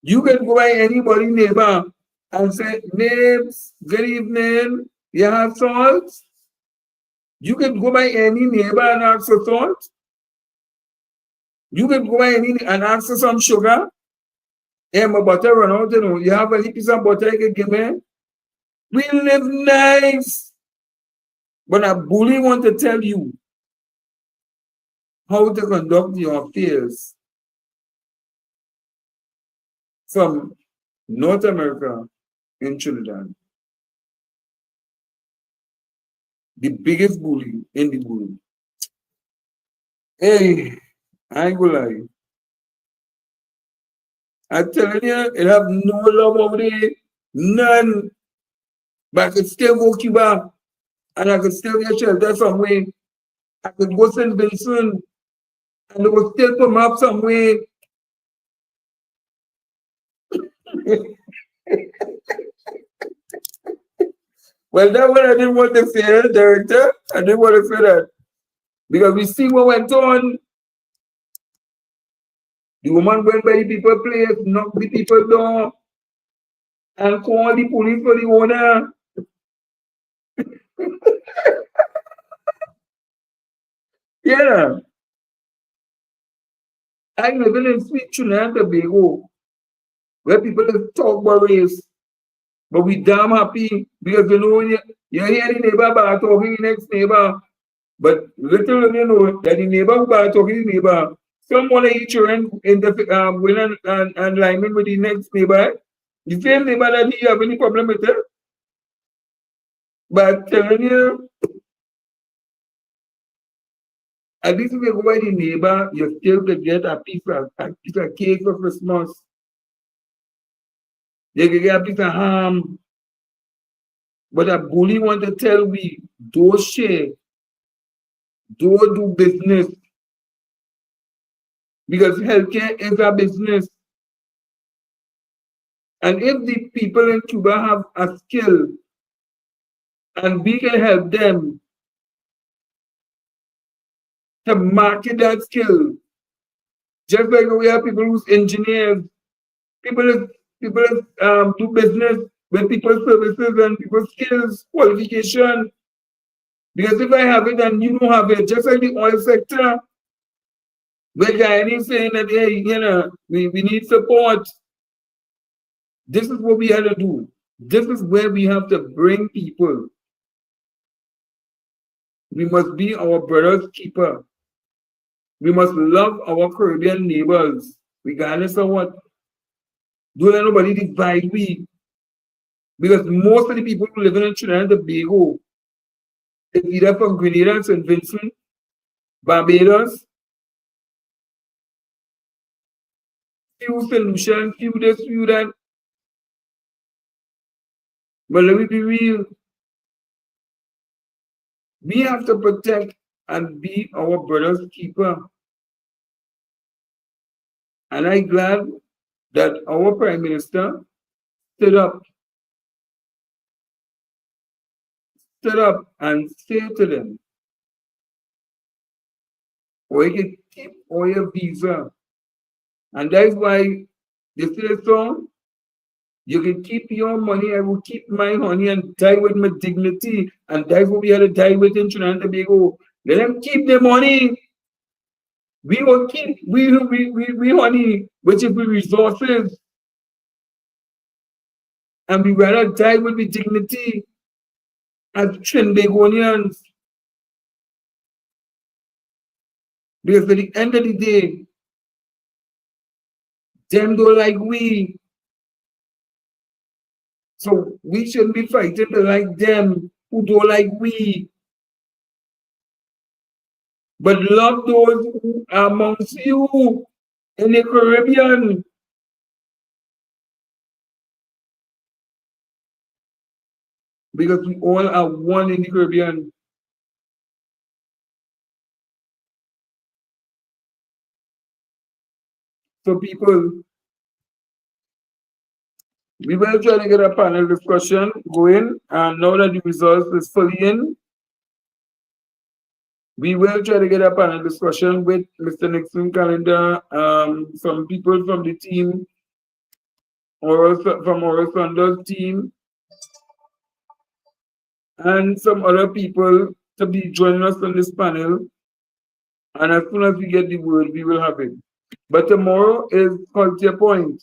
You can go by anybody neighbor and say, neighbors, good evening, you have salt? You can go by any neighbor and ask for salt. You can go by any and ask for some sugar. Hey, my butter run out, you know. You have a piece of butter you can give me. We live nice. But a bully want to tell you how to conduct your affairs from North America in Trinidad. The biggest bully in the bully. Hey, I ain't gonna lie. I'm telling you, it have no love over there, none. But I could still go Cuba and I could still get shelter somewhere. I could go St. Vincent and they would still come up somewhere. Well, that's what I didn't want to say, director. I didn't want to say that. Because we see what went on. The woman went by the people place, knocked the people door, and called the police for the owner. Yeah. I live in sweet Trinidad and Tobago, where people talk about race, but we damn happy because you know when you hear the neighbor about talking the next neighbor, but little do you know that the neighbor who about talking the neighbor, some want to eat children in the win and lineman with the next neighbor, the same neighbor that he have any problem with it. But telling you, at least if you go by the neighbor, you still could get a piece of cake for Christmas. You can get a piece of ham. But a bully want to tell we, don't share, don't do business. Because healthcare is a business. And if the people in Cuba have a skill and we can help them to market that skill, just like we have people who's engineers, people do business with people's services and people's skills, qualification. Because if I have it and you don't have it, just like the oil sector, where Guyana is saying that, hey, you know, we need support. This is what we have to do. This is where we have to bring people. We must be our brother's keeper. We must love our Caribbean neighbors, regardless of what. Don't let nobody divide we. Because most of the people who live in Trinidad and Tobago is either from Grenada and St. Vincent, Barbados, few St. Lucia, few this, few that. But let me be real. We have to protect and be our brother's keeper. And I'm glad that our Prime Minister stood up and said to them, or you can keep all your visa. And that's why they say the song, you can keep your money, I will keep my honey and die with my dignity. And that's what we had to die with in Trinidad and Tobago. Let them keep their money. We will keep we honey, which is the resources. And we rather die with the dignity as Trinbagonians. Because at the end of the day, them don't like we. So we shouldn't be fighting to like them who don't like we. But love those who are amongst you in the Caribbean. Because we all are one in the Caribbean. So people, we will try to get a panel discussion going, and now that the results is fully in, we will try to get a panel discussion with Mr. Nixon Calendar, some people from the team, from Oral Thunder's team, and some other people to be joining us on this panel. And as soon as we get the word, we will have it. But tomorrow is Culture Point.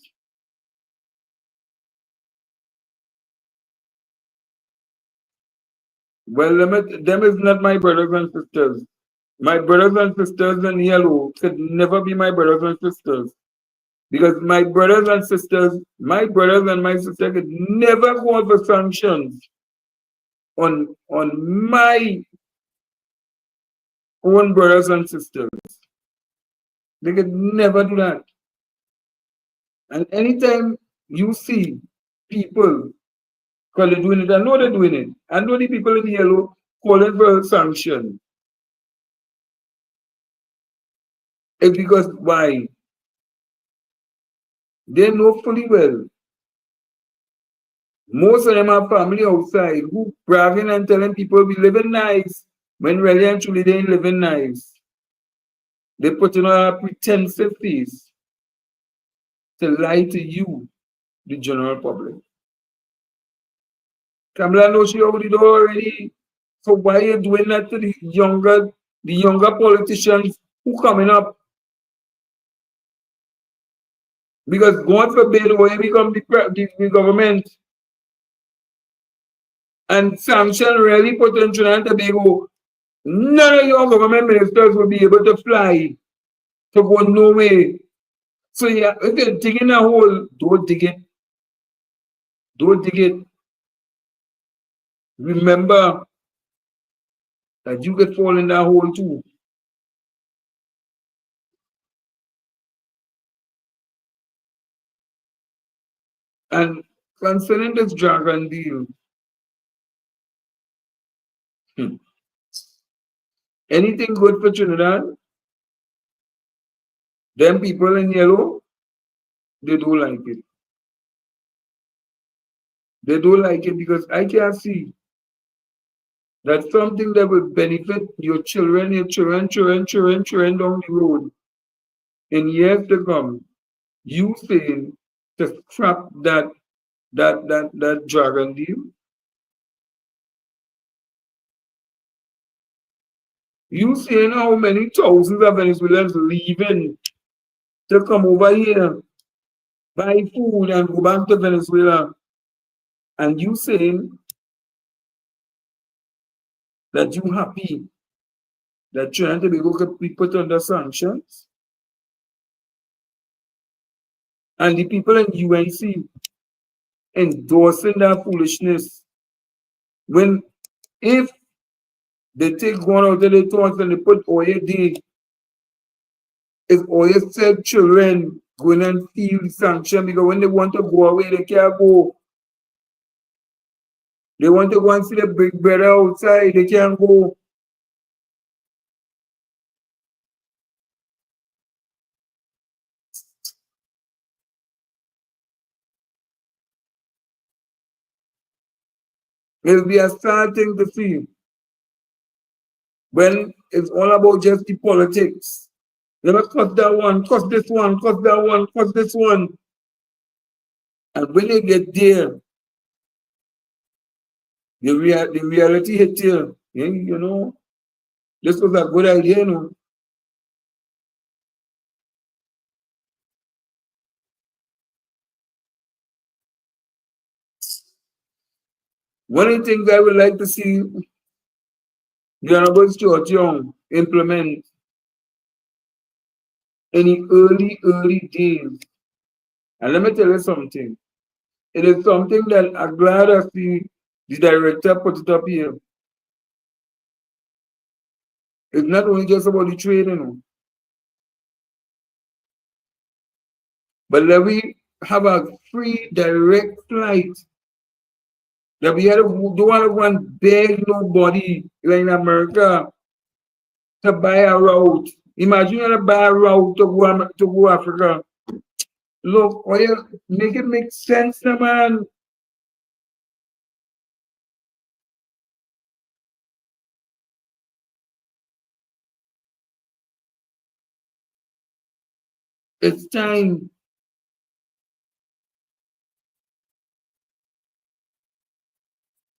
Well, them is not my brothers and sisters. My brothers and sisters in yellow could never be my brothers and sisters. Because my brothers and sisters, my brothers and my sister could never go for sanctions on my own brothers and sisters. They could never do that. And anytime you see people, because they're doing it, I know they're doing it. I know the people in yellow calling for a sanction. It's because why? They know fully well. Most of them have family outside who bragging and telling people we living nice when really and truly they ain't living nice. They put in a pretensive face to lie to you, the general public. Kamala knows she over the door already. So why are you doing that to the younger politicians who coming up? Because God forbid when you become the government and sanction really put in Trinidad and Tobago, none of your government ministers will be able to fly to go nowhere. So yeah, if you're digging a hole, don't dig it. Don't dig it. Remember that you could fall in that hole too. And concerning this dragon deal, anything good for Trinidad, them people in yellow, they don't like it. They don't like it because I can see that something that will benefit your children down the road in years to come. You saying to scrap that dragon deal. You saying how many thousands of Venezuelans leaving to come over here, buy food and go back to Venezuela. And you saying that you happy that Trinidad and Tobago could be put under sanctions? And the people in UNC endorsing that foolishness when if they take one out of their thoughts and they put oil there, if oil said children going and feel sanction because when they want to go away, they can't go. They want to go and see the big brother outside, they can't go. It'll be a sad thing to see when it's all about just the politics. Never cut that one, cut this one, cut that one, cut this one. And when they get there, the reality hit you. Yeah, you know, this was a good idea, you know. One of the things I would like to see the Honorable Stuart Young implement in the early days. And let me tell you something. It is something that I'm glad to see the director put it up here. It's not only just about the trade, you know. But let we have a free direct flight. That we don't want to go and beg nobody like in America to buy a route. Imagine you buy a route to go Africa. Look, make it make sense, man. It's time.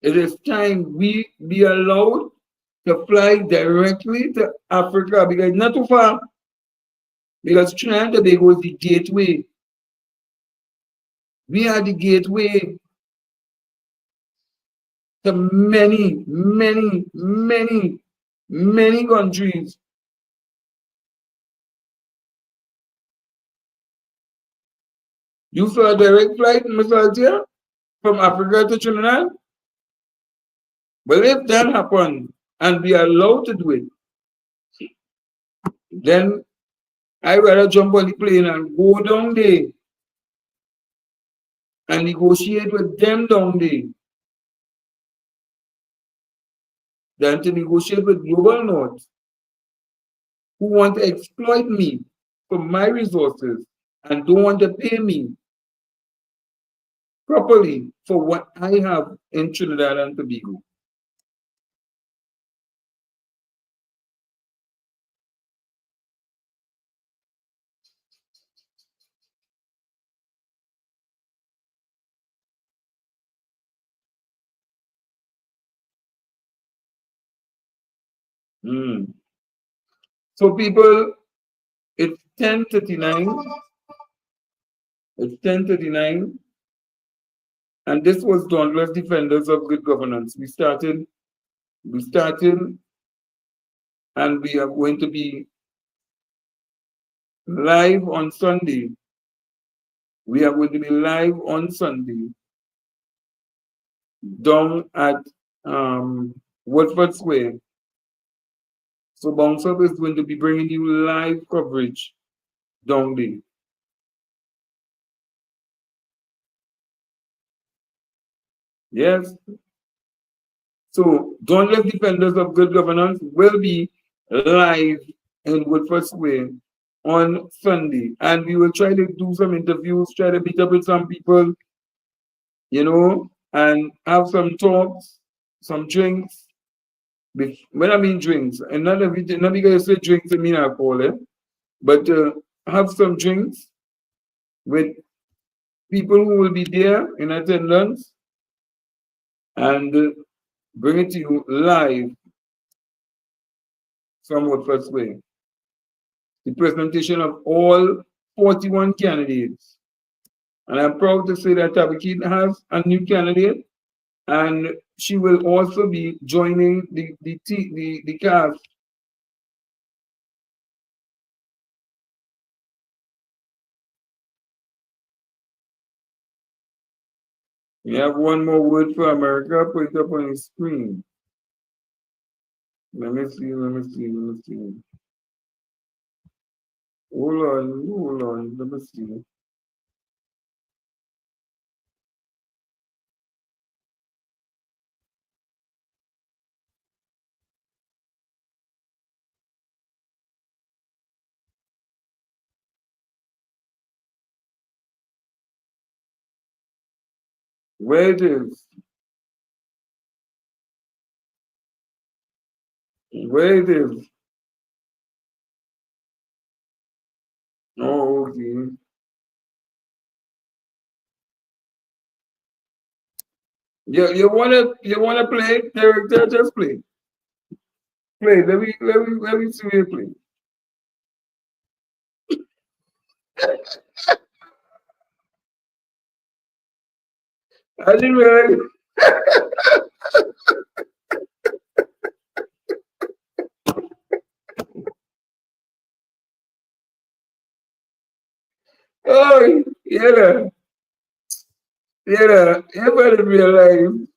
It is time we be allowed to fly directly to Africa because it's not too far. Because Trinidad and Tobago is the gateway. We are the gateway to many countries. You fly a direct flight, Mr. Altia, from Africa to Trinidad? Well, if that happens and we are allowed to do it, then I rather jump on the plane and go down there and negotiate with them down there than to negotiate with Global North, who want to exploit me for my resources and don't want to pay me properly for what I have in Trinidad and Tobago. So people, it's 10:39. It's 10:39. And this was Dauntless Defenders of Good Governance. We started, and we are going to be live on Sunday. We are going to be live on Sunday down at Woodford Square. So Bounce Up is going to be bringing you live coverage down there. Yes. So Dauntless Defenders of Good Governance will be live in Woodford Square on Sunday. And we will try to do some interviews, try to meet up with some people, you know, and have some talks, some drinks. When I mean drinks, and not because I say drinks, I mean alcohol, but have some drinks with people who will be there in attendance and bring it to you live from Woodford Square. The presentation of all 41 candidates. And I'm proud to say that Tabakit has a new candidate, and she will also be joining the cast. We have one more word for America. Put it up on the screen. Let me see. Hold on. Let me see. Where it is? Where it is? Oh, okay. You wanna play? Director, just play. Play. Let me see you play. I didn't realize. Oh, yeah. You better realize.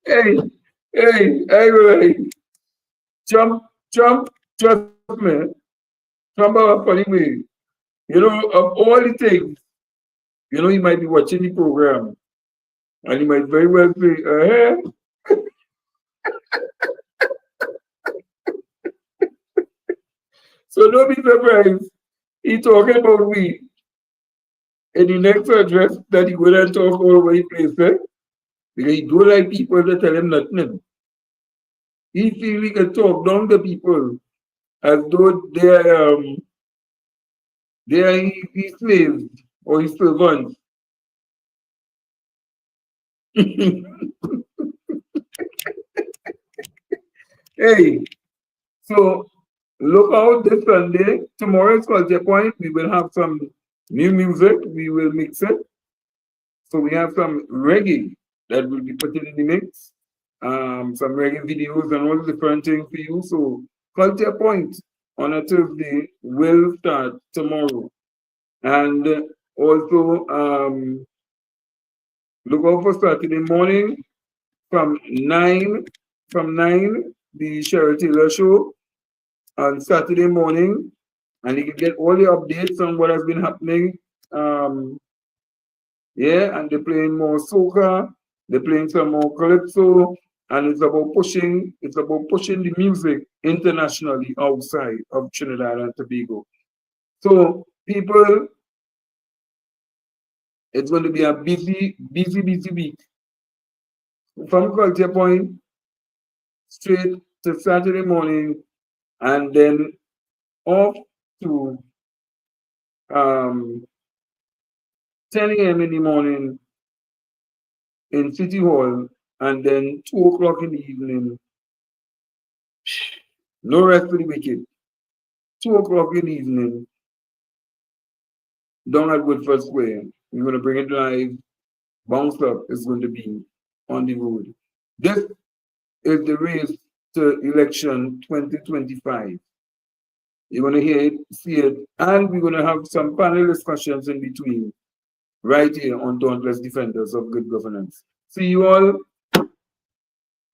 Hey, I will jump, trust me, jump out funny way. You know, of all the things, you know, you might be watching the program and you might very well say, So don't be surprised. He talking about we in the next address that he will talk all over the place, because he don't like people to tell him nothing. He feel he can talk down to people as though they are his slaves or his servants. Hey, so look out this Sunday. Tomorrow's Culture Point. We will have some new music. We will mix it. So we have some reggae that will be put in the mix. Some reggae videos and all the different things for you. So Culture Point on a Tuesday will start tomorrow. And also look out for Saturday morning from 9, the Cheryl Taylor show on Saturday morning, and you can get all the updates on what has been happening. Yeah, and they're playing more soca, they're playing some more calypso, and it's about pushing the music internationally outside of Trinidad and Tobago. So people, it's going to be a busy week. From Culture Point straight to Saturday morning, and then off to 10 a.m. in the morning in City Hall, and then 2 o'clock in the evening. No rest for the wicked. 2 o'clock in the evening, down at Woodford Square. We're going to bring it live. Bounce Up is going to be on the road. This is the race to election 2025. You're going to hear it, see it, and we're going to have some panel discussions in between right here on Dauntless Defenders of Good Governance. See you all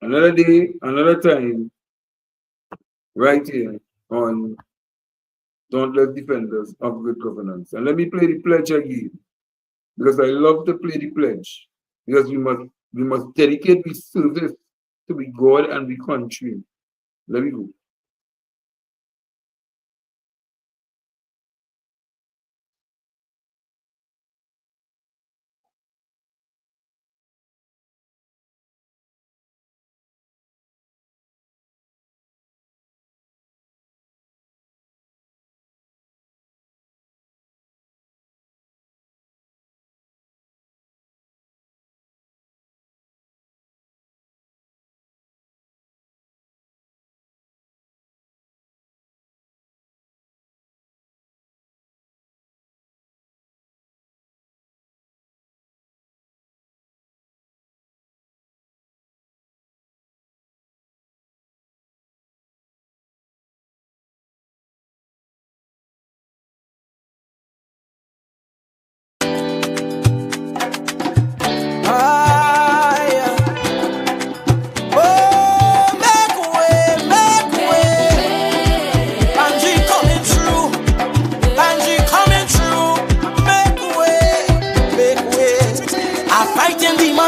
another day, another time, right here on Dauntless Defenders of Good Governance. And let me play the pledge again, because I love to play the pledge, because we must dedicate the service to be God and the country. Let me go.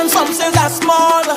Some say that's small,